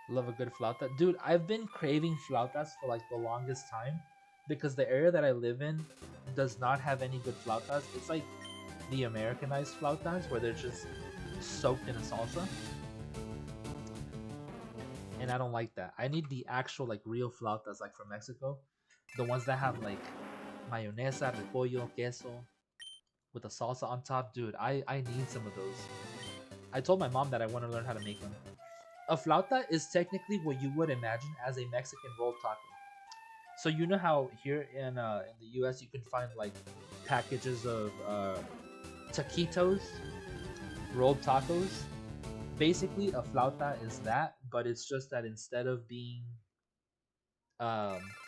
Love a good flauta. Dude, I've been craving flautas for like the longest time because the area that I live in does not have any good flautas. It's like the Americanized flautas where they're just soaked in a salsa. And I don't like that. I need the actual like real flautas like from Mexico. The ones that have like mayonesa, repollo, queso with a salsa on top. Dude, I need some of those. I told my mom that I want to learn how to make them. A flauta is technically what you would imagine as a Mexican rolled taco. So you know how here in the U.S. you can find like packages of taquitos, rolled tacos. Basically, a flauta is that, but it's just that instead of being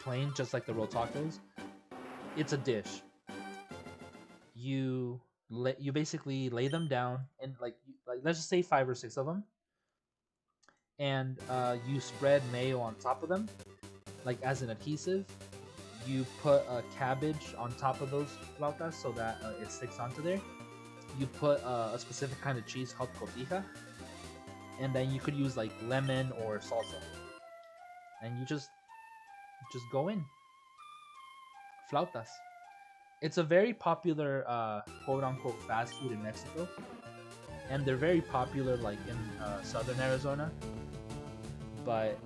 plain, just like the rolled tacos, it's a dish. You basically lay them down and like let's just say 5 or 6 of them, and you spread mayo on top of them, like as an adhesive. You put a cabbage on top of those flautas so that it sticks onto there. You put a specific kind of cheese called cotija, and then you could use like lemon or salsa, and you just go in flautas. It's a very popular quote unquote fast food in Mexico, and they're very popular like in southern Arizona. But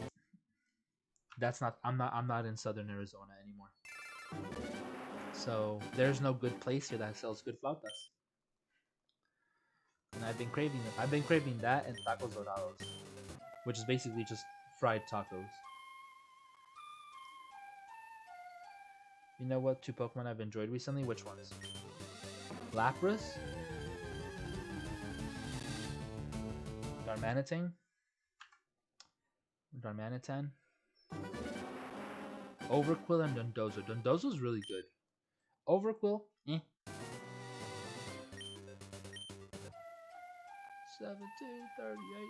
that's not I'm not in southern Arizona anymore. So there's no good place here that sells good flautas. And I've been craving them. I've been craving that and tacos dorados, which is basically just fried tacos. You know what 2 Pokemon I've enjoyed recently? Which ones? Lapras, Darmanitan, Darmanitan, Overquill, and Dondozo. Dondozo's really good. Overquill, 1738.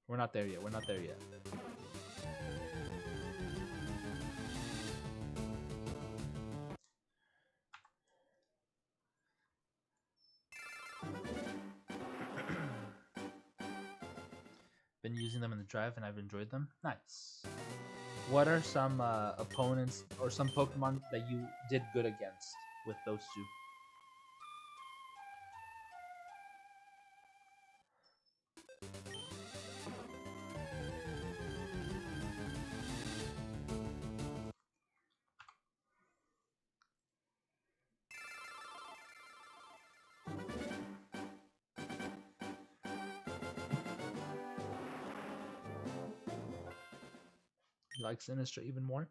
We're not there yet. We're not there yet. Been using them in the drive and I've enjoyed them. Nice. What are some opponents or some Pokemon that you did good against with those two? You like Sinistra even more?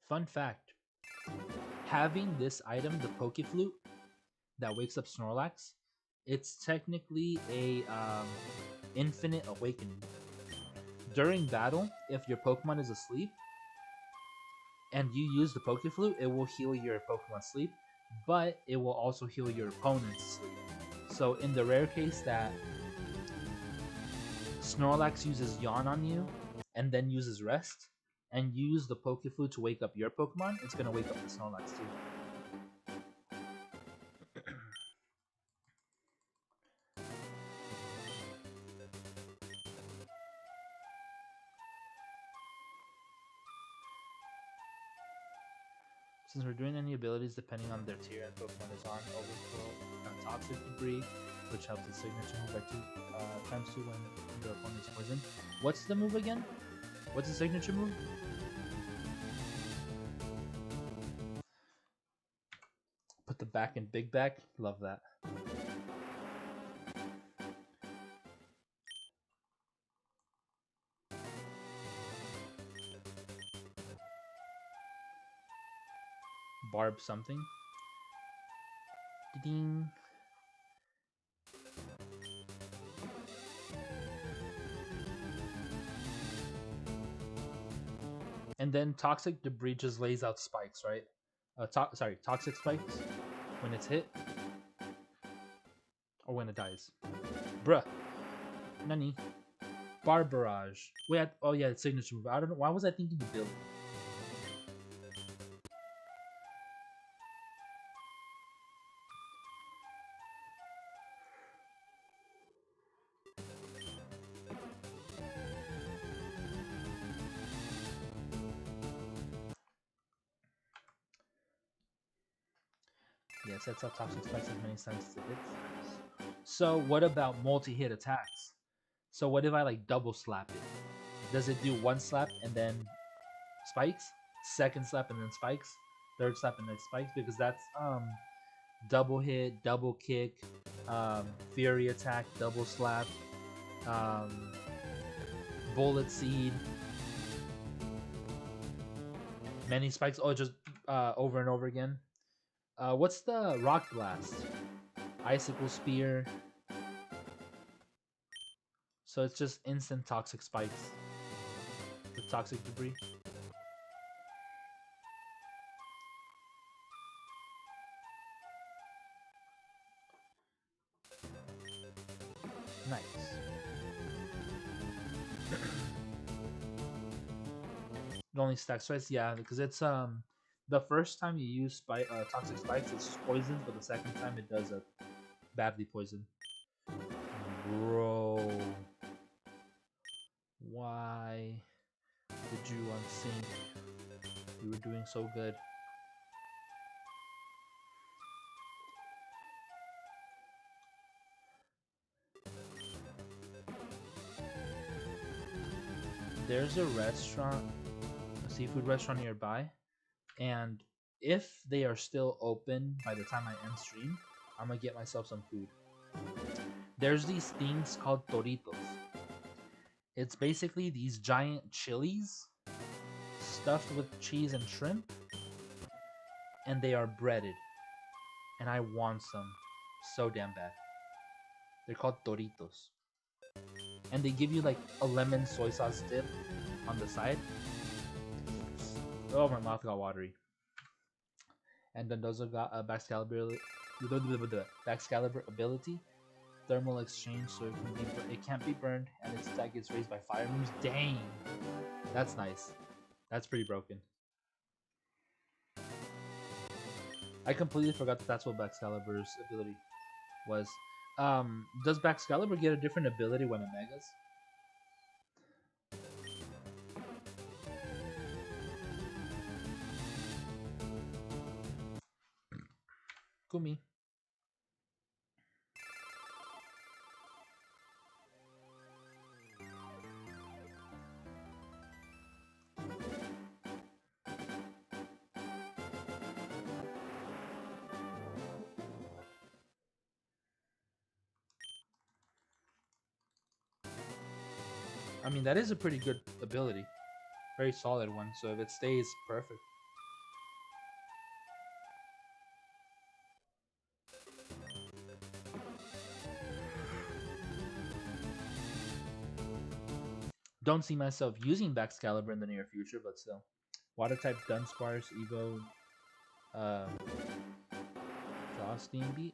Fun fact, having this item, the Pokeflute, that wakes up Snorlax, it's technically a infinite awakening. during battle, if your Pokemon is asleep and you use the Pokeflute, it will heal your Pokemon sleep, but it will also heal your opponent's sleep. So in the rare case that Snorlax uses Yawn on you and then uses Rest, and use the Pokeflute to wake up your Pokemon, it's gonna wake up the Snorlax too. Since we're doing any abilities depending on their tier and Pokemon is on, Overthrow, Toxic Debris, which helps the signature move by times 2 when your opponent's poisoned. What's the move again? What's the signature move? Put the back in big back. Love that. Barb something. Ding. And then Toxic Debris just lays out spikes, right? Toxic spikes when it's hit or when it dies. Bruh. Nani? Bar Barrage. Wait, oh yeah, it's signature move. I don't know. Why was I thinking of build? Yeah, sets up toxic spikes as many times as it hits. So what about multi-hit attacks? So what if I like double slap it? Does it do one slap and then spikes? Second slap and then spikes? Third slap and then spikes? Because that's double hit, double kick, fury attack, double slap, bullet seed, many spikes. Oh, just over and over again. What's the rock blast? Icicle spear. So it's just instant toxic spikes. The toxic debris. Nice. It only stacks twice, yeah, because it's the first time you use toxic spikes, it's just poisons, but the second time it does a badly poison. Bro, why did you unsync? We were doing so good. There's a restaurant, a seafood restaurant nearby, and if they are still open by the time I end stream, I'm gonna get myself some food. There's these things called Toritos. It's basically these giant chilies stuffed with cheese and shrimp, and they are breaded. And I want some so damn bad. They're called Toritos. And they give you like a lemon soy sauce dip on the side. Oh, my mouth got watery. And then those have got a backscalibur ability, thermal exchange, so it can't be burned, and its attack gets raised by fire moves. Dang, that's nice. That's pretty broken. I completely forgot that that's what Baxcalibur's ability was. Does Baxcalibur get a different ability when it megas? Kumi. I mean, that is a pretty good ability. Very solid one, so if it stays, perfect. Don't see myself using Baxcalibur in the near future, but still. Water type Dunsparce, Evo, uh, Frosting Beat.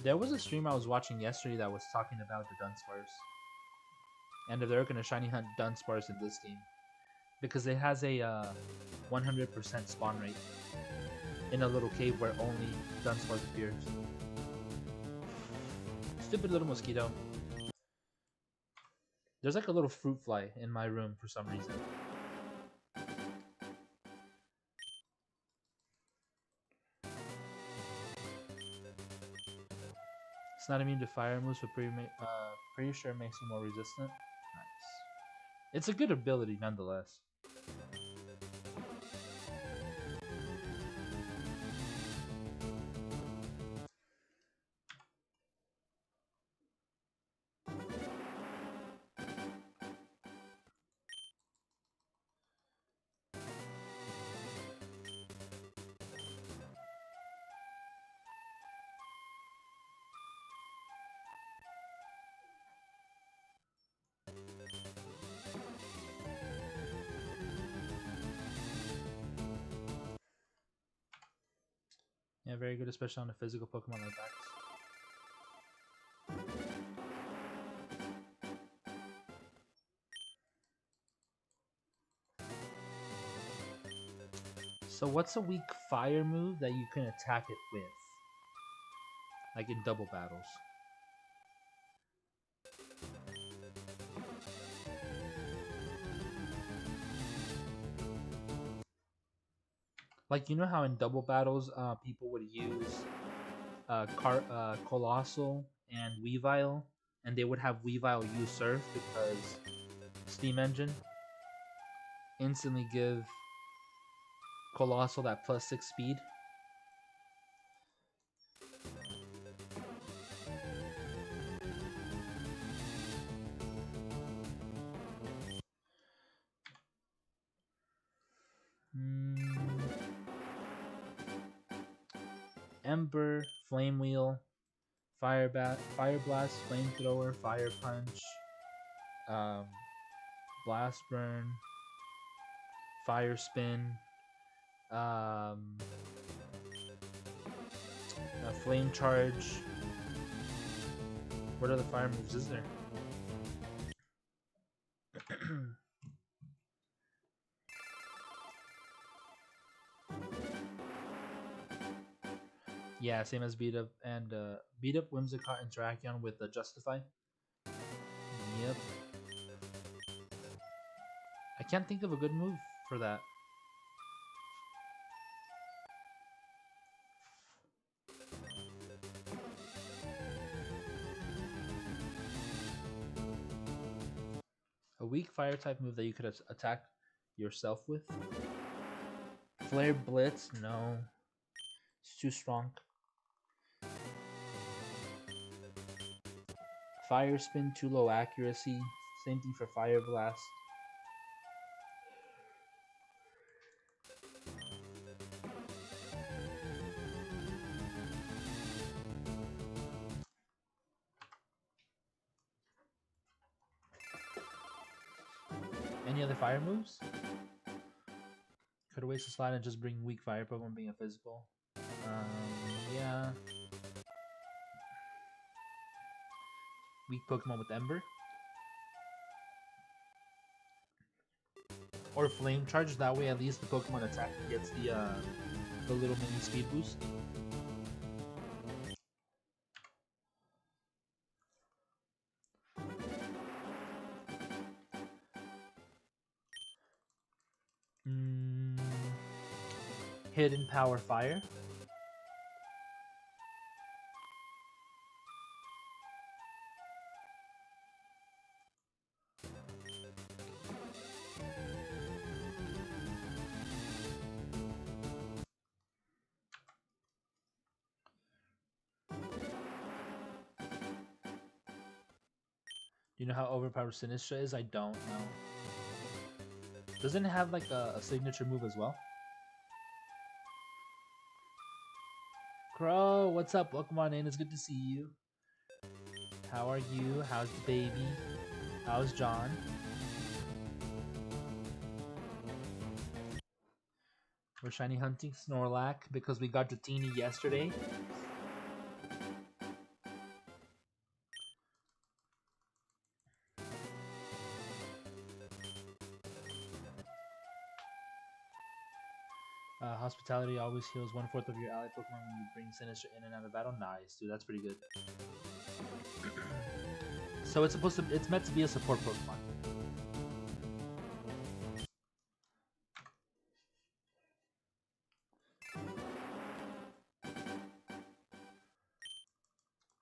There was a stream I was watching yesterday that was talking about the Dunsparce. And if they're going to shiny hunt Dunsparce in this game. Because it has a 100% spawn rate in a little cave where only Dunsparce appears. Stupid little mosquito. There's like a little fruit fly in my room for some reason. It's not immune to fire moves, but pretty sure it makes you more resistant. Nice. It's a good ability nonetheless. Yeah, very good, especially on a physical Pokemon like Bax. So what's a weak fire move that you can attack it with? Like in double battles. Like, you know how in double battles, people would use Colossal and Weavile, and they would have Weavile use Surf because Steam Engine instantly give Colossal that +6 speed. Ember, Flame Wheel, Fire Blast, Flamethrower, Fire Punch, Blast Burn, Fire Spin, Flame Charge. What other fire moves is there? Yeah, same as Beat Up and Beat Up, Whimsicott, and Terrakion with the Justify. Yep. I can't think of a good move for that. A weak fire type move that you could attack yourself with. Flare Blitz, no. It's too strong. Fire Spin, too low accuracy. Same thing for Fire Blast. Any other fire moves? Could waste a slot and just bring weak fire Pokemon being a physical. Yeah. Weak Pokemon with Ember. Or Flame Charge, that way at least the Pokemon attack gets the little mini speed boost. Hidden Power Fire. Do you know how overpowered Sinistra is? I don't know. Doesn't it have like a signature move as well? Crow, what's up? Welcome on in. It's good to see you. How are you? How's the baby? How's John? We're shiny hunting Snorlac because we got Dratini yesterday. Hospitality always heals 1/4 of your ally Pokemon when you bring Sinister in and out of battle. Nice, dude, that's pretty good. So it's meant to be a support Pokemon.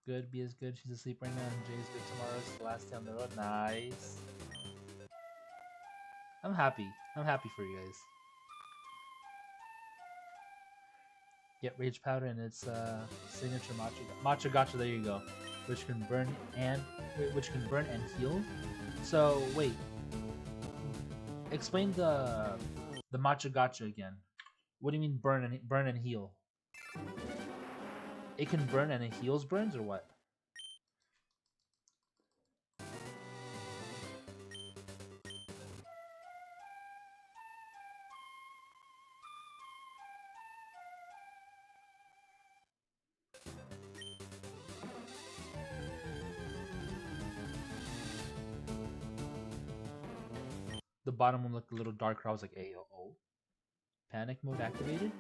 Good, B is good. She's asleep right now, and J is good tomorrow. It's the last day on the road. Nice. I'm happy. I'm happy for you guys. Get Rage Powder and its signature Matcha Gotcha. There you go, which can burn and heal. So wait, explain the Matcha Gotcha again. What do you mean burn and heal? It can burn and it heals burns or what? The bottom one looked a little darker. I was like, "Hey, oh, panic mode activated."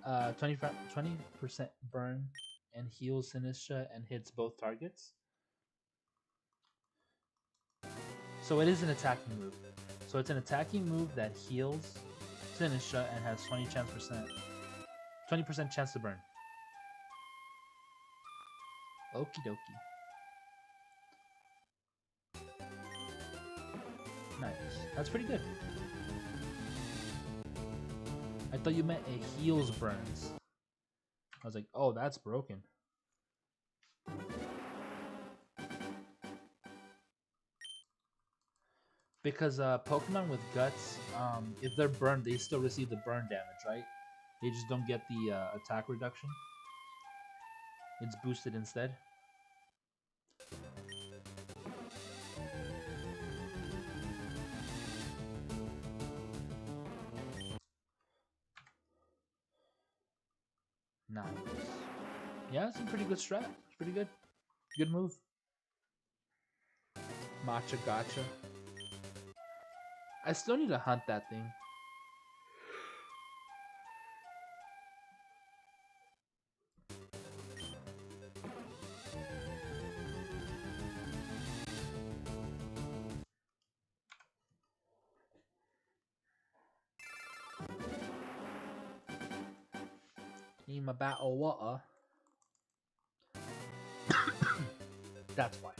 20% burn and heals Sinistra and hits both targets. So it is an attacking move. So it's an attacking move that heals Sinistra and has 20% chance to burn. Okie dokie. Nice. That's pretty good. I thought you meant it heals burns. I was like, oh, that's broken. Because Pokemon with guts, if they're burned, they still receive the burn damage, right? They just don't get the attack reduction. It's boosted instead. Nice. Yeah, it's a pretty good strat. It's pretty good. Good move. Matcha Gotcha. I still need to hunt that thing. Need my battle water. That's why.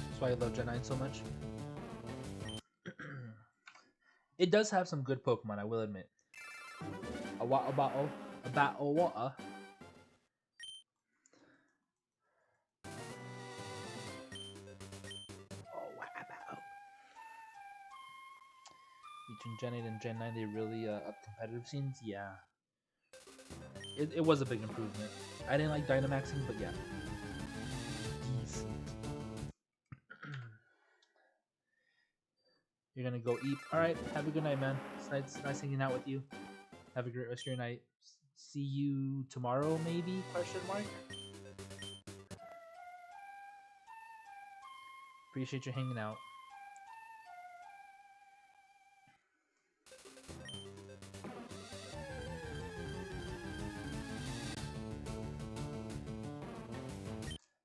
That's why I love Gen 9 so much. It does have some good Pokemon, I will admit. A battle water. Between Gen 8 and Gen 9, they really up competitive scenes. Yeah, it was a big improvement. I didn't like Dynamaxing, but yeah, decent. You're gonna go eat. All right, have a good night, man. It's nice hanging out with you. Have a great rest of your night. See you tomorrow, maybe? Question mark. Appreciate you hanging out.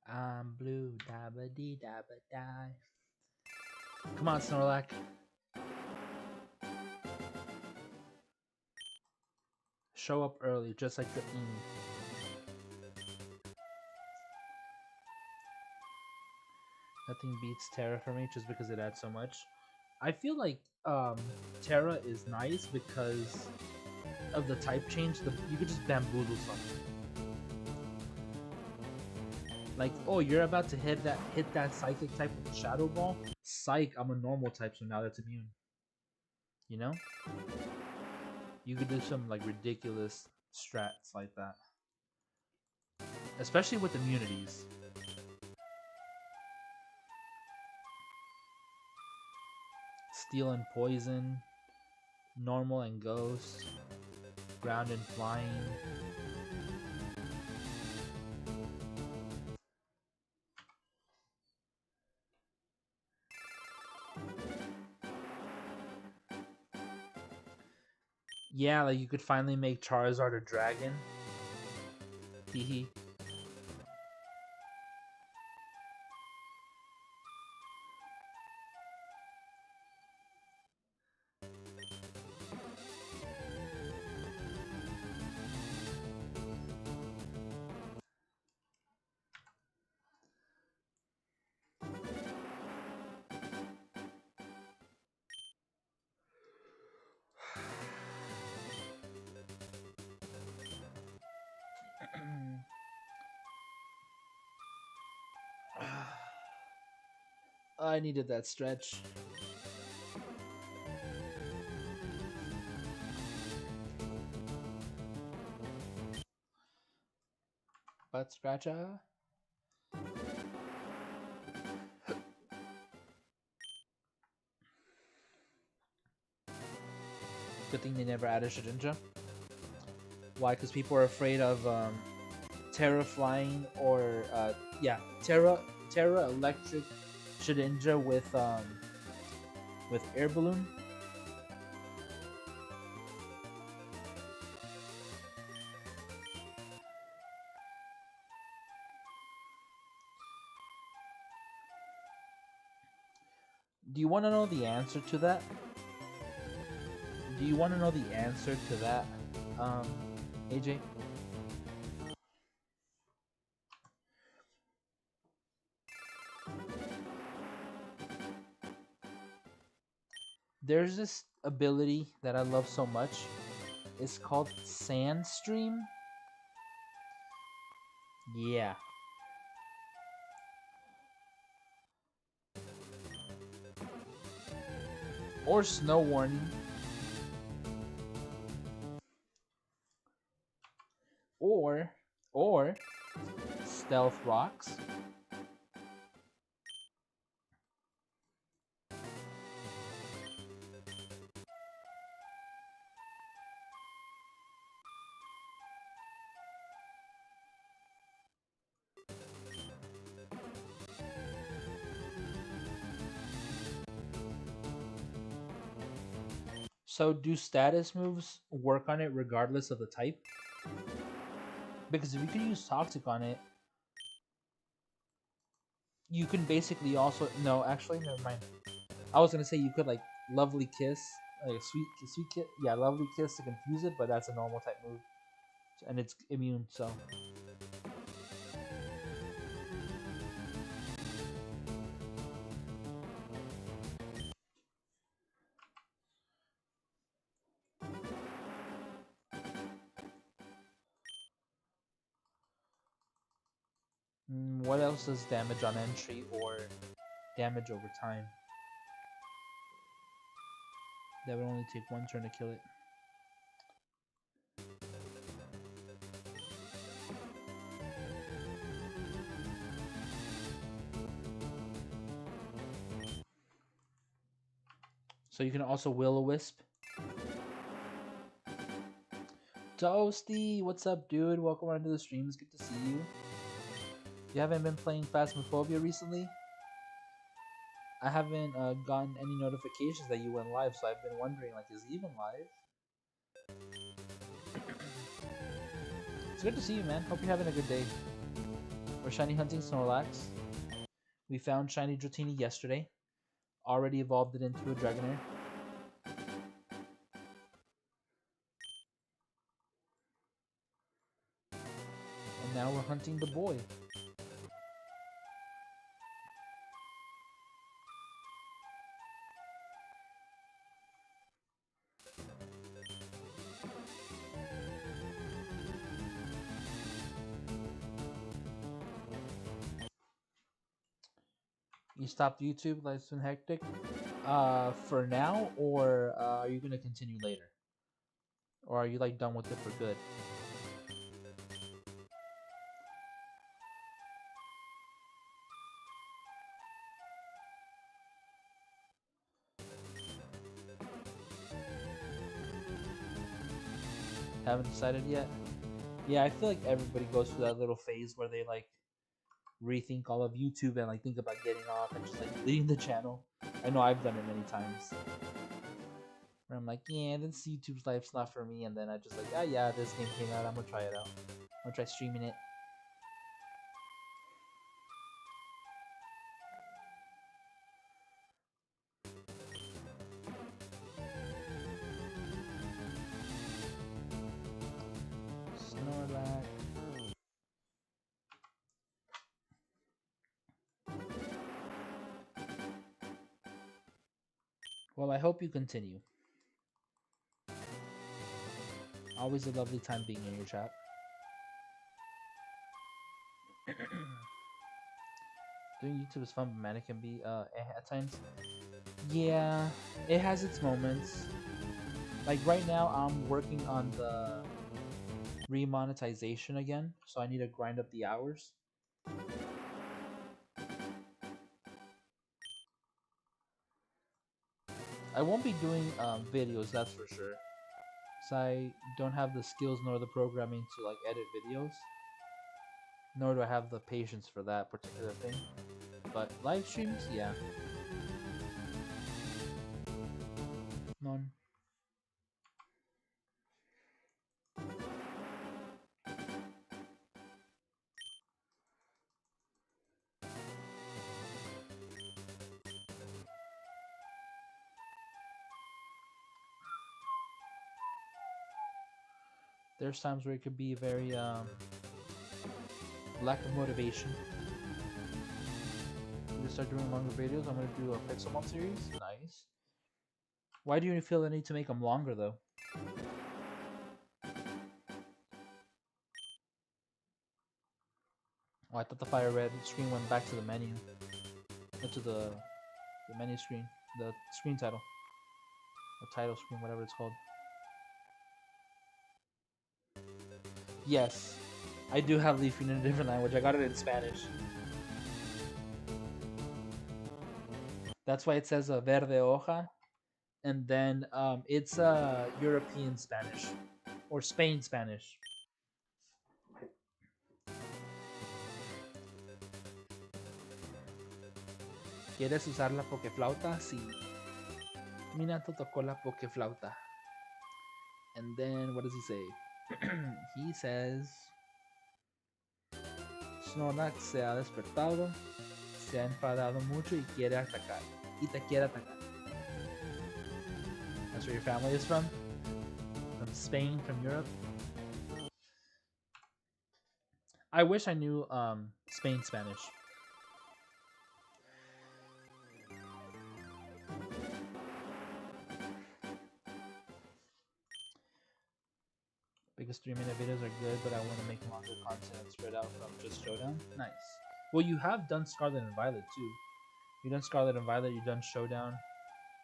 I'm blue, dabba dee dabba die. Come on, Snorlac. Show up early, just like the Nothing beats Terra for me, just because it adds so much. I feel like Terra is nice because of the type change. You could just bamboozle something. Like, oh, you're about to hit that psychic type with a shadow ball. Psych, I'm a normal type, so now that's immune. You know? You could do some like ridiculous strats like that. Especially with immunities. Steel and poison, normal and ghost, ground and flying. Yeah, like you could finally make Charizard a dragon. Hehe. I needed that stretch. Butt scratcher. Good thing they never added Shedinja. Why? Because people are afraid of Terra flying or Terra electric Shedinja with air balloon. Do you want to know the answer to that? Do you want to know the answer to that, AJ? There's this ability that I love so much. It's called Sandstream. Yeah. Or Snow Warning. Or Stealth Rocks. So do status moves work on it regardless of the type? Because if you can use Toxic on it, you can basically also actually never mind. I was gonna say you could like Lovely Kiss, like sweet kiss, yeah, Lovely Kiss to confuse it, but that's a normal type move, and it's immune. So what else does damage on entry or damage over time? That would only take one turn to kill it. So you can also Will-O-Wisp. Toasty, what's up, dude? Welcome around to the stream. It's good to see you. You haven't been playing Phasmophobia recently? I haven't gotten any notifications that you went live, so I've been wondering, like, is he even live? It's good to see you, man. Hope you're having a good day. We're shiny hunting Snorlax. We found shiny Dratini yesterday. Already evolved it into a Dragonair. And now we're hunting the boy. You stopped YouTube? Life's been hectic. For now, or are you gonna continue later, or are you like done with it for good? Haven't decided yet. Yeah, I feel like everybody goes through that little phase where they like rethink all of YouTube and like think about getting off and just like deleting the channel. I know I've done it many times. Where I'm like, yeah, this YouTube's life's not for me, and then I just like, ah, yeah, this game came out, I'm gonna try it out. I'm gonna try streaming it. Snorlac. Well, I hope you continue. Always a lovely time being in your chat. Doing YouTube is fun, but man, it can be at times. Yeah, it has its moments. Like right now, I'm working on the remonetization again, so I need to grind up the hours. I won't be doing videos, that's for sure. So I don't have the skills nor the programming to like edit videos, nor do I have the patience for that particular thing. But live streams, yeah. None. There's times where it could be very lack of motivation. I'm gonna start doing longer videos. I'm gonna do a Pixelmon series. Nice. Why do you feel the need to make them longer though? Oh, I thought the FireRed screen went back to the menu, to the menu screen, the screen title, or title screen, whatever it's called. Yes, I do have LeafGreen in a different language. I got it in Spanish. That's why it says verde hoja, and then it's European Spanish or Spain Spanish. ¿Quieres usar la pokeflauta? Sí. Minato tocó la pokeflauta. And then what does he say? He says Snorlax se ha despertado, se ha enfadado mucho y quiere atacar. Y te quiere atacar. That's where your family is from? From Spain, from Europe? I wish I knew Spain Spanish. Because 3-minute videos are good, but I want to make longer content spread out from just Showdown. Nice. Well, you have done Scarlet and Violet too. You've done Scarlet and Violet, you've done Showdown.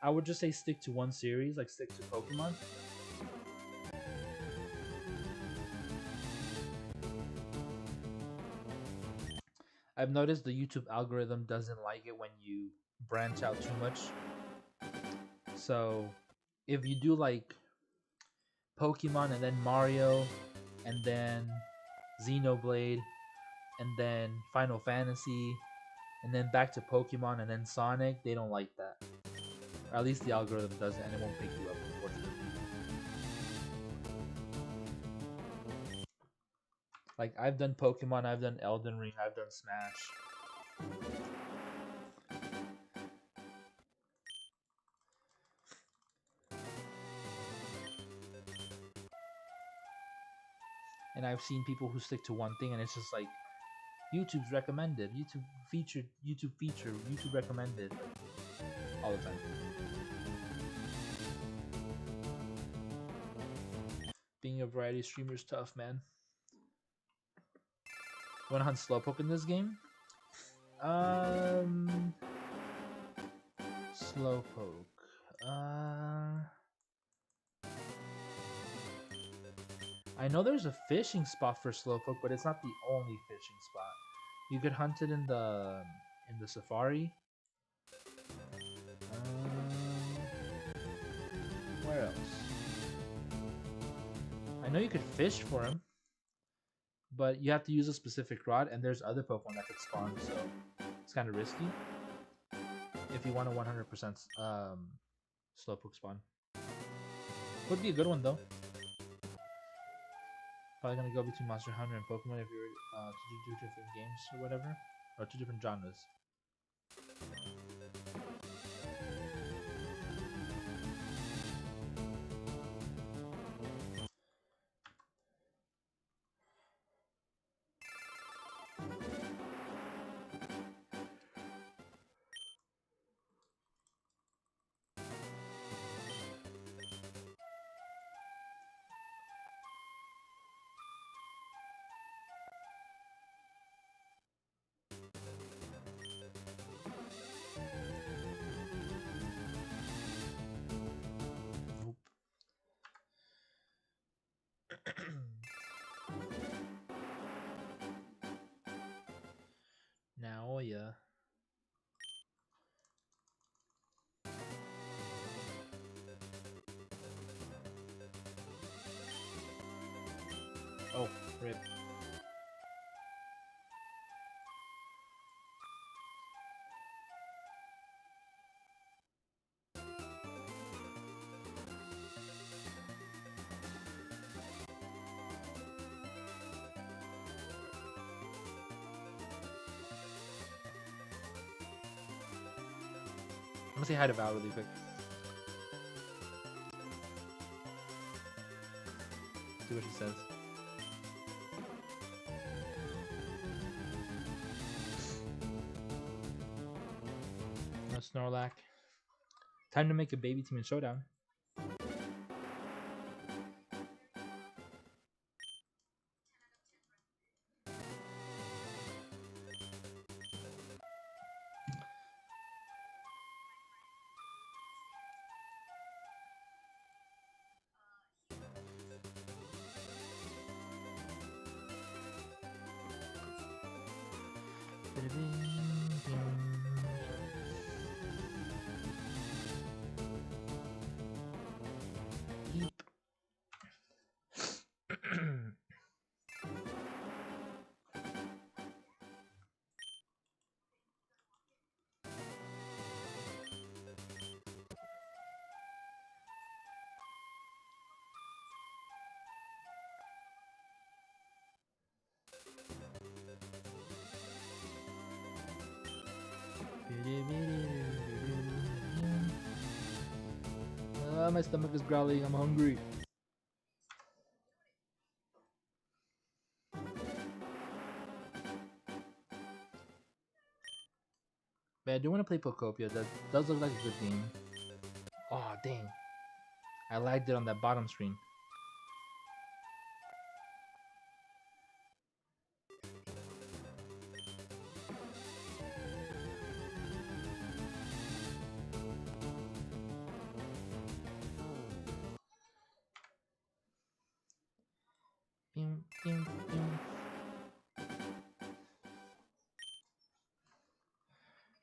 I would just say stick to one series, like stick to Pokemon. I've noticed the YouTube algorithm doesn't like it when you branch out too much. So if you do like Pokemon and then Mario and then Xenoblade and then Final Fantasy and then back to Pokemon and then Sonic, they don't like that. Or at least the algorithm doesn't, and it won't pick you up, unfortunately. Like, I've done Pokemon, I've done Elden Ring, I've done Smash. And I've seen people who stick to one thing, and it's just like, YouTube's recommended, YouTube featured, YouTube recommended, all the time. Being a variety streamer is tough, man. You wanna hunt Slowpoke in this game? Slowpoke. I know there's a fishing spot for Slowpoke, but it's not the only fishing spot. You could hunt it in the safari. Where else? I know you could fish for him, but you have to use a specific rod, and there's other Pokemon that could spawn, so it's kind of risky. If you want a 100% Slowpoke spawn, would be a good one though. Probably gonna go between Monster Hunter and Pokemon if you were to do different games or whatever, or two different genres. Now, yeah. Oh, rip. I'm gonna say hi to Val really quick. See what she says. No Snorlac. Time to make a baby team in Showdown. My stomach is growling. I'm hungry. But I do want to play Pokopia. That does look like a good game. Oh, dang. I lagged it on that bottom screen.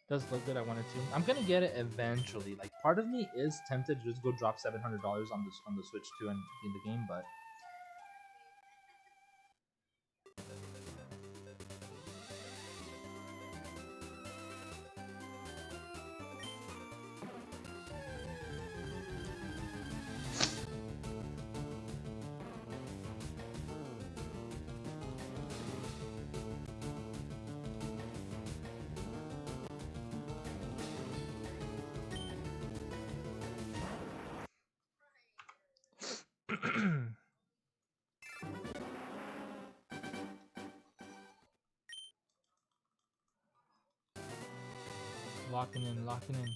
Does look good. I wanted to. I'm gonna get it eventually. Like, part of me is tempted to just go drop $700 on the Switch too and in the game, but locking in, locking in.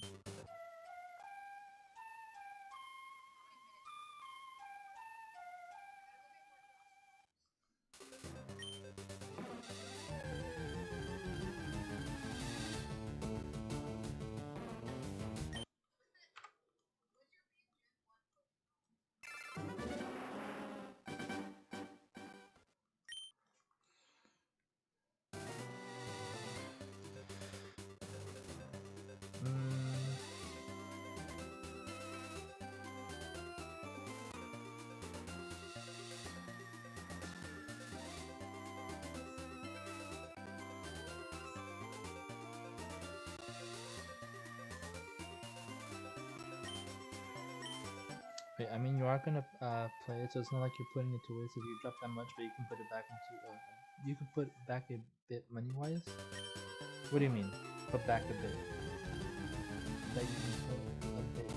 Okay, I mean you are gonna play it, so it's not like you're putting it to waste if you drop that much, but you can put it back into you can put back a bit money wise. What do you mean? Put back a bit. That you can put a bit.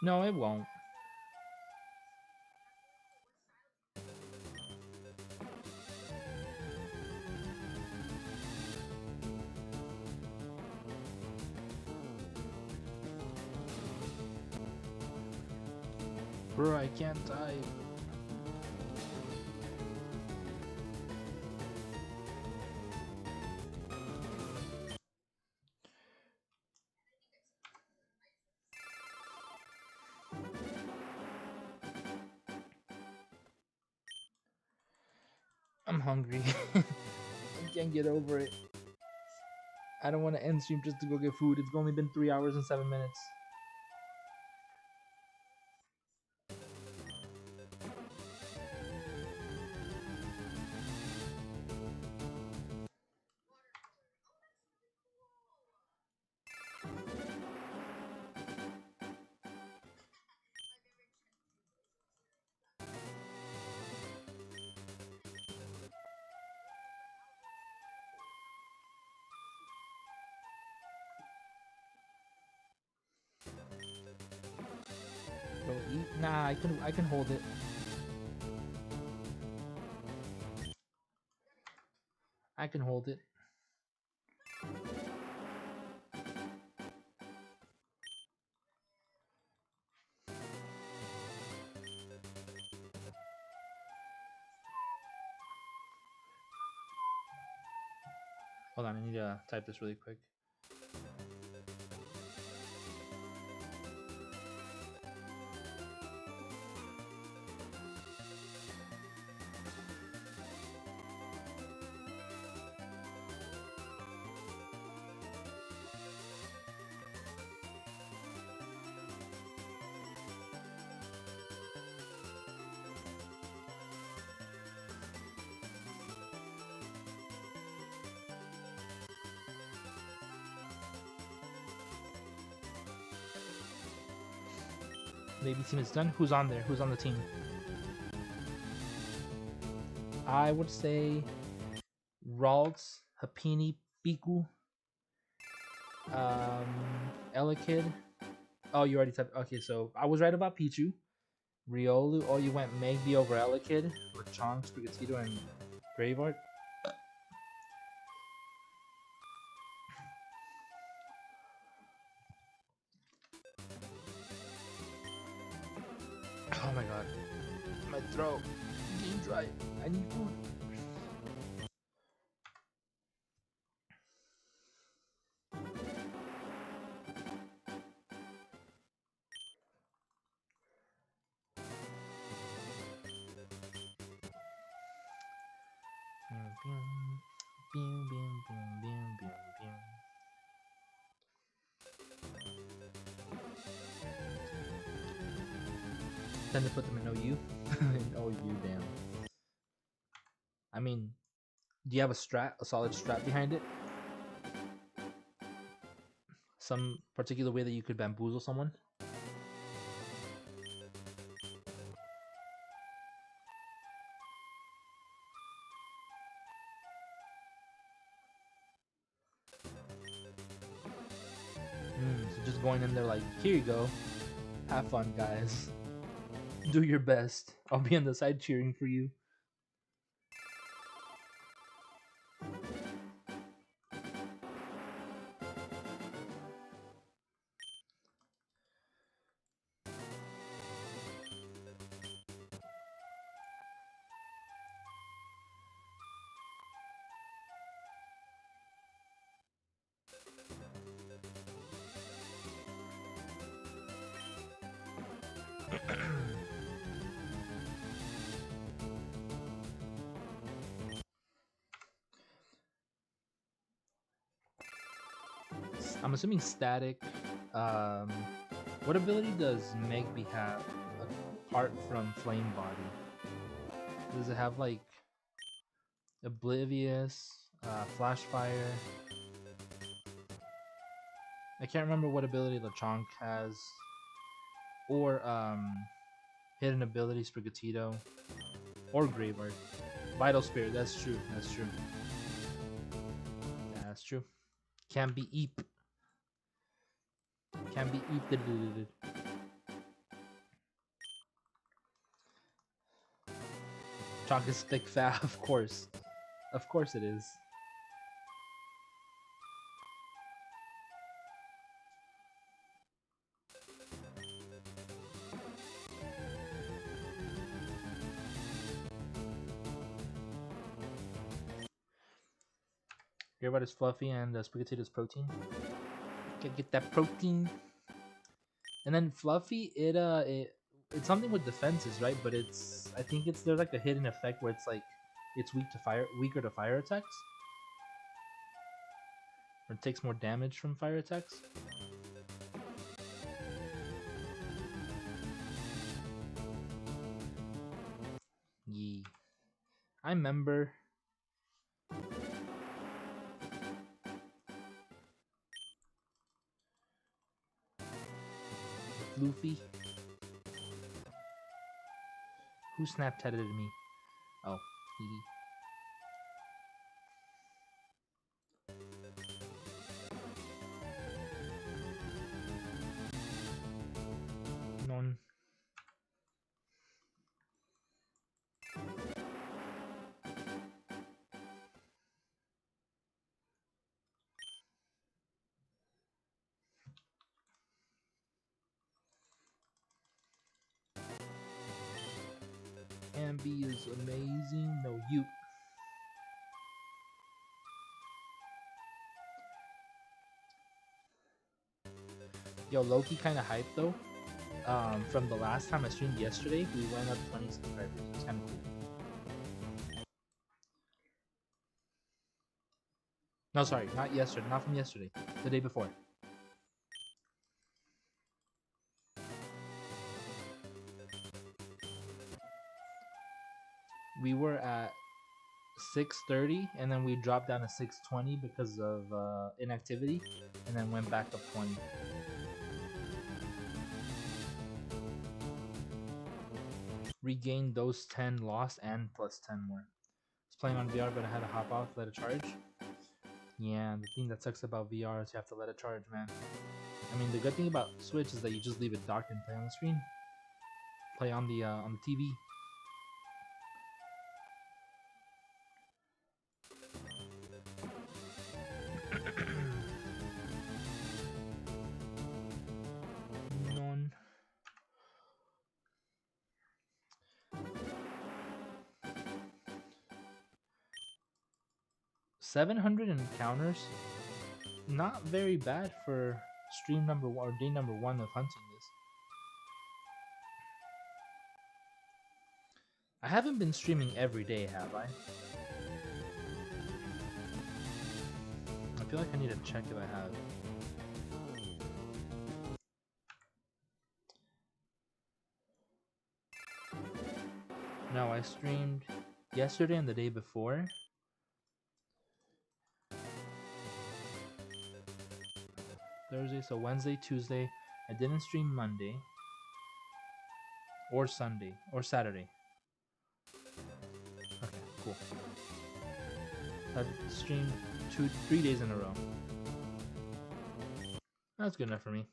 No, it won't. Bro, I can't type. I'm hungry. I can't get over it. I don't want to end stream just to go get food. It's only been 3 hours and 7 minutes. Go eat? Nah, I can hold it. I can hold it. Hold on, I need to type this really quick. Maybe team is done. Who's on there? Who's on the team? I would say Ralts, Hapini, Piku, Elekid. Oh, you already typed. Okay, so I was right about Pichu. Riolu. Oh, you went Magby over Elekid with Chonk, Sprigatito, and Graveart. Oh my god. My throat. Getting dry. I need food. Then to put them in OU. In OU, damn. I mean, do you have a solid strat behind it? Some particular way that you could bamboozle someone? So just going in there like, here you go. Have fun, guys. Do your best. I'll be on the side cheering for you. I'm assuming static. Um, what ability does Megby have apart from Flame Body? Does it have like Oblivious, Flash Fire? I can't remember what ability Lechonk has, or hidden abilities for Gatito, or Graveyard. Vital Spirit. That's true. That's true. That's true. Can be Eep. Can be Eep. Chalk is thick fat, of course. Of course it is. Graveyard is fluffy and Spaghetti is protein. Gotta get that protein. And then fluffy, it's something with defenses, right? But I think there's like a hidden effect where it's like it's weaker to fire attacks, or it takes more damage from fire attacks. Yeah, I remember. Luffy. Who Snapchatted me? Oh, he. Non. Ambi is amazing. No, you. Yo, Loki kind of hyped though. From the last time I streamed yesterday, we went up 20 subscribers. It's kind of cool. No, sorry, not yesterday. Not from yesterday. The day before. We were at 6:30, and then we dropped down to 6:20 because of inactivity, and then went back up 20. Regained those 10 lost and plus 10 more. I was playing on VR, but I had to hop off, let it charge. Yeah, the thing that sucks about VR is you have to let it charge, man. I mean, the good thing about Switch is that you just leave it docked and play on the screen, play on the TV. Non. 700 encounters, not very bad for stream number 1 or day number 1 of hunting this. I haven't been streaming every day, have I? I feel like I need to check if I have. No, I streamed yesterday and the day before. Thursday, so Wednesday, Tuesday. I didn't stream Monday or Sunday or Saturday. Okay, cool. I've streamed 3 days in a row. That's good enough for me.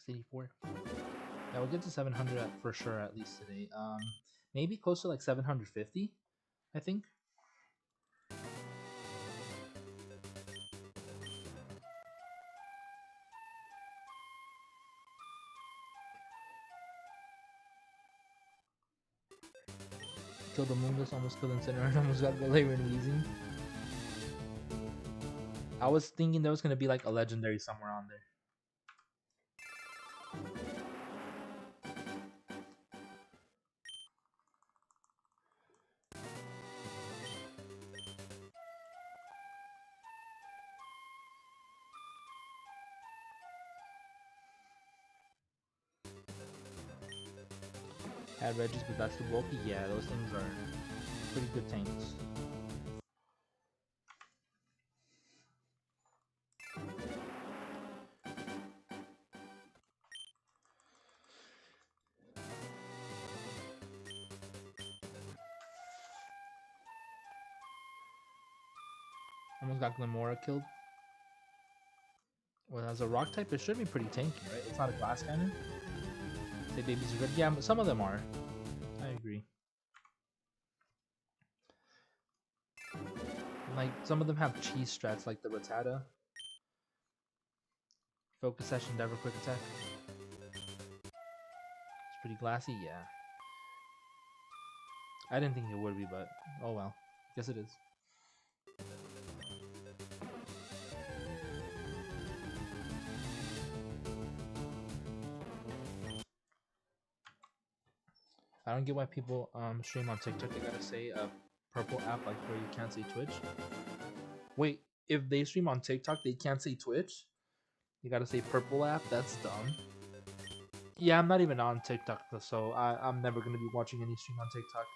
$684. Yeah, we'll get to 700 for sure at least today. Maybe close to like 750, I think. killed the Moonless, almost killed Incineroar, almost got Galarian Weezing. I was thinking there was gonna be like a legendary somewhere on there. Had Regis, but that's too bulky. Yeah, those things are pretty good tanks. Almost got Glamora killed. Well, as a rock type, it should be pretty tanky, right? It's not a glass cannon. Say babies are good. Yeah, some of them are. I agree. Like, some of them have cheese strats, like the Rattata. Focus Session, never quick attack. It's pretty glassy, yeah. I didn't think it would be, but oh well. Guess it is. I don't get why people stream on TikTok. They gotta say a purple app like where you can't say Twitch. Wait, if they stream on TikTok, they can't say Twitch? You gotta say purple app? That's dumb. Yeah, I'm not even on TikTok, so I'm never gonna be watching any stream on TikTok.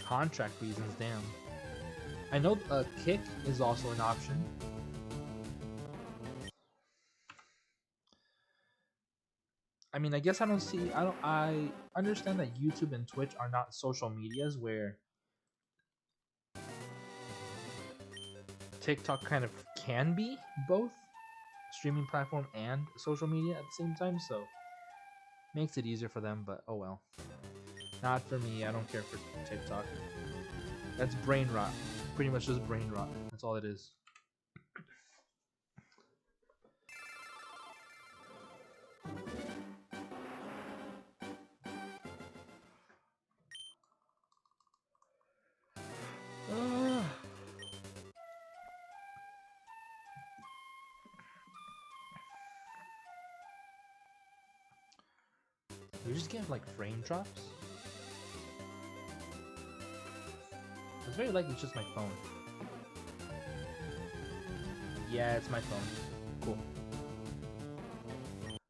Contract reasons, damn. I know kick is also an option. I mean, I guess I understand that YouTube and Twitch are not social medias where TikTok kind of can be both streaming platform and social media at the same time, so makes it easier for them, but oh well. Not for me, I don't care for TikTok. That's brain rot. Pretty much just brain rot. That's all it is. You just get like frame drops? It's very likely it's just my phone. Yeah, it's my phone. Cool.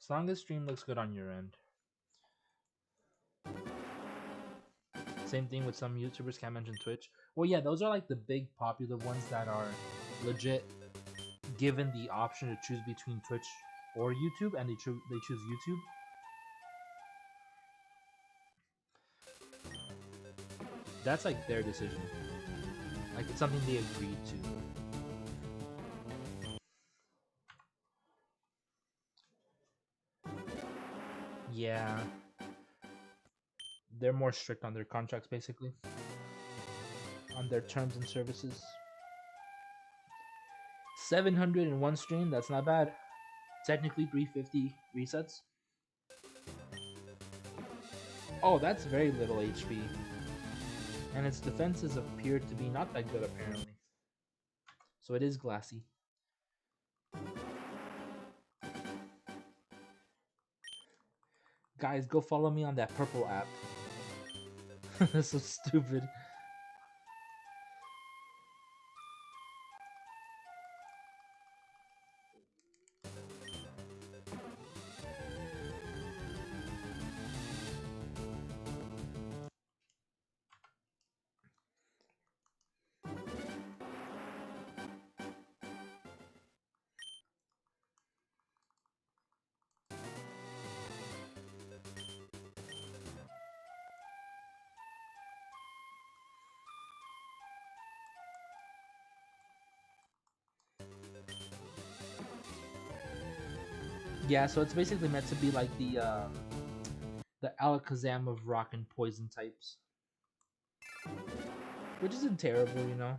As long as stream looks good on your end. Same thing with some YouTubers, can't mention Twitch. Well, yeah, those are like the big popular ones that are legit given the option to choose between Twitch or YouTube, and they choose YouTube. That's like their decision. Like it's something they agreed to. Yeah. They're more strict on their contracts, basically. On their terms and services. 701 stream, that's not bad. Technically 350 resets. Oh, that's very little HP. And its defenses appear to be not that good, apparently. So it is glassy. Guys, go follow me on that purple app. That's so stupid. Yeah, so it's basically meant to be like the Alakazam of rock and poison types. Which isn't terrible, you know.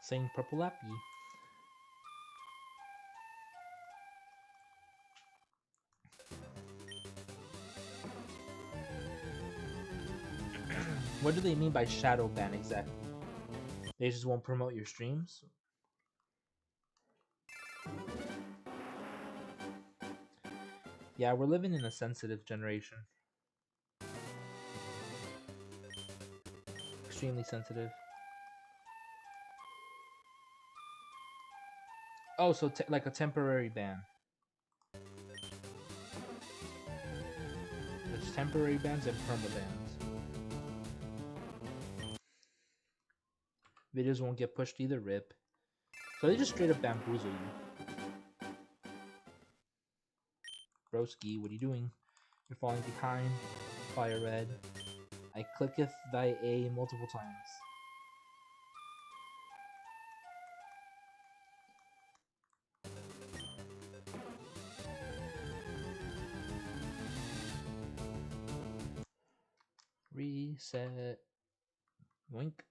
Saying Purple Lappy. What do they mean by shadow ban exactly? They just won't promote your streams? Yeah, we're living in a sensitive generation. Extremely sensitive. Oh, so like a temporary ban. There's temporary bans and perma bans. Videos won't get pushed either, rip. So they just straight up bamboozle you. Broski, what are you doing? You're falling behind. FireRed. I clicketh thy A multiple times. Reset. Wink.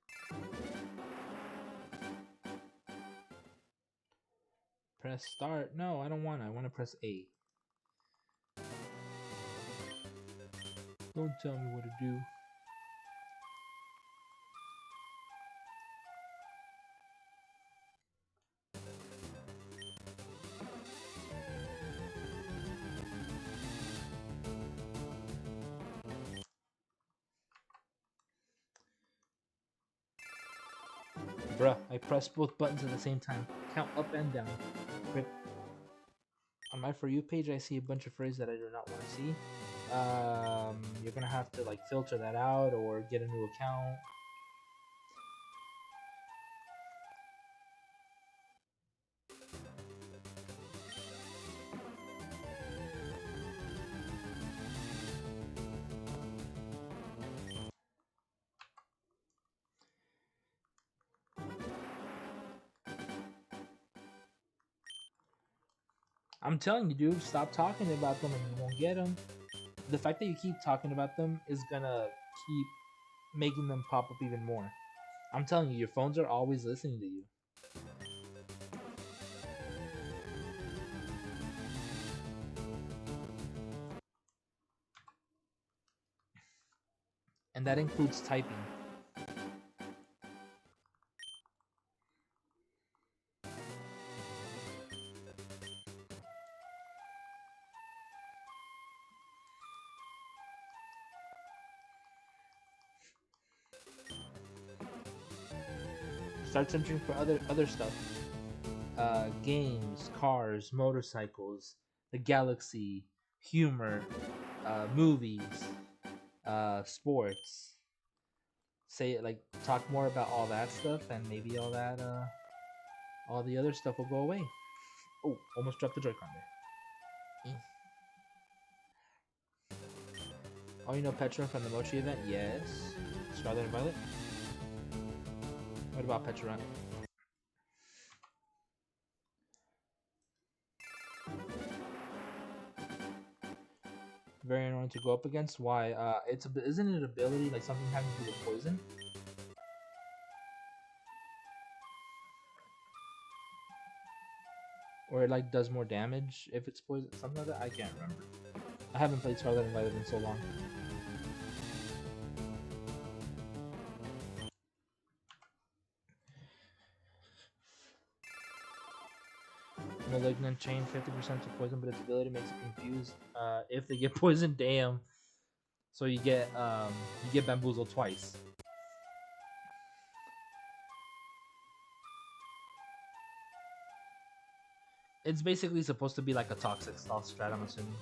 Press start. No, I don't want to. I want to press A. Don't tell me what to do. Bruh, I pressed both buttons at the same time. Count up and down. Rip. On my For You page, I see a bunch of phrases that I do not want to see. You're gonna have to like filter that out or get a new account. I'm telling you, dude, stop talking about them and you won't get them. The fact that you keep talking about them is gonna keep making them pop up even more. I'm telling you, your phones are always listening to you. And that includes typing. Start searching for other stuff. Games, cars, motorcycles, the galaxy, humor, movies, sports. Say like talk more about all that stuff, and maybe all the other stuff will go away. Oh, almost dropped the Joy-Con there. Oh, you know Petra from the Mochi event? Yes. Scarlet and Violet. What about Petra? Very annoying to go up against. Why? Isn't it ability like something having to do with poison? Or it like does more damage if it's poison, something like that. I can't remember. I haven't played Scarlet and Violet in so long. Malignant chain 50% to poison, but its ability makes it confused. If they get poisoned, damn. So you get bamboozled twice. It's basically supposed to be like a toxic stealth strat, I'm assuming.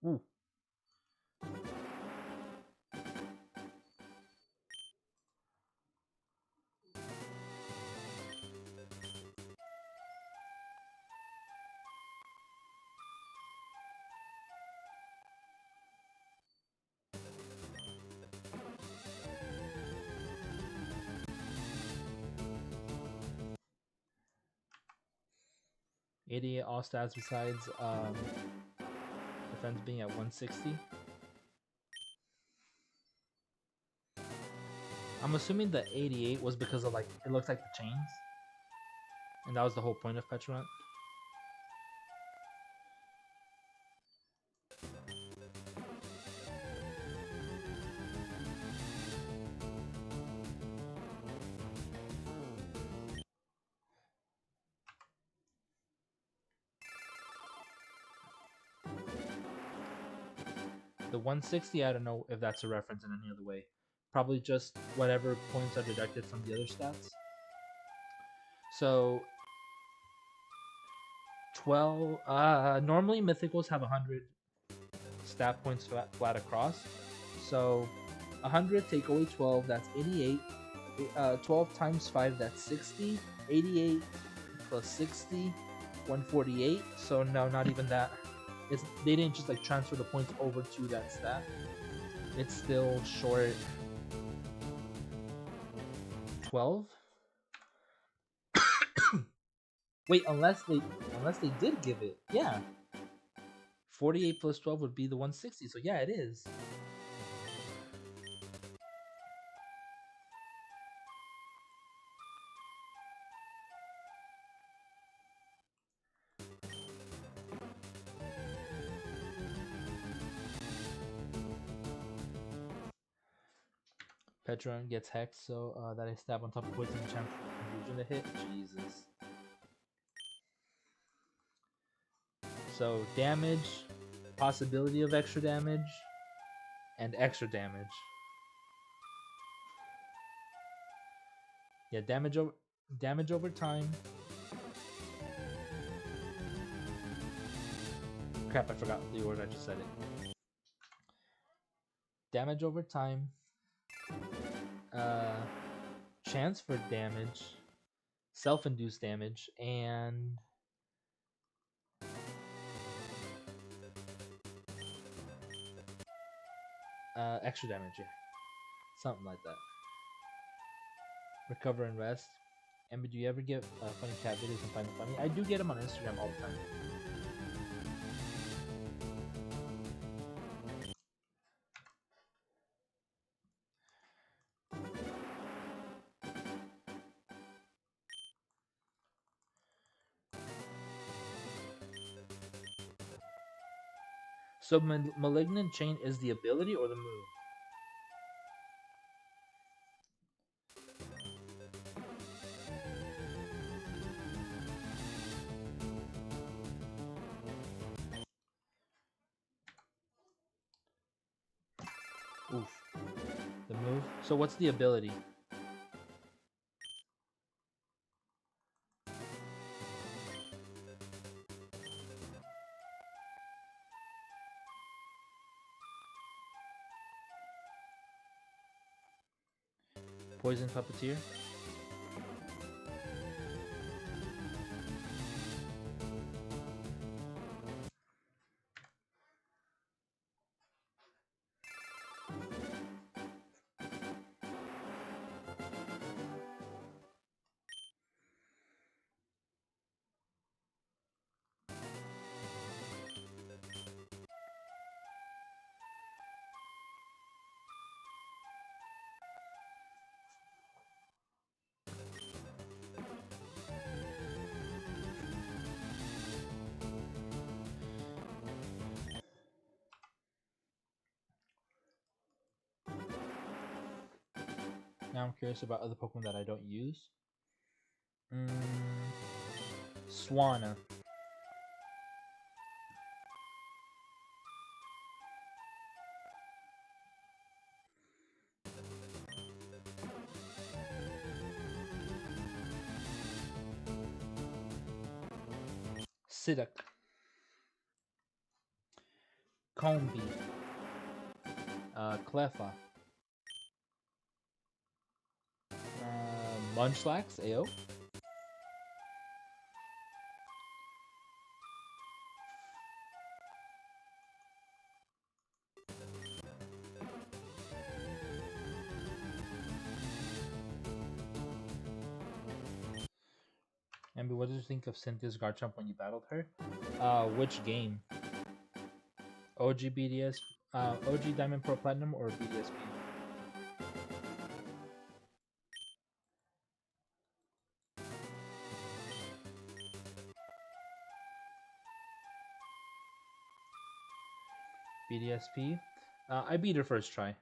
Ooh. 88 all stats besides defense being at 160. I'm assuming the 88 was because of like it looks like the chains, and that was the whole point of Petulant. The 160, I don't know if that's a reference in any other way. Probably just whatever points are deducted from the other stats. So 12. Normally mythicals have 100 stat points flat across. So 100 take away 12, that's 88. 12 times 5, that's 60. 88 plus 60, 148. So no, not even that. They didn't just like transfer the points over to that stat. It's still short 12. Wait, unless they did give it. Yeah. 48 plus 12 would be the 160. So yeah, it is. Petron gets hexed, so that I stab on top of poison chance confusion to hit. Jesus. So damage, possibility of extra damage, and extra damage. Yeah, damage over time. Crap, I forgot the order I just said it. Damage over time. Chance for damage, self-induced damage, and extra damage. Yeah, something like that. Recover and rest. Amber, do you ever get funny cat videos and find them funny? I do get them on Instagram all the time. So Malignant Chain is the ability or the move? Oof. The move? So what's the ability? Poison Puppeteer? Now I'm curious about other Pokemon that I don't use. Swanna. Sidak. Combi. Cleffa. Munchlax, AO. Ambi, what did you think of Cynthia's Garchomp when you battled her? Which game? OG BDS, OG Diamond Pro Platinum or BDSP? BDSP. I beat her first try.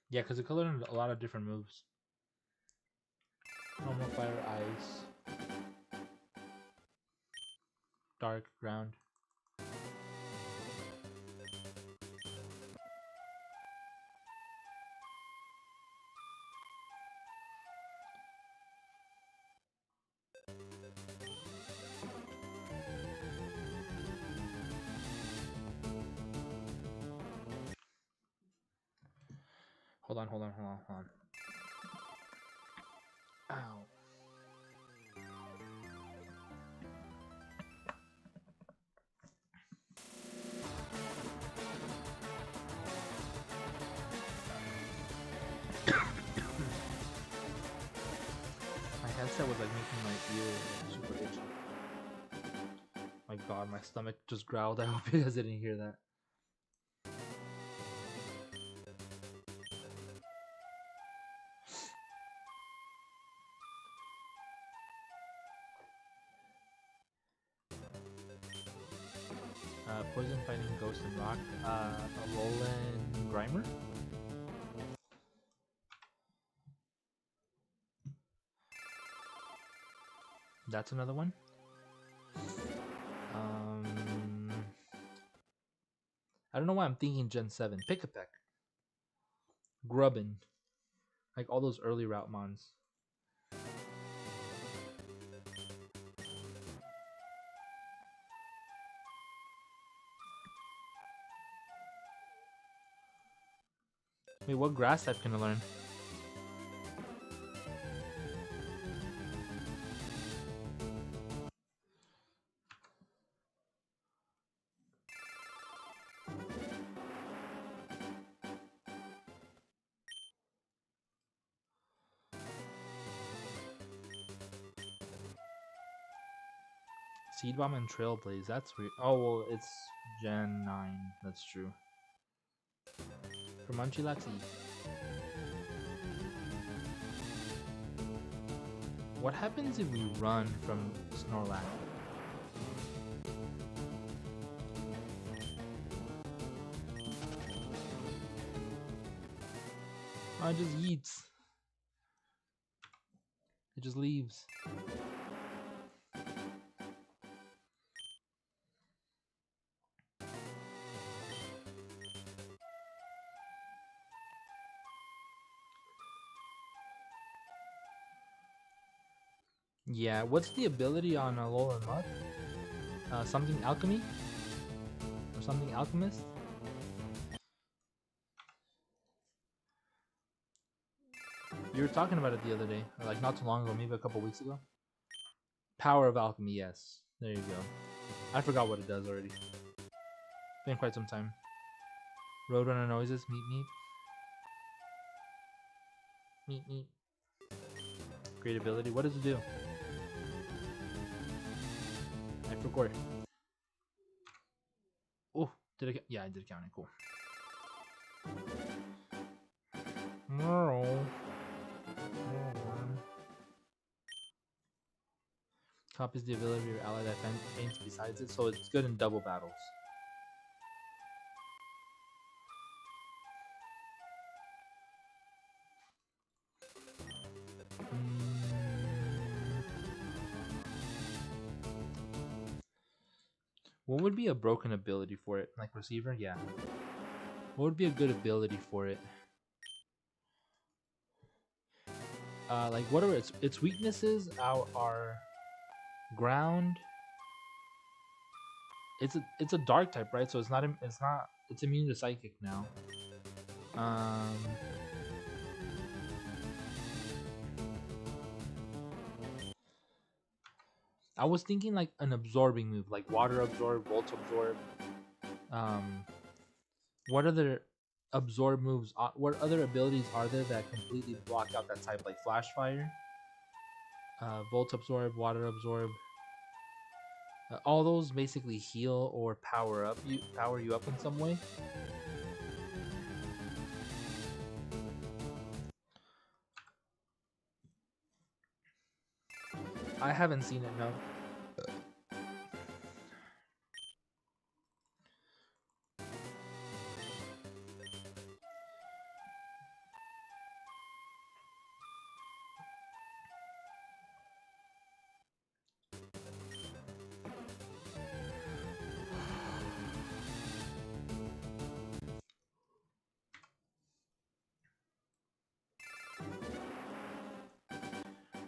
Yeah, because it colored a lot of different moves. Normal, fire, ice, dark, ground. Hold on. Ow. My headset was like making my ear like, super itchy. My god, my stomach just growled. I hope you guys didn't hear that. Poison fighting ghost and rock. Alolan Grimer. That's another one. I don't know why I'm thinking Gen 7. Pick a Peck. Grubbin. Like all those early route mons. Wait, what grass type can I learn? Seed Bomb and Trailblaze. That's weird. Oh, well, it's Gen 9. That's true. For Munchlax E. What happens if we run from Snorlac? Oh, it just yeets. It just leaves. Yeah, what's the ability on Alolan Mud? Something Alchemy? Or something Alchemist? You were talking about it the other day, or like not too long ago, maybe a couple weeks ago. Power of Alchemy, yes. There you go. I forgot what it does already. Been quite some time. Roadrunner noises, meep meep. Meep meep. Great ability. What does it do? I forgot. Oh, did it? Yeah, I did count it. Cool. No. Copies the ability of your ally that faints besides it, so it's good in double battles. What would be a broken ability for it? Like Receiver? Yeah. What would be a good ability for it? Like what are its weaknesses? Are ground. It's a dark type, right? So it's immune to psychic now. I was thinking like an absorbing move, like water absorb, volt absorb. Um, what other absorb moves? What other abilities are there that completely block out that type, like flash fire, volt absorb, water absorb? All those basically heal or power you up in some way. I haven't seen it, no.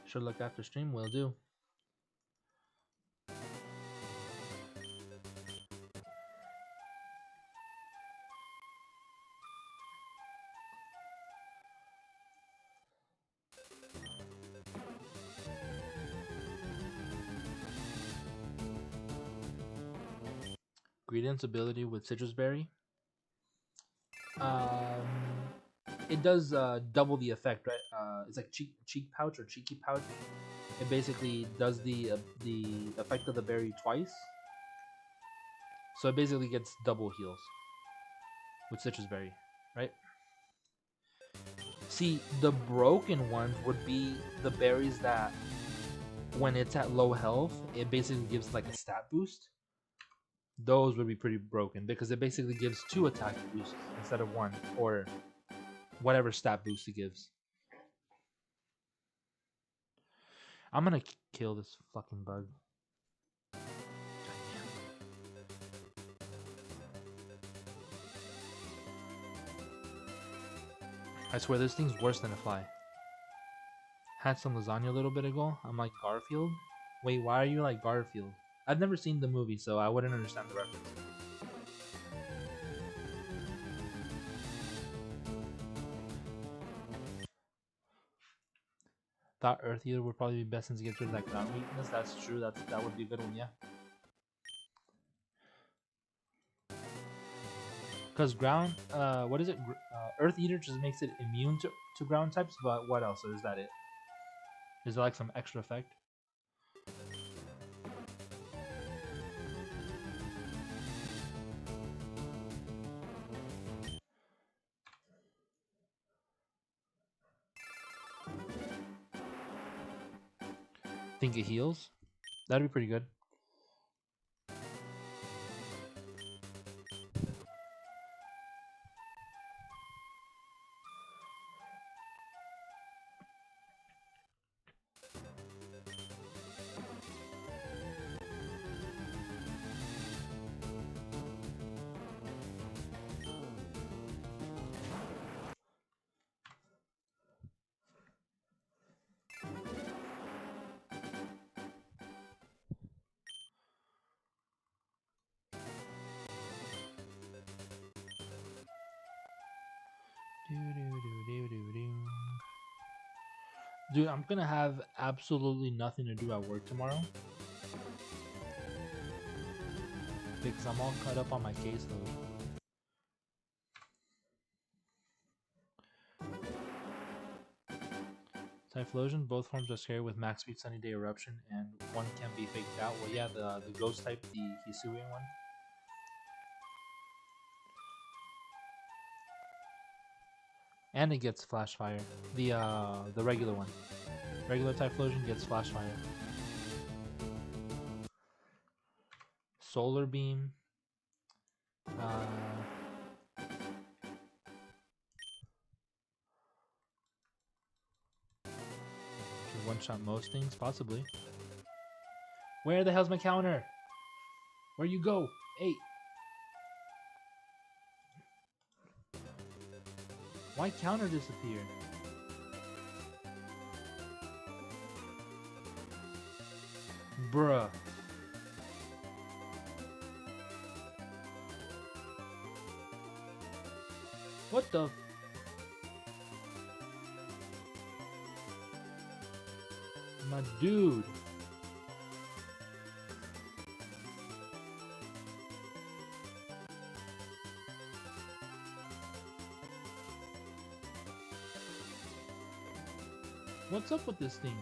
Should look after stream, will do. Greedent's ability with Citrus Berry. Um, it does double the effect, right? It's like cheek pouch or cheeky pouch. It basically does the effect of the berry twice. So it basically gets double heals with Citrus Berry, right? See, the broken ones would be the berries that, when it's at low health, it basically gives like a stat boost. Those would be pretty broken because it basically gives 2 attack boosts instead of 1, or whatever stat boost it gives. I'm gonna kill this fucking bug. I swear this thing's worse than a fly. Had some lasagna a little bit ago. I'm like Garfield. Wait, why are you like Garfield? I've never seen the movie, so I wouldn't understand the reference. Thought Earth Eater would probably be best since it gets rid of that ground weakness. That's true. That would be a good one, yeah. Because ground, what is it? Earth Eater just makes it immune to ground types, but what else? Or is that it? Is there like some extra effect? Think it heals? That'd be pretty good. Dude, I'm gonna have absolutely nothing to do at work tomorrow because I'm all caught up on my caseload. Typhlosion, both forms are scary with max speed Sunny Day Eruption, and one can be faked out. Well, yeah, the ghost type, the Hisuian one. And it gets flash fire. The regular one. Regular Typhlosion gets flash fire. Solar beam. Should one shot most things, possibly. Where the hell's my counter? Where you go? Hey. Why counter disappear? Bruh. What the? My dude. What's up with this thing?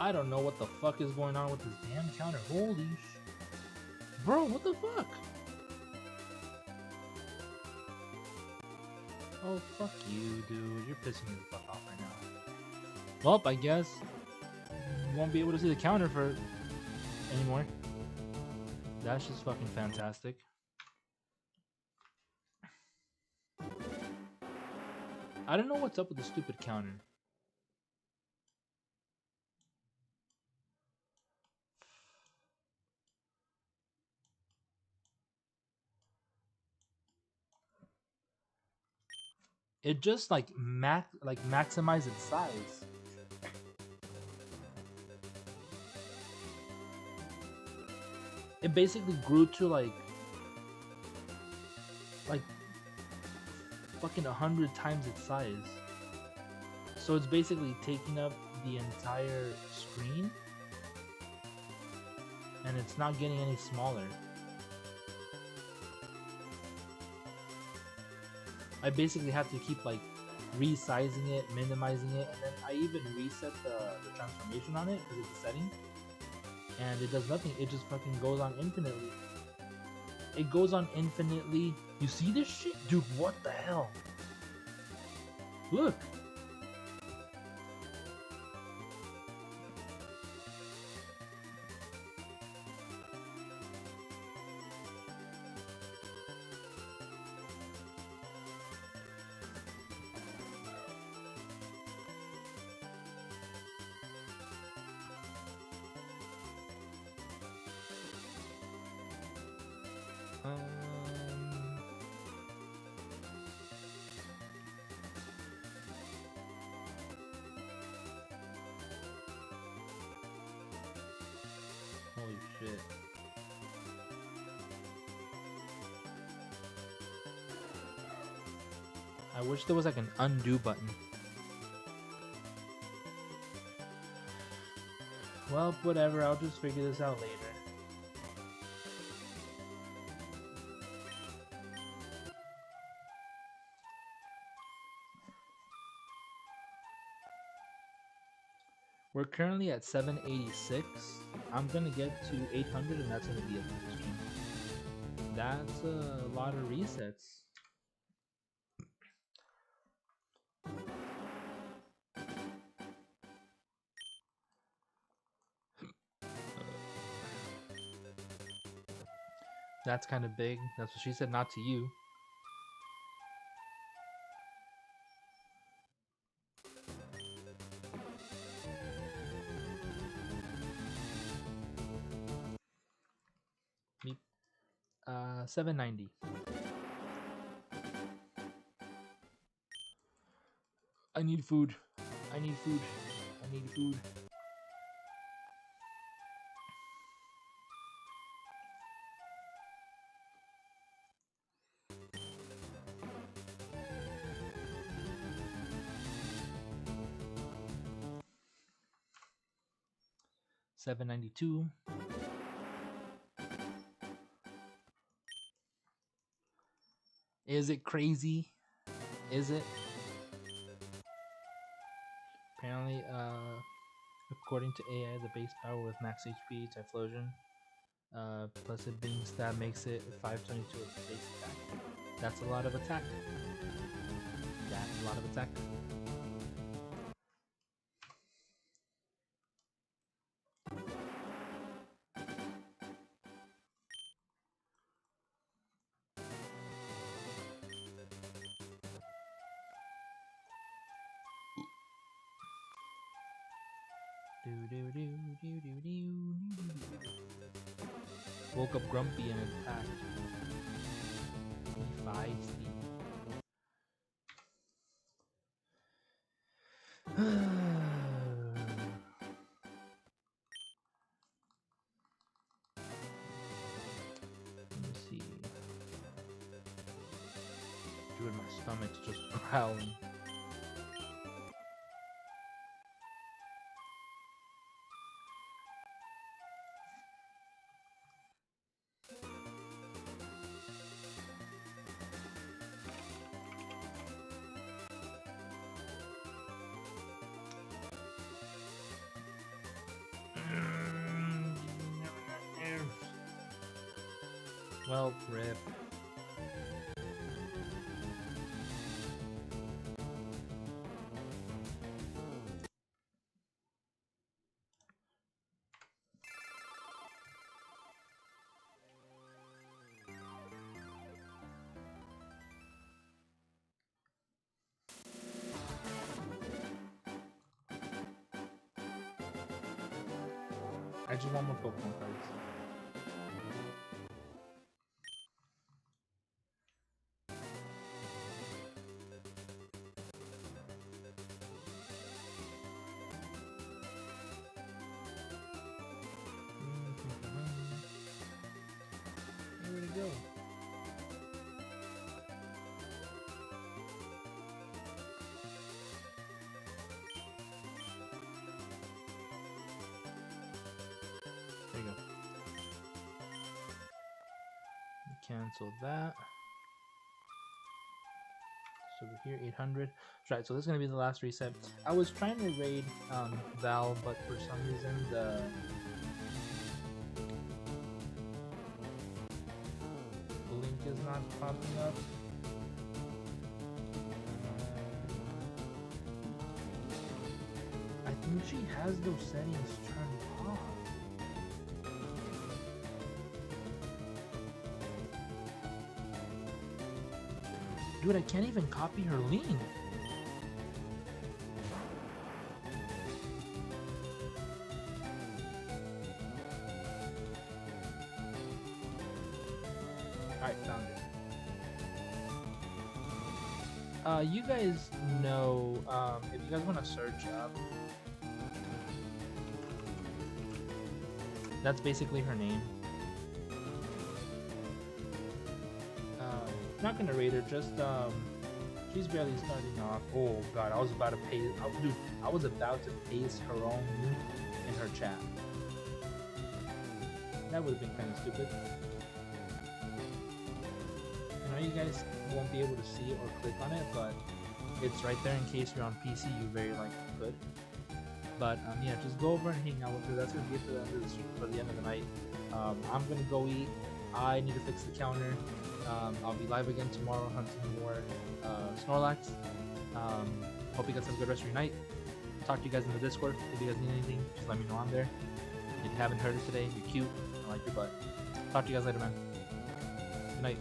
I don't know what the fuck is going on with this damn counter. Holy sh... Bro, what the fuck? Oh, fuck you, dude. You're pissing me the fuck off right now. Well, I guess you won't be able to see the counter for anymore. That's just fucking fantastic. I don't know what's up with the stupid counter. It just like maximize its size. It basically grew to like fucking 100 times its size. So it's basically taking up the entire screen, and it's not getting any smaller. I basically have to keep like resizing it, minimizing it, and then I even reset the transformation on it because it's a setting, and it does nothing. It just fucking goes on infinitely. It goes on infinitely. You see this shit? Dude, what the hell? Look. Holy shit. I wish there was like an undo button. Well, whatever, I'll just figure this out later. We're currently at 786. I'm gonna get to 800 and that's gonna be it for the stream. That's a lot of resets. That's kind of big. That's what she said, not to you. Me, 790. I need food. I need food. I need food. $792. Is it crazy? Is it? Apparently, according to AI, the base power with max HP, Typhlosion, plus it being stab makes it 522 of base attack. That's a lot of attack. That's a lot of attack. Woke up grumpy and attacked. Be feisty. Stomach's just growling. Well, rip. I just want more Pokemon cards. Where'd it go? There you go. Cancel that. So we're here, 800. Right, so this is gonna be the last reset. I was trying to raid Val, but for some reason the link is not popping up. I think she has those settings turned off. Dude, I can't even copy her link. Alright, found it. You guys know, if you guys want to search up, that's basically her name. Not gonna rate her, just she's barely starting off. Oh god, I was about to paste, dude, I was about to paste her own link in her chat. That would have been kind of stupid. I know you guys won't be able to see it or click on it, but it's right there in case you're on PC. You very likely could. But yeah, just go over and hang out with her. That's gonna be it for the end of the stream, for the end of the night. I'm gonna go eat. I need to fix the counter. I'll be live again tomorrow hunting more Snorlax. Hope you guys have a good rest of your night. Talk to you guys in the Discord. If you guys need anything, just let me know I'm there. If you haven't heard it today, you're cute. I like your butt. Talk to you guys later, man. Good night.